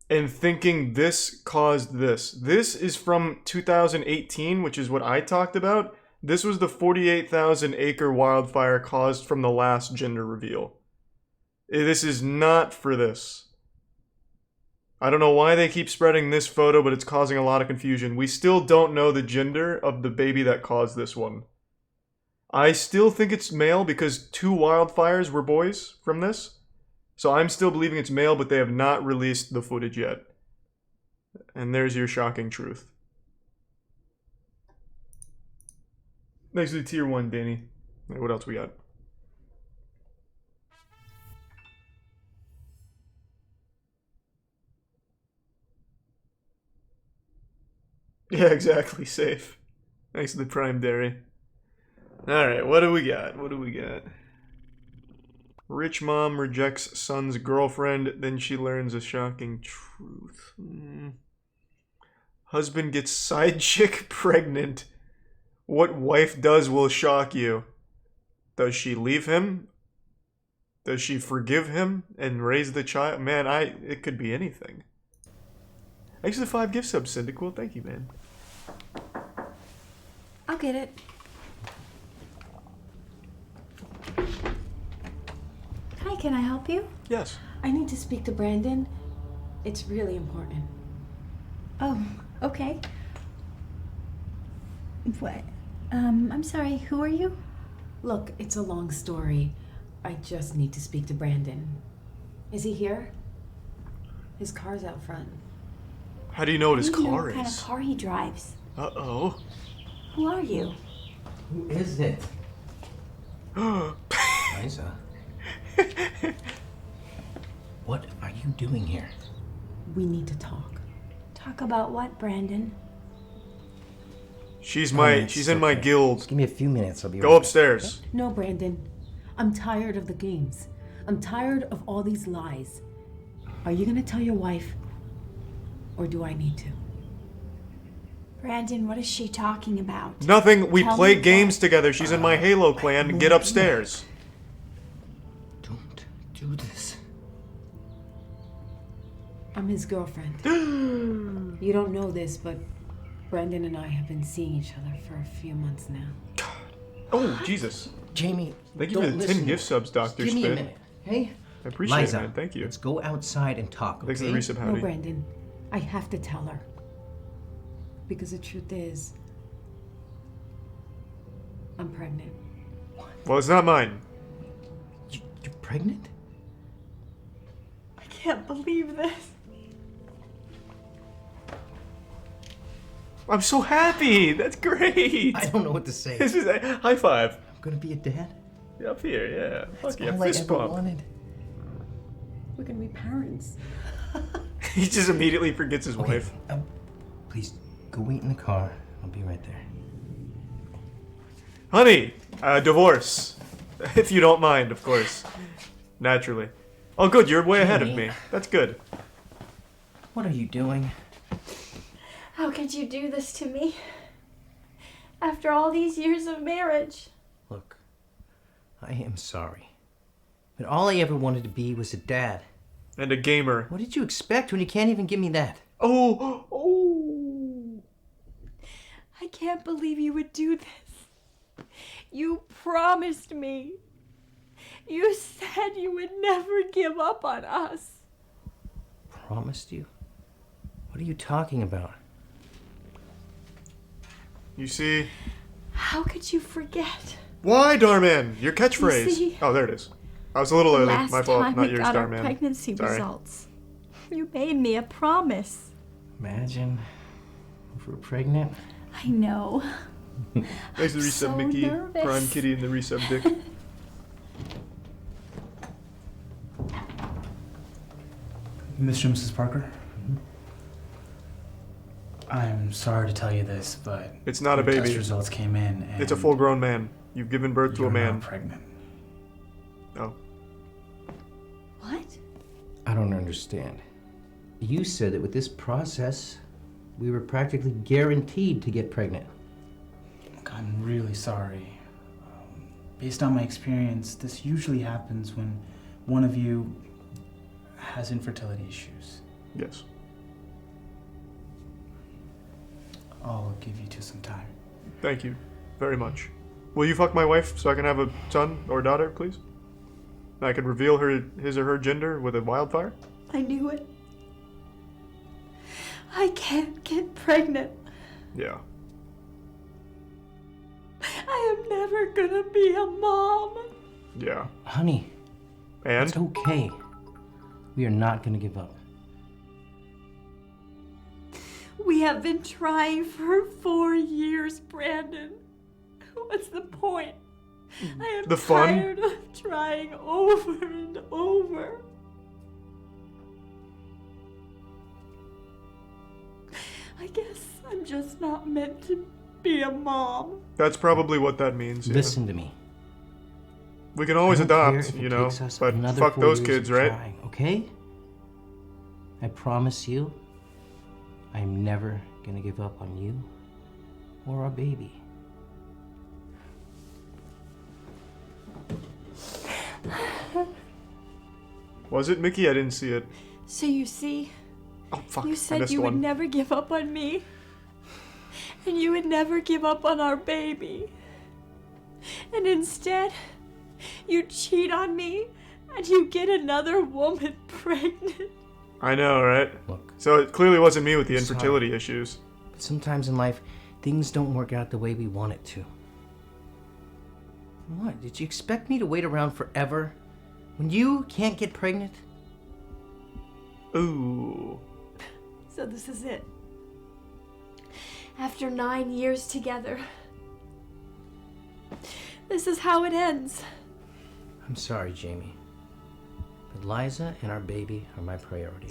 and thinking this caused this. This is from 2018, which is what I talked about. This was the 48,000 acre wildfire caused from the last gender reveal. This is not for this. I don't know why they keep spreading this photo, but it's causing a lot of confusion. We still don't know the gender of the baby that caused this one. I still think it's male because 2 wildfires were boys from this. So I'm still believing it's male, but they have not released the footage yet. And there's your shocking truth. Next to the tier 1, Danny. Right, what else we got? Yeah, exactly. Safe. Thanks to the Prime Dairy. Alright, what do we got? What do we got? Rich mom rejects son's girlfriend, then she learns a shocking truth. Husband gets side chick pregnant. What wife does will shock you. Does she leave him? Does she forgive him and raise the child? Man, it could be anything. Thanks for the 5 gift subs, Cyndaquil. Thank you, man. I'll get it. Hi, can I help you? Yes. I need to speak to Brandon. It's really important. Oh, okay. What? I'm sorry, who are you? Look, it's a long story. I just need to speak to Brandon. Is he here? His car's out front. How do you know what his I don't know car what kind of is? car he drives. Uh-oh. Who are you? Who is it? Liza. What are you doing here? We need to talk. Talk about what, Brandon? She's in my guild. Just give me a few minutes, I'll be Go upstairs. No, Brandon. I'm tired of the games. I'm tired of all these lies. Are you gonna tell your wife? Or do I need to? Brandon, what is she talking about? Nothing. We Tell play me games what. together. She's in my Halo clan. Get upstairs. Don't do this. I'm his girlfriend. You don't know this, but Brandon and I have been seeing each other for a few months now. Oh, Jesus. Jamie, thank you for the 10 gift subs, Dr. Give Spin. me a minute, hey? I appreciate Liza, it, man. Thank you. Let's go outside and talk, okay? Thanks for the resub, No, howdy. Brandon. I have to tell her. Because the truth is, I'm pregnant. Well, it's not mine. You're pregnant? I can't believe this. I'm so happy. That's great. I don't know what to say. This is high five. I'm gonna be a dad? Up here, yeah. That's Fuck yeah, all I fist ever bump. wanted. We're gonna be parents. He just immediately forgets his wife. Please, go wait in the car. I'll be right there. Honey, divorce. If you don't mind, of course. Naturally. Oh, good, you're way ahead of me. That's good. What are you doing? How could you do this to me? After all these years of marriage. Look, I am sorry. But all I ever wanted to be was a dad. And a gamer. What did you expect when you can't even give me that? Oh. I can't believe you would do this. You promised me. You said you would never give up on us. Promised you? What are you talking about? You see? How could you forget? Why, Darman? Your catchphrase. You see, Oh, there it is. I was a little early. last My fault. time Not we yours, got our Darman. pregnancy Sorry. results, you made me a promise. Imagine if we're pregnant. I know. Thanks for the resub, so Mickey. nervous. Prime Kitty and the resub dick. Mr. and Mrs. Parker? I'm sorry to tell you this, but It's not a your baby. test results came in, and It's a full-grown man. You've given birth to a you're man. not pregnant. Oh. What? I don't understand. You said that with this process, we were practically guaranteed to get pregnant. Look, I'm really sorry. Based on my experience, this usually happens when one of you has infertility issues. Yes. I'll give you two some time. Thank you very much. Will you fuck my wife so I can have a son or daughter, please? I can reveal his or her gender with a wildfire? I knew it. I can't get pregnant. Yeah. I am never gonna be a mom. Yeah. Honey. And? It's okay. We are not going to give up. We have been trying for 4 years, Brandon. What's the point? I am The fun? tired of trying over and over. I guess I'm just not meant to be a mom. That's probably what that means. Yeah. Listen to me. We can always I don't care adopt, if it you know, takes us but another fuck 4 those years kids, of right? trying, okay? I promise you, I'm never gonna give up on you or our baby. Was it Mickey? I didn't see it. So you see, oh fuck! You I said missed you one. would never give up on me, and you would never give up on our baby. And instead, you cheat on me, and you get another woman pregnant. I know, right? Look. So it clearly wasn't me with the Sorry. infertility issues. But sometimes in life, things don't work out the way we want it to. What? Did you expect me to wait around forever? When you can't get pregnant? Ooh. So this is it. After 9 years together, this is how it ends. I'm sorry, Jamie. But Liza and our baby are my priority.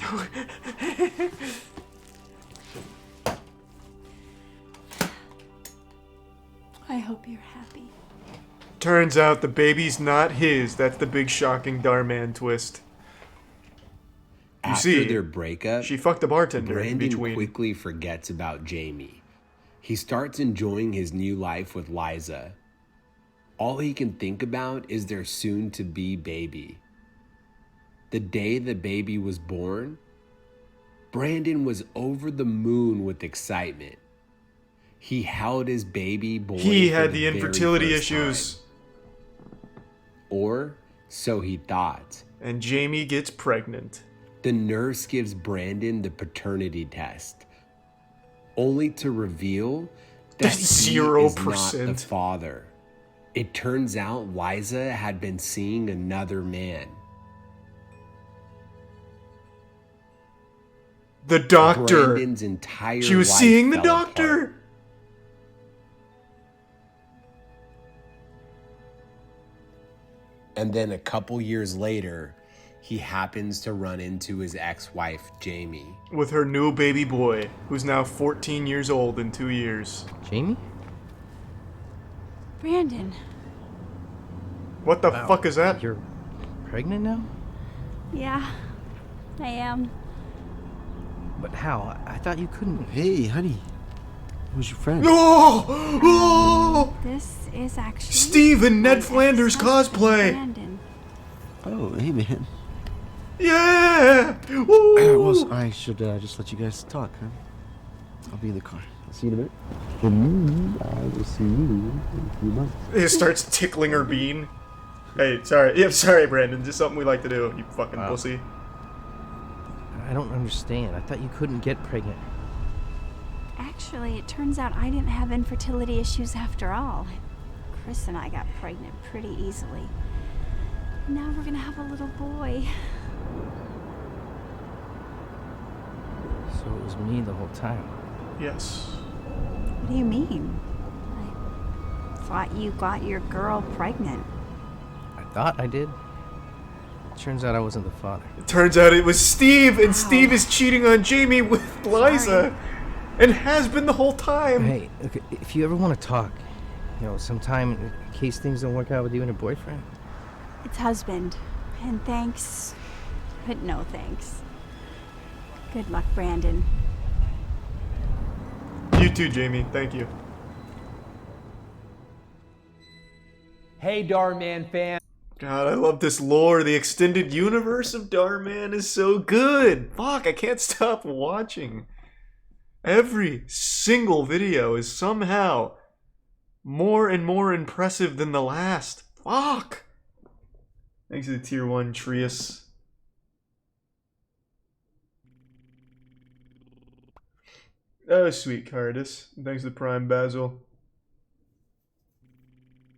I hope you're happy. Turns out the baby's not his. That's the big shocking Darman twist. You After see, their breakup, she fucked a bartender in Brandon between. quickly forgets about Jamie. He starts enjoying his new life with Liza. All he can think about is their soon-to-be baby. The day the baby was born, Brandon was over the moon with excitement. He held his baby boy. He for had the the infertility very first issues. time. Or so he thought. And Jamie gets pregnant. The nurse gives Brandon the paternity test, only to reveal that he is not 0%. the father. It turns out Liza had been seeing another man. The doctor. Brandon's entire She was life seeing the fell doctor. apart. And then a couple years later, he happens to run into his ex-wife, Jamie. With her new baby boy, who's now 14 years old in 2 years. Jamie? Brandon. What the fuck is that? You're pregnant now? Yeah, I am. But how? I thought you couldn't. Hey, honey. Who's your friend? Oh! Oh! This is actually Steve and Ned Flanders cosplay! Brandon. Oh, hey, man. Yeah! Woo! Well, I should just let you guys talk, huh? I'll be in the car. I'll see you in a minute. And I will see you in a few months. It starts tickling her bean. Hey, sorry. Yeah, sorry, Brandon. Just something we like to do, you fucking pussy. I don't understand. I thought you couldn't get pregnant. Actually, it turns out I didn't have infertility issues after all. Chris and I got pregnant pretty easily. Now we're gonna have a little boy. So it was me the whole time. Yes. What do you mean? I thought you got your girl pregnant. I thought I did. Turns out I wasn't the father. It turns out it was Steve, and Steve is cheating on Jamie with Liza. And has been the whole time. Hey, okay, if you ever want to talk, sometime in case things don't work out with you and your boyfriend. It's husband. And thanks, but no thanks. Good luck, Brandon. You too, Jamie. Thank you. Hey, Darman fan. God, I love this lore. The extended universe of Darman is so good. Fuck, I can't stop watching. Every single video is somehow more and more impressive than the last. Fuck. Thanks to the tier 1 Trius. Oh, sweet Cardis. Thanks to Prime Basil.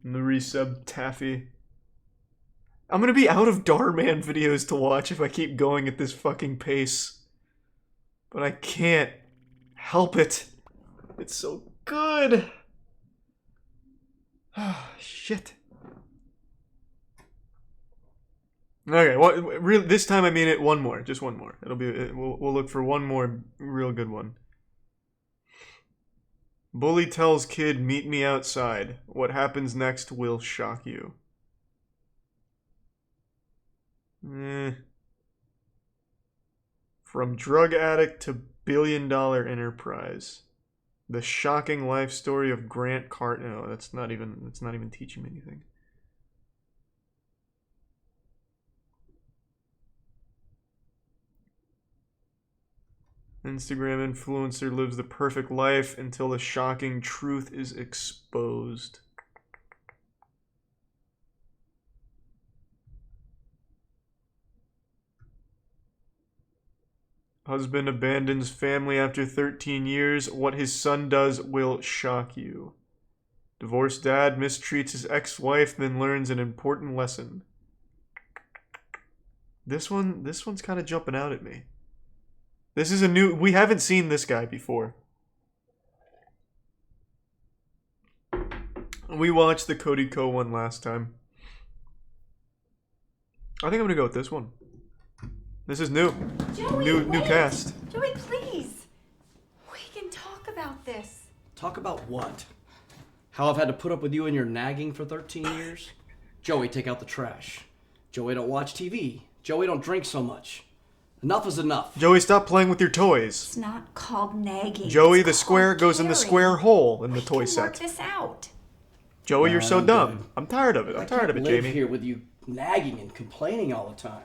And the resub Taffy. I'm gonna be out of Darman videos to watch if I keep going at this fucking pace. But I can't help it. It's so good. Ah, shit. Okay, this time I mean it. One more, just one more. We'll look for one more real good one. Bully tells kid, meet me outside. What happens next will shock you. From drug addict to billion-dollar enterprise. The shocking life story of Grant Cart. No, that's not even teaching me anything. Instagram influencer lives the perfect life until the shocking truth is exposed. Husband abandons family after 13 years. What his son does will shock you. Divorced dad mistreats his ex-wife, then learns an important lesson. This one's kind of jumping out at me. This is a new... We haven't seen this guy before. We watched the Cody Co one last time. I think I'm gonna go with this one. This is new. Joey, new cast. Joey, please. We can talk about this. Talk about what? How I've had to put up with you and your nagging for 13 years? Joey, take out the trash. Joey, don't watch TV. Joey, don't drink so much. Enough is enough. Joey, stop playing with your toys. It's not called nagging. Joey, the square goes in the square hole in the toy Work set. this out. Joey, you're so I'm dumb. good. I'm tired of it. I'm tired of it, I can't Jamie. live here with you nagging and complaining all the time.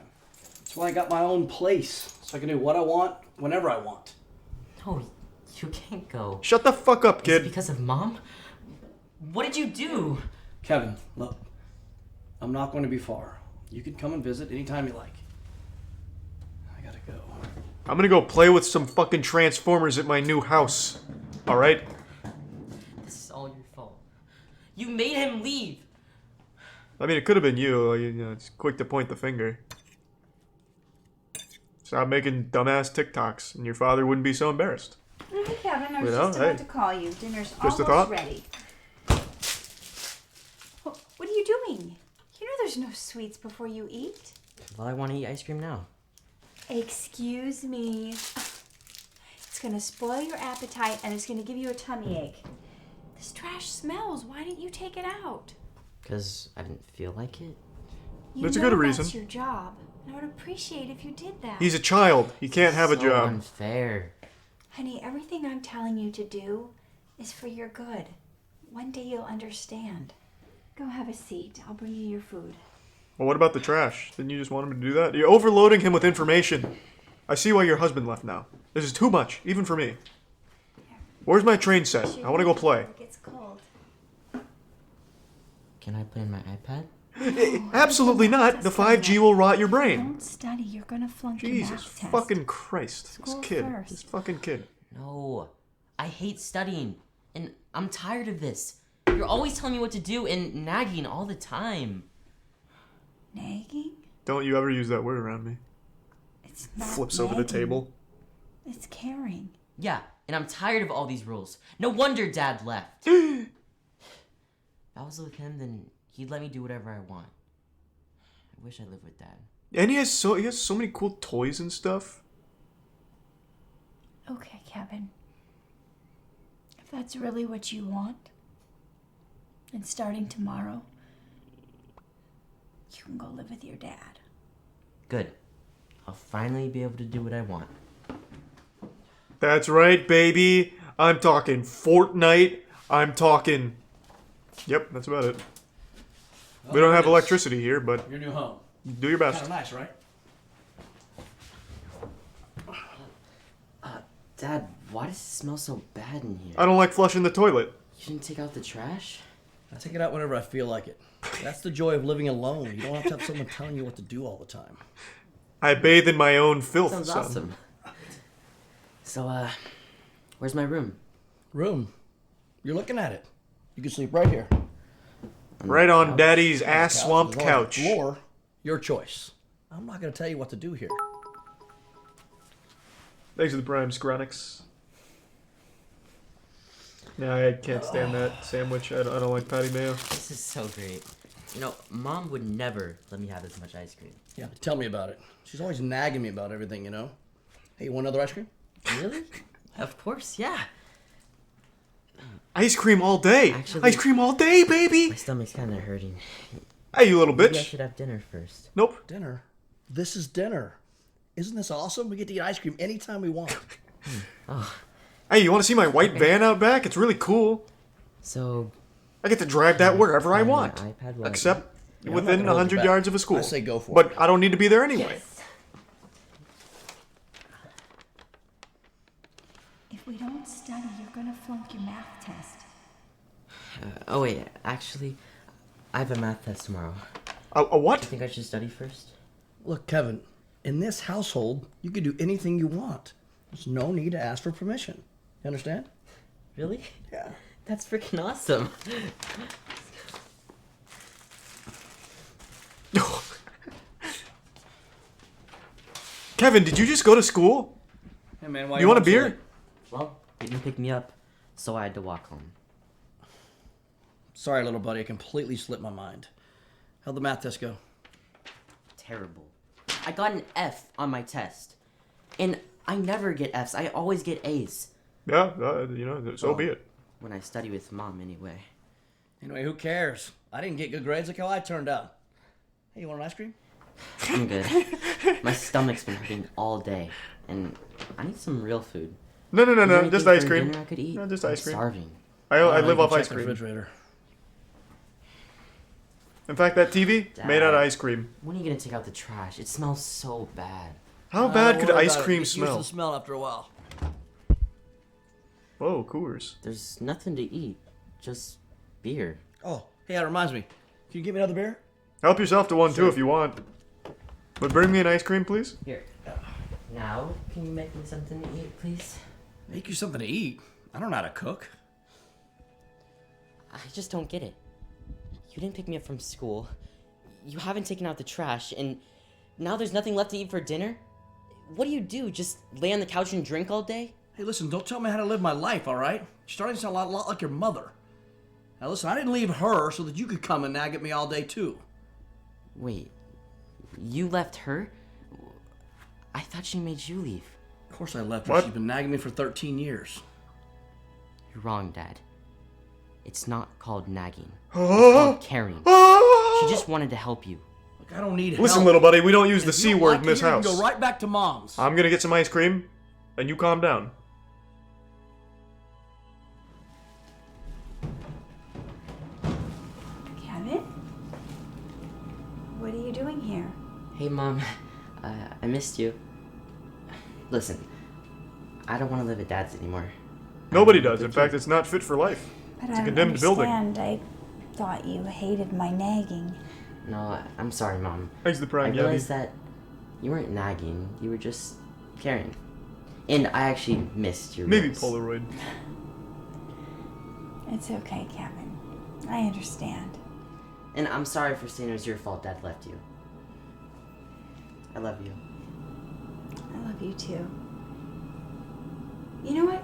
That's why I got my own place, so I can do what I want, whenever I want. No, you can't go. Shut the fuck up, Is kid. it because of Mom? What did you do? Kevin, look, I'm not going to be far. You can come and visit anytime you like. I gotta go. I'm gonna go play with some fucking Transformers at my new house. Alright? This is all your fault. You made him leave. I mean, it could have been you. You know, it's quick to point the finger. Stop making dumbass TikToks, and your father wouldn't be so embarrassed. Hey, Kevin, I was You know, just about hey. to call you. Dinner's Just a almost thought? ready. What are you doing? You know there's no sweets before you eat. Well, I want to eat ice cream now. Excuse me. It's gonna spoil your appetite and it's gonna give you a tummy ache. This trash smells. Why didn't you take it out? Because I didn't feel like it. You That's a know good reason. That's your job. And I would appreciate if you did that. He's a child. He can't have a So job. unfair. Honey, everything I'm telling you to do is for your good. One day you'll understand. Go have a seat. I'll bring you your food. Well, what about the trash? Didn't you just want him to do that? You're overloading him with information. I see why your husband left now. This is too much, even for me. Where's my train set? I want to go play. It gets cold. Can I play on my iPad? Absolutely not. The 5G will rot your brain. Don't study. You're gonna flunk your Jesus math test. fucking Christ. School This kid. first. This fucking kid. No. I hate studying. And I'm tired of this. You're always telling me what to do and nagging all the time. Nagging? Don't you ever use that word around me. It's not Flips over the nagging. table. It's caring. Yeah, and I'm tired of all these rules. No wonder Dad left. If I was with him, then he'd let me do whatever I want. I wish I lived with Dad. And he has so many cool toys and stuff. Okay, Kevin. If that's really what you want, and starting tomorrow, you can go live with your dad. Good. I'll finally be able to do what I want. That's right, baby. I'm talking Fortnite. I'm talking... Yep, that's about it. We don't have electricity here, but Your new home. do your best. Kind of nice, right? Dad, why does it smell so bad in here? I don't like flushing the toilet. You didn't take out the trash? I take it out whenever I feel like it. That's the joy of living alone. You don't have to have someone telling you what to do all the time. I bathe in my own filth, Sounds son. awesome. So, where's my room? Room? You're looking at it. You can sleep right here. Right on Daddy's On the ass couch, swamp as long as couch. the floor, your choice. I'm not going to tell you what to do here. Thanks for the prime, Scronix. Yeah, I can't stand that sandwich. I don't like patty mayo. This is so great. You know, Mom would never let me have this much ice cream. Yeah, tell me about it. She's always nagging me about everything, you know? Hey, you want another ice cream? Really? Of course, yeah. Ice cream all day. Actually, ice cream all day, baby. My stomach's kind of hurting. Hey, you little Maybe I bitch. should have dinner first. Nope. Dinner? This is dinner. Isn't this awesome? We get to eat ice cream anytime we want. Oh. Hey, you want to see my white van out back? It's really cool. So... I get to drive that wherever I my want. iPad while I Except Yeah, I'm not within gonna hold you 100 back. yards of a school. I say go for but it. I don't need to be there anyway. If we don't study, you're gonna flunk your math test. oh wait, actually, I have a math test tomorrow. A what? Do you think I should study first? Look, Kevin, in this household, you can do anything you want. There's no need to ask for permission. You understand? Really? Yeah. That's freaking awesome. Kevin, did you just go to school? Hey man, why you want a beer? late? Well, they didn't pick me up, so I had to walk home. Sorry, little buddy, I completely slipped my mind. How'd the math test go? Terrible. I got an F on my test. And I never get Fs, I always get A's. Yeah, so be it. When I study with Mom, anyway. Anyway, who cares? I didn't get good grades. Look how I turned out. Hey, you want an ice cream? I'm good. My stomach's been hurting all day, and I need some real food. No, Is there just anything ice for cream. dinner I could eat? No, just I'm ice cream. Starving. I live you off can ice check the cream. refrigerator. In fact, that TV Dad, made out of ice cream. When are you gonna take out the trash? It smells so bad. How bad Don't could worry ice about it. cream Get used to smell? the smell after a while. Whoa, Coors. There's nothing to eat, just beer. Oh, hey, that reminds me. Can you get me another beer? Help yourself to one too if you want. But bring me an ice cream, please. Here. Now, can you make me something to eat, please? Make you something to eat? I don't know how to cook. I just don't get it. You didn't pick me up from school. You haven't taken out the trash, and now there's nothing left to eat for dinner? What do? Just lay on the couch and drink all day? Hey, listen, don't tell me how to live my life, all right? You're starting to sound a lot like your mother. Now, listen, I didn't leave her so that you could come and nag at me all day, too. Wait, you left her? I thought she made you leave. Of course I left her. What? She's been nagging me for 13 years. You're wrong, Dad. It's not called nagging. It's Oh. called caring. She just wanted to help you. Look, I don't need help. Listen, little buddy, we don't use the If you C don't word like in it this here, you house. can go right back to Mom's. I'm gonna get some ice cream, and you calm down. Kevin? What are you doing here? Hey, Mom. I missed you. Listen, I don't want to live at Dad's anymore. Nobody does. In fact, it's not fit for life. But It's a I don't condemned building. understand. I thought you hated my nagging. No, I'm sorry, Mom. Thanks the prime, I realized that you weren't nagging. You were just caring. And I actually missed your Maybe rules. Polaroid. It's okay, Kevin. I understand. And I'm sorry for saying it was your fault Dad left you. I love you. I love you too. You know what?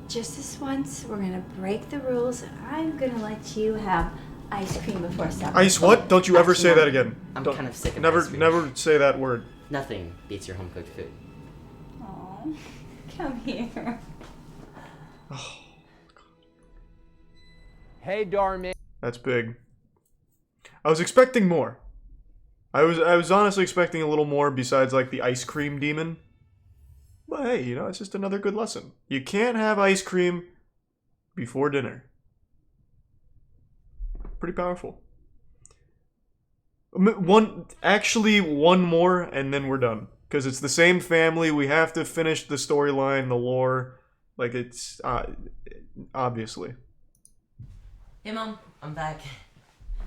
Just this once, we're gonna break the rules. I'm gonna let you have ice cream before supper. Ice what? Don't you ever Actually, say Mom, that again. I'm Don't- kind of sick of Never, ice cream. never say that word. Nothing beats your home cooked food. Aw, come here. Hey, Darman. That's big. I was expecting more. I was honestly expecting a little more besides like the ice cream demon. But hey, it's just another good lesson. You can't have ice cream before dinner. Pretty powerful. One more, and then we're done. Because it's the same family. We have to finish the storyline, the lore. Like, it's... obviously. Hey, Mom. I'm back.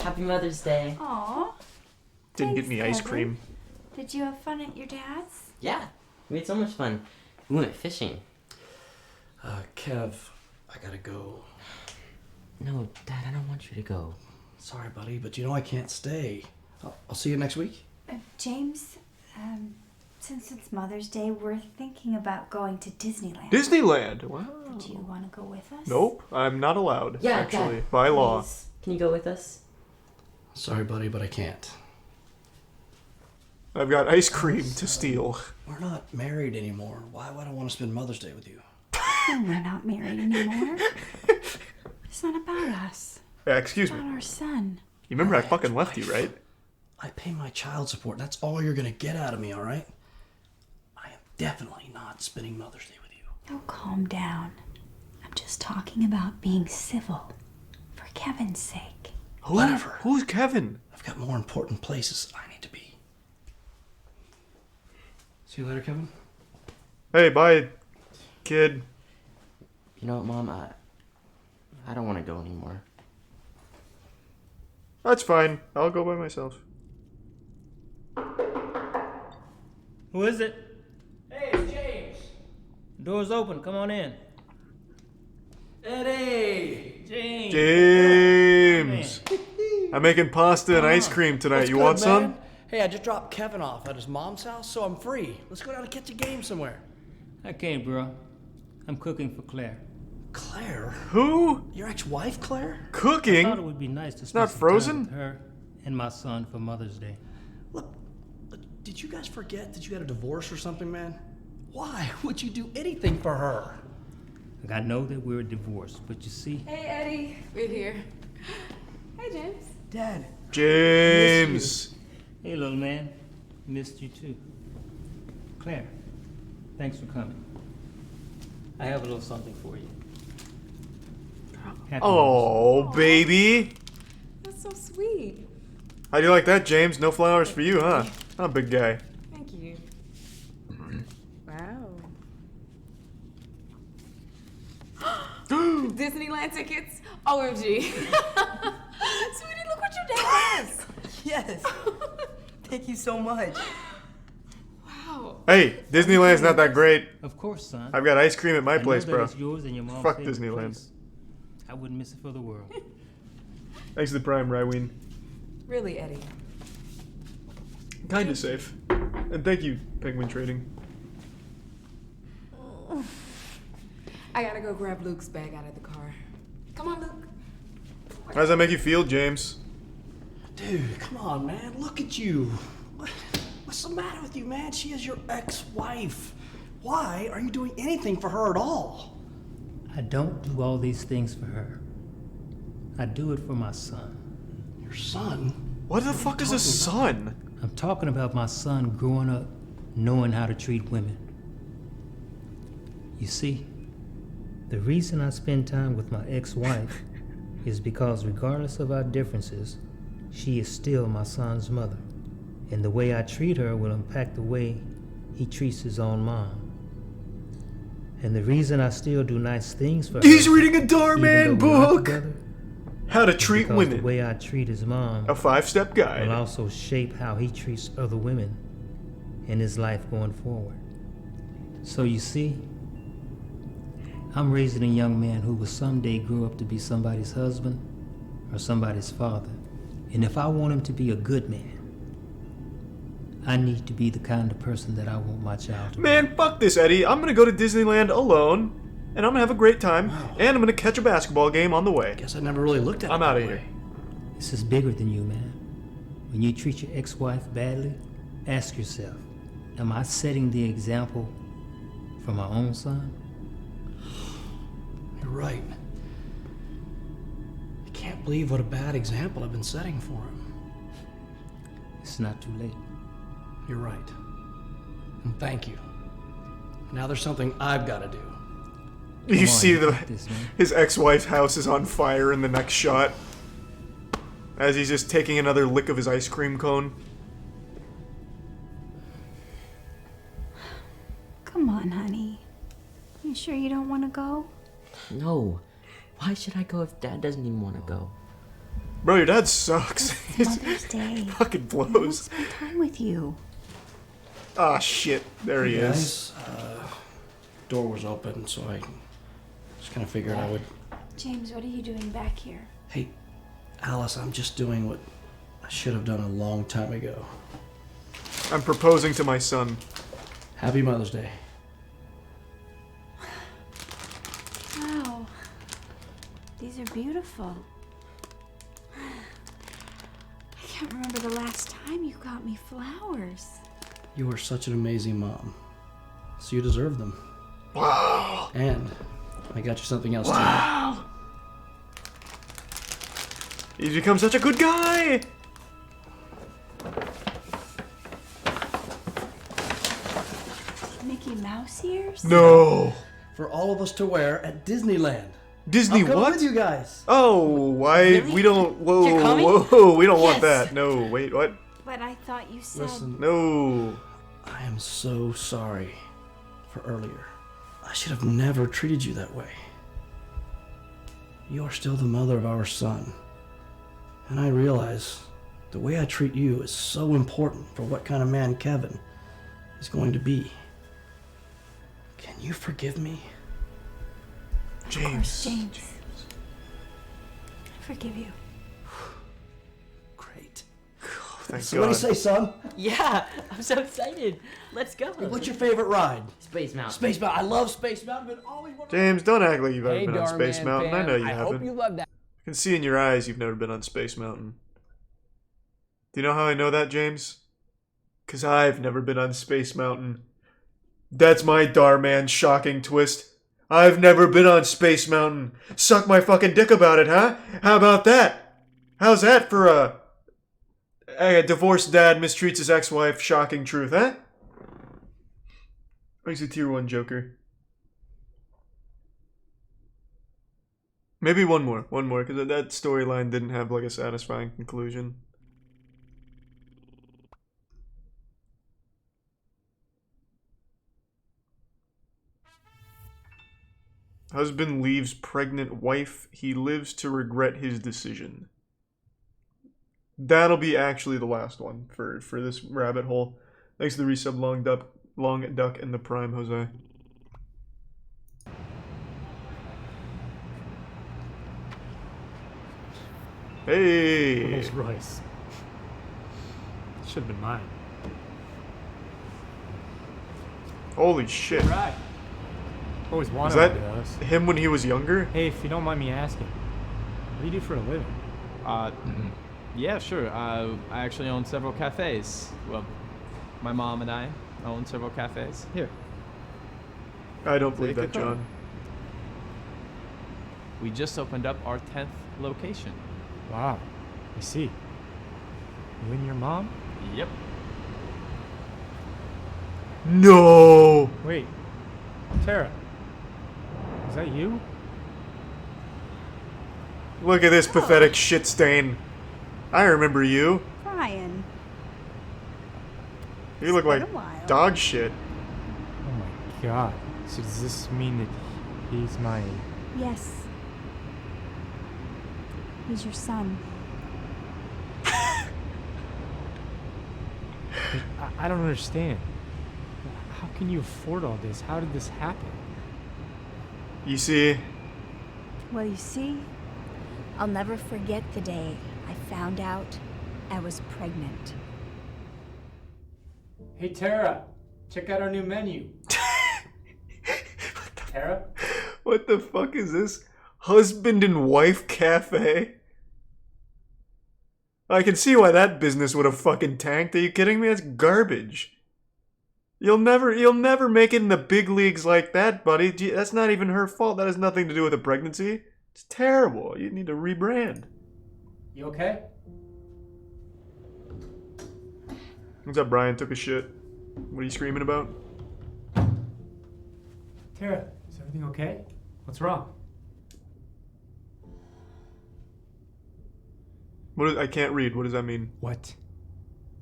Happy Mother's Day. Aw. Didn't get me ice Kevin. cream. Did you have fun at your dad's? Yeah, we had so much fun. We went fishing. Kev, I gotta go. No, Dad, I don't want you to go. Sorry, buddy, but I can't stay. I'll see you next week. James, since it's Mother's Day, we're thinking about going to Disneyland. Disneyland? Wow. Do you want to go with us? Nope, I'm not allowed, Yeah, actually, Dad, by law. please. Can you go with us? Sorry, buddy, but I can't. I've got ice cream to steal. We're not married anymore. Why would I want to spend Mother's Day with you? We're not married anymore. It's not about us. Yeah, excuse It's me. about our son. You remember I fucking left you, right? I pay my child support. That's all you're gonna get out of me, all right? I am definitely not spending Mother's Day with you. Oh, calm down. I'm just talking about being civil. For Kevin's sake. Whatever. Who's Kevin? I've got more important places I need to be. See you later, Kevin. Hey, bye, kid. You know what, Mom? I don't want to go anymore. That's fine. I'll go by myself. Who is it? Hey, it's James. Door's open. Come on in. Eddie. James. James. I'm making pasta and ice cream tonight. What's You good, want some? man? Hey, I just dropped Kevin off at his mom's house, so I'm free. Let's go down and catch a game somewhere. I can't, bro. I'm cooking for Claire. Claire? Who? Your ex-wife, Claire? Cooking? I thought it would be nice to It's spend not some frozen? time with her and my son for Mother's Day. Did you guys forget that you had a divorce or something, man? Why would you do anything for her? Like, I know that we're divorced, but you see, Hey, Eddie. We're here. Hey, James. Dad. James. hey, little man, missed you too. Claire, thanks for coming. I have a little something for you. Happy Oh, baby. That's so sweet. How do you like that, James? No flowers for you, huh? I'm a big guy. Thank you. Wow. Disneyland tickets? OMG. Sweetie, look what your dad has. Yes. Thank you so much. Wow. Hey, Disneyland's not that great. Of course, son. I've got ice cream at my I know place, that bro. it's yours and your mom's Fuck favorite Disneyland. place. I wouldn't miss it for the world. Thanks to the Prime, Ryween. Really, Eddie? Kinda safe. And thank you, Penguin Trading. I gotta go grab Luke's bag out of the car. Come on, Luke. How does that make you feel, James? Dude, come on, man. Look at you. What's the matter with you, man? She is your ex-wife. Why are you doing anything for her at all? I don't do all these things for her. I do it for my son. Your son? What the fuck is a son? I'm talking about my son growing up knowing how to treat women. You see, the reason I spend time with my ex-wife is because regardless of our differences, she is still my son's mother. And the way I treat her will impact the way he treats his own mom. And the reason I still do nice things for her. He's reading a even Darman though we're not book! together, How to is treat because women. The way I treat his mom. A 5-step guide. Will also shape how he treats other women in his life going forward. So you see, I'm raising a young man who will someday grow up to be somebody's husband or somebody's father. And if I want him to be a good man, I need to be the kind of person that I want my child to be. Man, fuck this, Eddie. I'm gonna go to Disneyland alone, and I'm gonna have a great time, and I'm gonna catch a basketball game on the way. Guess I never really looked at it. I'm out of here. This is bigger than you, man. When you treat your ex-wife badly, ask yourself, am I setting the example for my own son? You're right. I can't believe what a bad example I've been setting for him. It's not too late. You're right. And thank you. Now there's something I've got to do. You see his ex-wife's house is on fire in the next shot. As he's just taking another lick of his ice cream cone. Come on, honey. You sure you don't want to go? No. Why should I go if Dad doesn't even want to go? Bro, your dad sucks. It's Mother's Day. Fucking I want to blows. spend time with you. Ah, shit. There he Hey, is. guys, door was open, so I just kind of figured I would... James, what are you doing back here? Hey, Alice, I'm just doing what I should have done a long time ago. I'm proposing to my son. Happy Mother's Day. Wow. These are beautiful. I can't remember the last time you got me flowers. You are such an amazing mom. So you deserve them. Wow. And I got you something else Wow. He's become such a good guy! Mickey Mouse ears? No! For all of us to wear at Disneyland. Disney I'm coming what? with you guys. Oh, why? Really? We don't. Whoa, You're coming? whoa, we don't want Yes. that. No, wait, what? But I thought you said. Listen, No. I am so sorry for earlier. I should have never treated you that way. You are still the mother of our son. And I realize the way I treat you is so important for what kind of man Kevin is going to be. Can you forgive me? Of course, James. I forgive you. Great. Thank So what do you say, son? Yeah, I'm so excited. Let's go. What's your favorite ride? Space Mountain. Space Mountain. I love Space Mountain. But always wanted James, don't act like you've ever Hey, been on Space Doorman Mountain. I fam, know you I haven't. hope you love that. I can see in your eyes you've never been on Space Mountain. Do you know how I know that, James? Because I've never been on Space Mountain. That's my Darman shocking twist. I've never been on Space Mountain. Suck my fucking dick about it, huh? How about that? How's that for a divorced dad mistreats his ex-wife shocking truth, huh? He's a tier 1 Joker. Maybe one more, because that storyline didn't have like a satisfying conclusion. Husband leaves pregnant wife. He lives to regret his decision. That'll be actually the last one for this rabbit hole. Thanks to the resub, Long Duck, and the Prime, Jose. Hey! Rolls Royce. Should have been mine. Holy shit. Right. Always wanted Was that one of those. him when he was younger? Hey, if you don't mind me asking, what do you do for a living? Yeah, sure. I actually own several cafes. Well, my mom and I own several cafes. Here. I don't believe Take that, a photo. John. We just opened up our 10th location. Wow. I see. You and your mom? Yep. No! Wait. Tara. Is that you? Look at this pathetic shit stain. I remember you. Brian. You look like been a while. dog shit. Oh my god. So does this mean that he's my... Yes. He's your son. I don't understand. How can you afford all this? How did this happen? You see? Well, you see, I'll never forget the day I found out I was pregnant. Hey Tara, check out our new menu. Tara? What the fuck is this? Husband and wife cafe? I can see why that business would have fucking tanked. Are you kidding me? That's garbage. You'll never make it in the big leagues like that, buddy. Gee, that's not even her fault. That has nothing to do with the pregnancy. It's terrible. You need to rebrand. You okay? What's up, Brian? Took a shit. What are you screaming about? Tara, is everything okay? What's wrong? I can't read. What does that mean? What?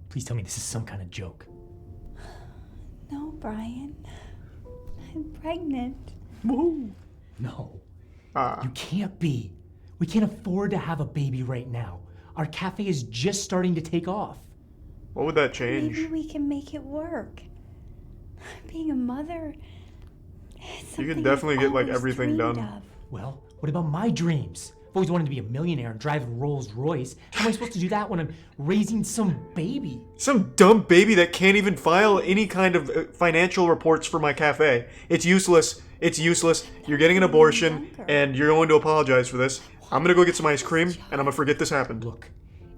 Please tell me this is some kind of joke. No, Brian. I'm pregnant. Woo! No. You can't be. We can't afford to have a baby right now. Our cafe is just starting to take off. What would that change? Maybe we can make it work. Being a mother. You could definitely get like everything done. Well, what about my dreams? I've always wanted to be a millionaire and drive a Rolls Royce. How am I supposed to do that when I'm raising some baby? Some dumb baby that can't even file any kind of financial reports for my cafe. It's useless. It's useless. You're getting an abortion, and you're going to apologize for this. I'm gonna go get some ice cream, and I'm gonna forget this happened. Look,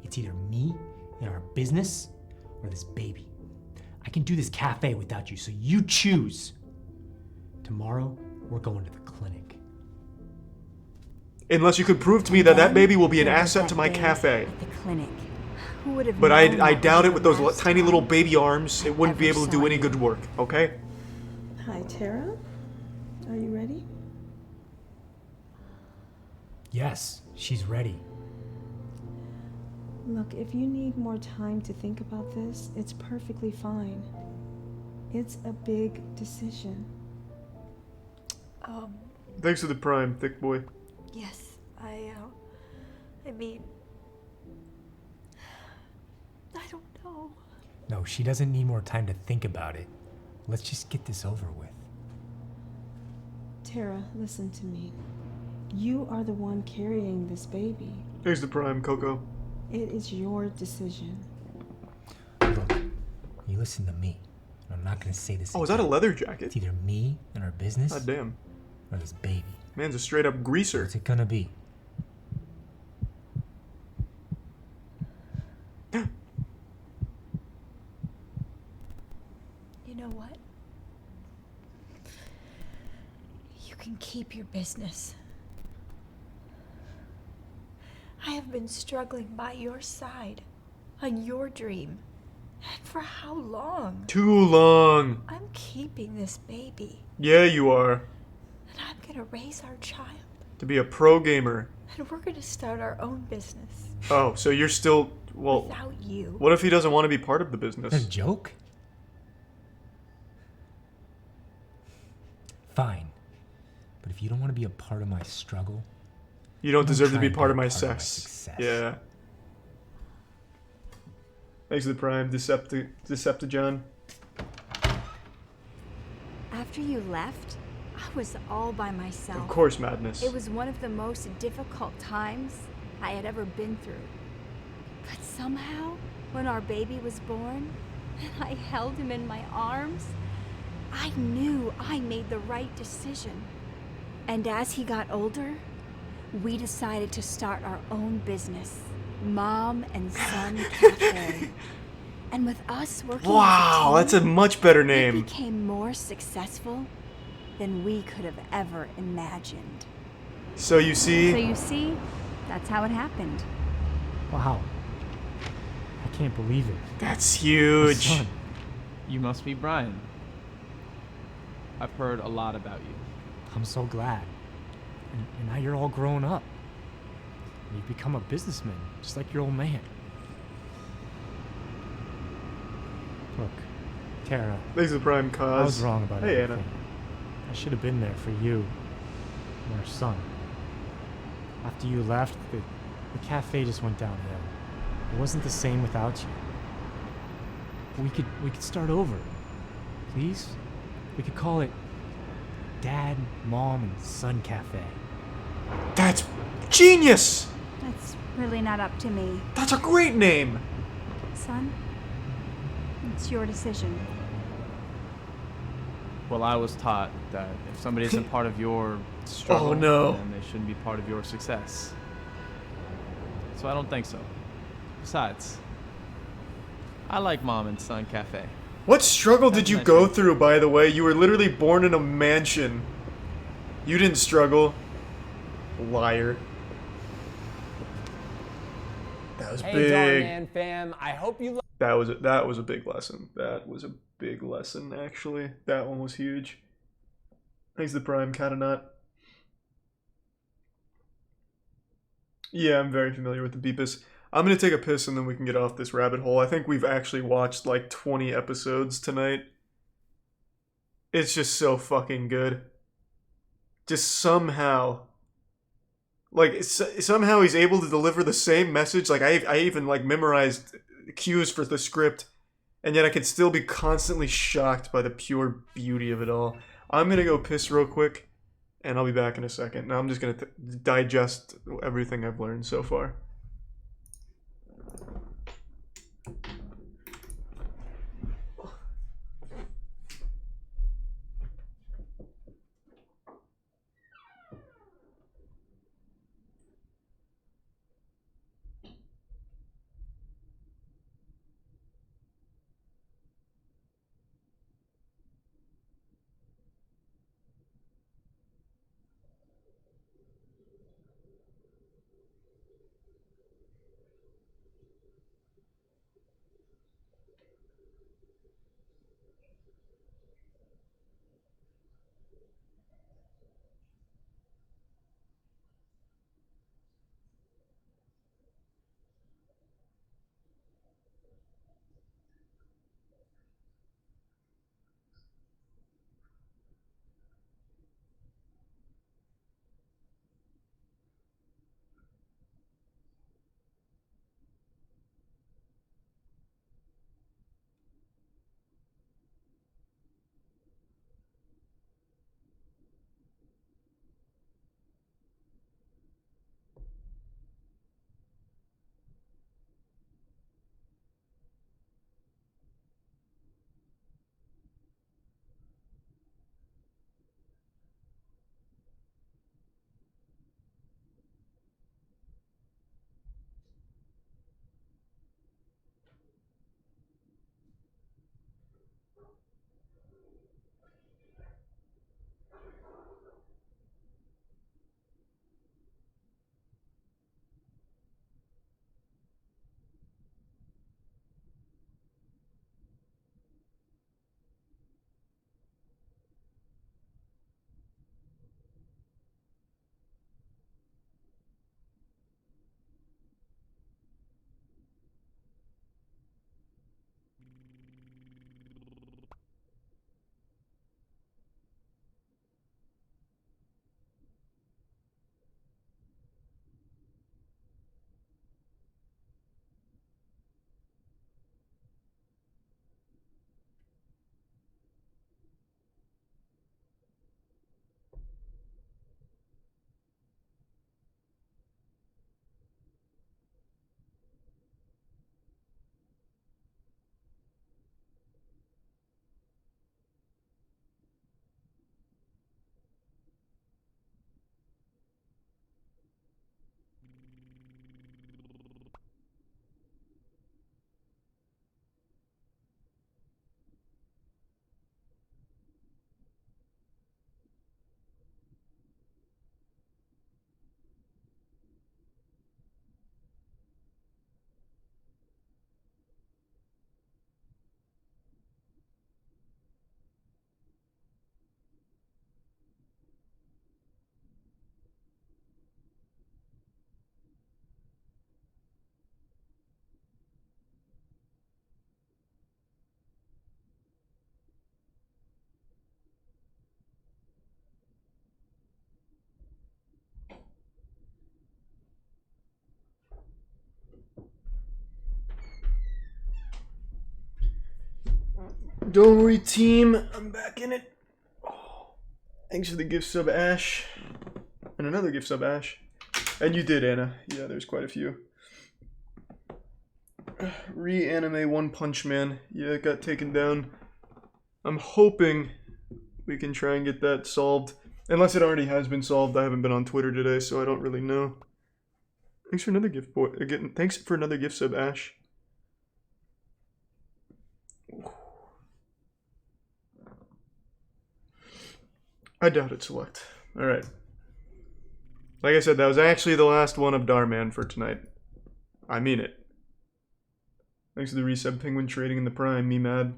it's either me and our business, or this baby. I can do this cafe without you, so you choose. Tomorrow, we're going to the clinic. Unless you could prove to me that that Then baby will be an there was asset to that my day cafe. at the clinic. Who would have But known I that doubt would it be with the those last tiny little time baby arms. It wouldn't be ever able to saw do any you? good work, okay? Hi, Tara. Are you ready? Yes, she's ready. Look, if you need more time to think about this, it's perfectly fine. It's a big decision. Thanks for the prime, thick boy. Yes, I mean, I don't know. No, she doesn't need more time to think about it. Let's just get this over with. Tara, listen to me. You are the one carrying this baby. Thanks for the prime, Coco. It is your decision. Look, you listen to me. I'm not gonna say this Oh, is that a again. leather jacket? It's either me and our business, God damn. or this baby. Man's a straight up greaser. What's it gonna be? You know what? You can keep your business. I have been struggling by your side, on your dream. And for how long? Too long. I'm keeping this baby, Yeah, you are. and I'm gonna raise our child, To be a pro gamer. and we're gonna start our own business Oh, so you're still... Well, without you. what if he doesn't want to be part of the business? Is that a joke? Fine. But if you don't want to be a part of my struggle, You don't deserve to try be and part of my success. sex. Yeah. Thanks for the prime, Decepticon. After you left, I was all by myself. Of course, Madness. It was one of the most difficult times I had ever been through. But somehow, when our baby was born, and I held him in my arms, I knew I made the right decision. And as he got older, we decided to start our own business, Mom and Son Cafe. And with us working Wow, as that's a much better it name. became more successful than we could have ever imagined. So you see... So you see, that's how it happened. Wow. I can't believe it. That's huge. My son. You must be Brian. I've heard a lot about you. I'm so glad. And now you're all grown up. You've become a businessman, just like your old man. Look, Tara. Thanks for the prime, Cause. I was wrong about Hey, everything. Anna. I should have been there for you and our son. After you left, the cafe just went downhill. It wasn't the same without you. We could start over. Please? We could call it Dad, Mom, and Son Cafe. That's genius! That's really not up to me. That's a great name! Son, it's your decision. Well, I was taught that if somebody isn't part of your struggle, Oh, no. then they shouldn't be part of your success. So I don't think so. Besides, I like Mom and Son Cafe. What struggle did you That's go nice. through, by the way? You were literally born in a mansion. You didn't struggle. Liar. That was Hey, big. Darman fam, I hope you. That was a big lesson. That was a big lesson, actually. That one was huge. Thanks to the prime, Catanut. Yeah, I'm very familiar with the Beepus. I'm gonna take a piss and then we can get off this rabbit hole. I think we've actually watched like 20 episodes tonight. It's just so fucking good. Just somehow. Like, somehow he's able to deliver the same message. Like, I even, like, memorized cues for the script. And yet I could still be constantly shocked by the pure beauty of it all. I'm gonna go piss real quick. And I'll be back in a second. Now I'm just gonna digest everything I've learned so far. Don't worry, team. I'm back in it. Oh, thanks for the gift sub, Ash. And another gift sub, Ash. And you did, Anna. Yeah, there's quite a few. Reanime One Punch Man. Yeah, it got taken down. I'm hoping we can try and get that solved. Unless it already has been solved. I haven't been on Twitter today, so I don't really know. Thanks for another gift, boy. Again, thanks for another gift sub, Ash. I doubt it's select. Alright. Like I said, that was actually the last one of Darman for tonight. I mean it. Thanks to the resub penguin trading in the prime, me mad.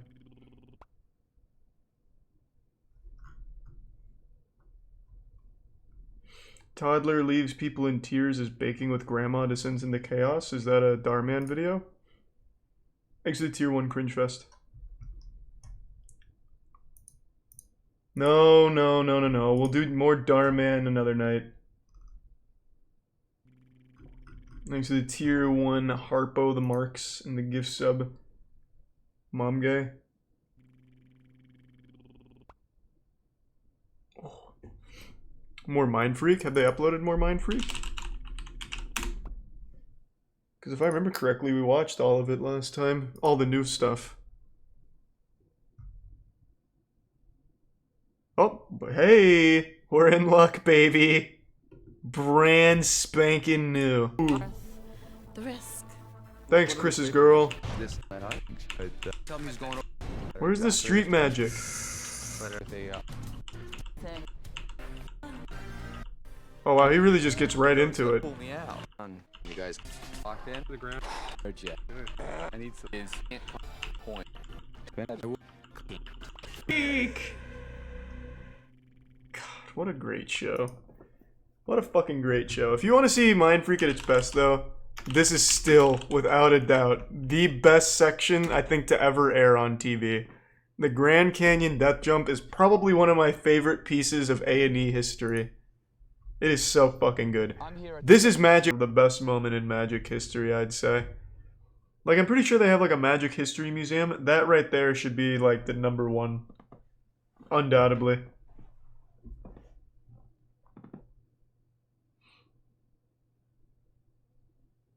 Toddler leaves people in tears as baking with grandma descends into chaos. Is that a Darman video? Thanks to the tier 1 cringe fest. No. We'll do more Darman another night. Thanks to the tier 1 Harpo the Marks and the gift sub. Mom gay. Oh. More Mind Freak? Have they uploaded more Mind Freak? Because if I remember correctly, we watched all of it last time. All the new stuff. Oh, but hey, we're in luck, baby. Brand spanking new. Ooh. The risk. Thanks, Chris's girl. Where's the street magic? Oh wow, he really just gets right into it. You guys locked in to the ground? I need some point. Eek. God, what a great show. What a fucking great show. If you want to see Mind Freak at its best, though, this is still, without a doubt, the best section, I think, to ever air on TV. The Grand Canyon Death Jump is probably one of my favorite pieces of A&E history. It is so fucking good. This is Magic, the best moment in Magic history, I'd say. Like, I'm pretty sure they have, like, a Magic History Museum. That right there should be, like, the #1. Undoubtedly.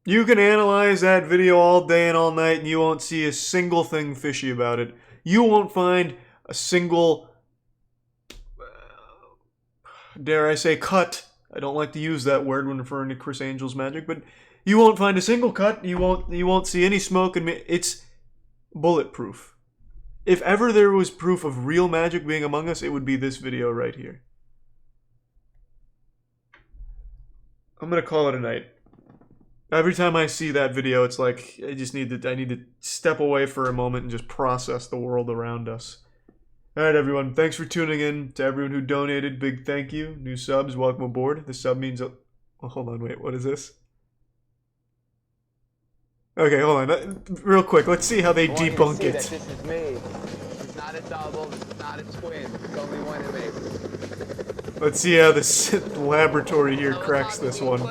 You can analyze that video all day and all night and you won't see a single thing fishy about it. You won't find a single, dare I say, cut. I don't like to use that word when referring to Chris Angel's magic, but you won't find a single cut. You won't see any smoke, and it's bulletproof. If ever there was proof of real magic being among us, it would be this video right here. I'm gonna call it a night. Every time I see that video, it's like I need to step away for a moment and just process the world around us. Alright everyone, thanks for tuning in. To everyone who donated, big thank you. New subs, welcome aboard. The sub means... Oh, hold on, wait, what is this? Okay, hold on. Real quick, let's see how they debunk it. This is me. It's not a double, it's not a twin. It's only one of me. Let's see how this laboratory here cracks this one.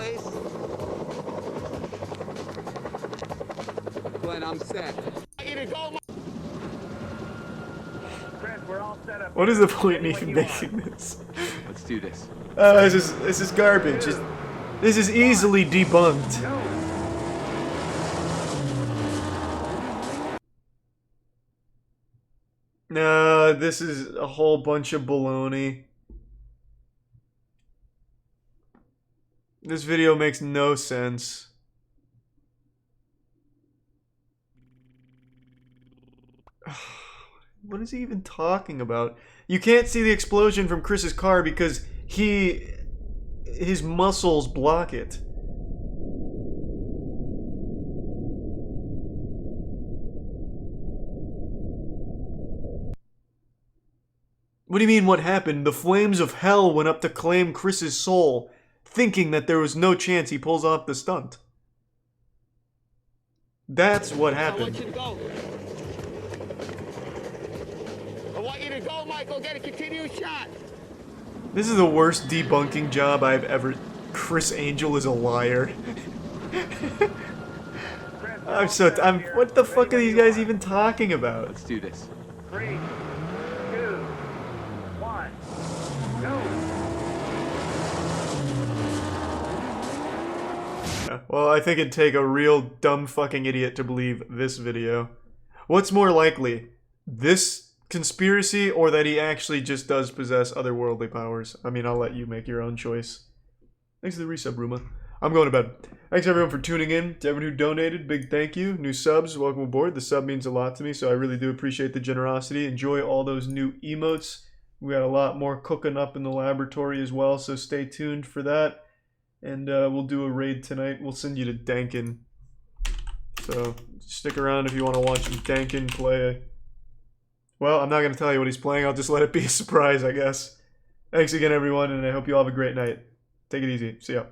Glenn, I'm set. What is the point in even making this? Let's do this. This is garbage. This is easily debunked. No, this is a whole bunch of baloney. This video makes no sense. What is he even talking about? You can't see the explosion from Chris's car because his muscles block it. What do you mean what happened? The flames of hell went up to claim Chris's soul, thinking that there was no chance he pulls off the stunt. That's what happened. Go, Michael, get a continuous shot. This is the worst debunking job I've ever... Chris Angel is a liar. What the fuck are these guys even talking about? Let's do this. 3, 2, 1, go! Yeah, well, I think it'd take a real dumb fucking idiot to believe this video. What's more likely? This conspiracy, or that he actually just does possess otherworldly powers? I mean, I'll let you make your own choice. Thanks for the resub, Ruma. I'm going to bed. Thanks everyone for tuning in. To everyone who donated, big thank you. New subs, welcome aboard. The sub means a lot to me, so I really do appreciate the generosity. Enjoy all those new emotes. We got a lot more cooking up in the laboratory as well, so stay tuned for that. And we'll do a raid tonight. We'll send you to Dankin. So stick around if you want to watch Dankin play. Well, I'm not going to tell you what he's playing. I'll just let it be a surprise, I guess. Thanks again, everyone, and I hope you all have a great night. Take it easy. See ya.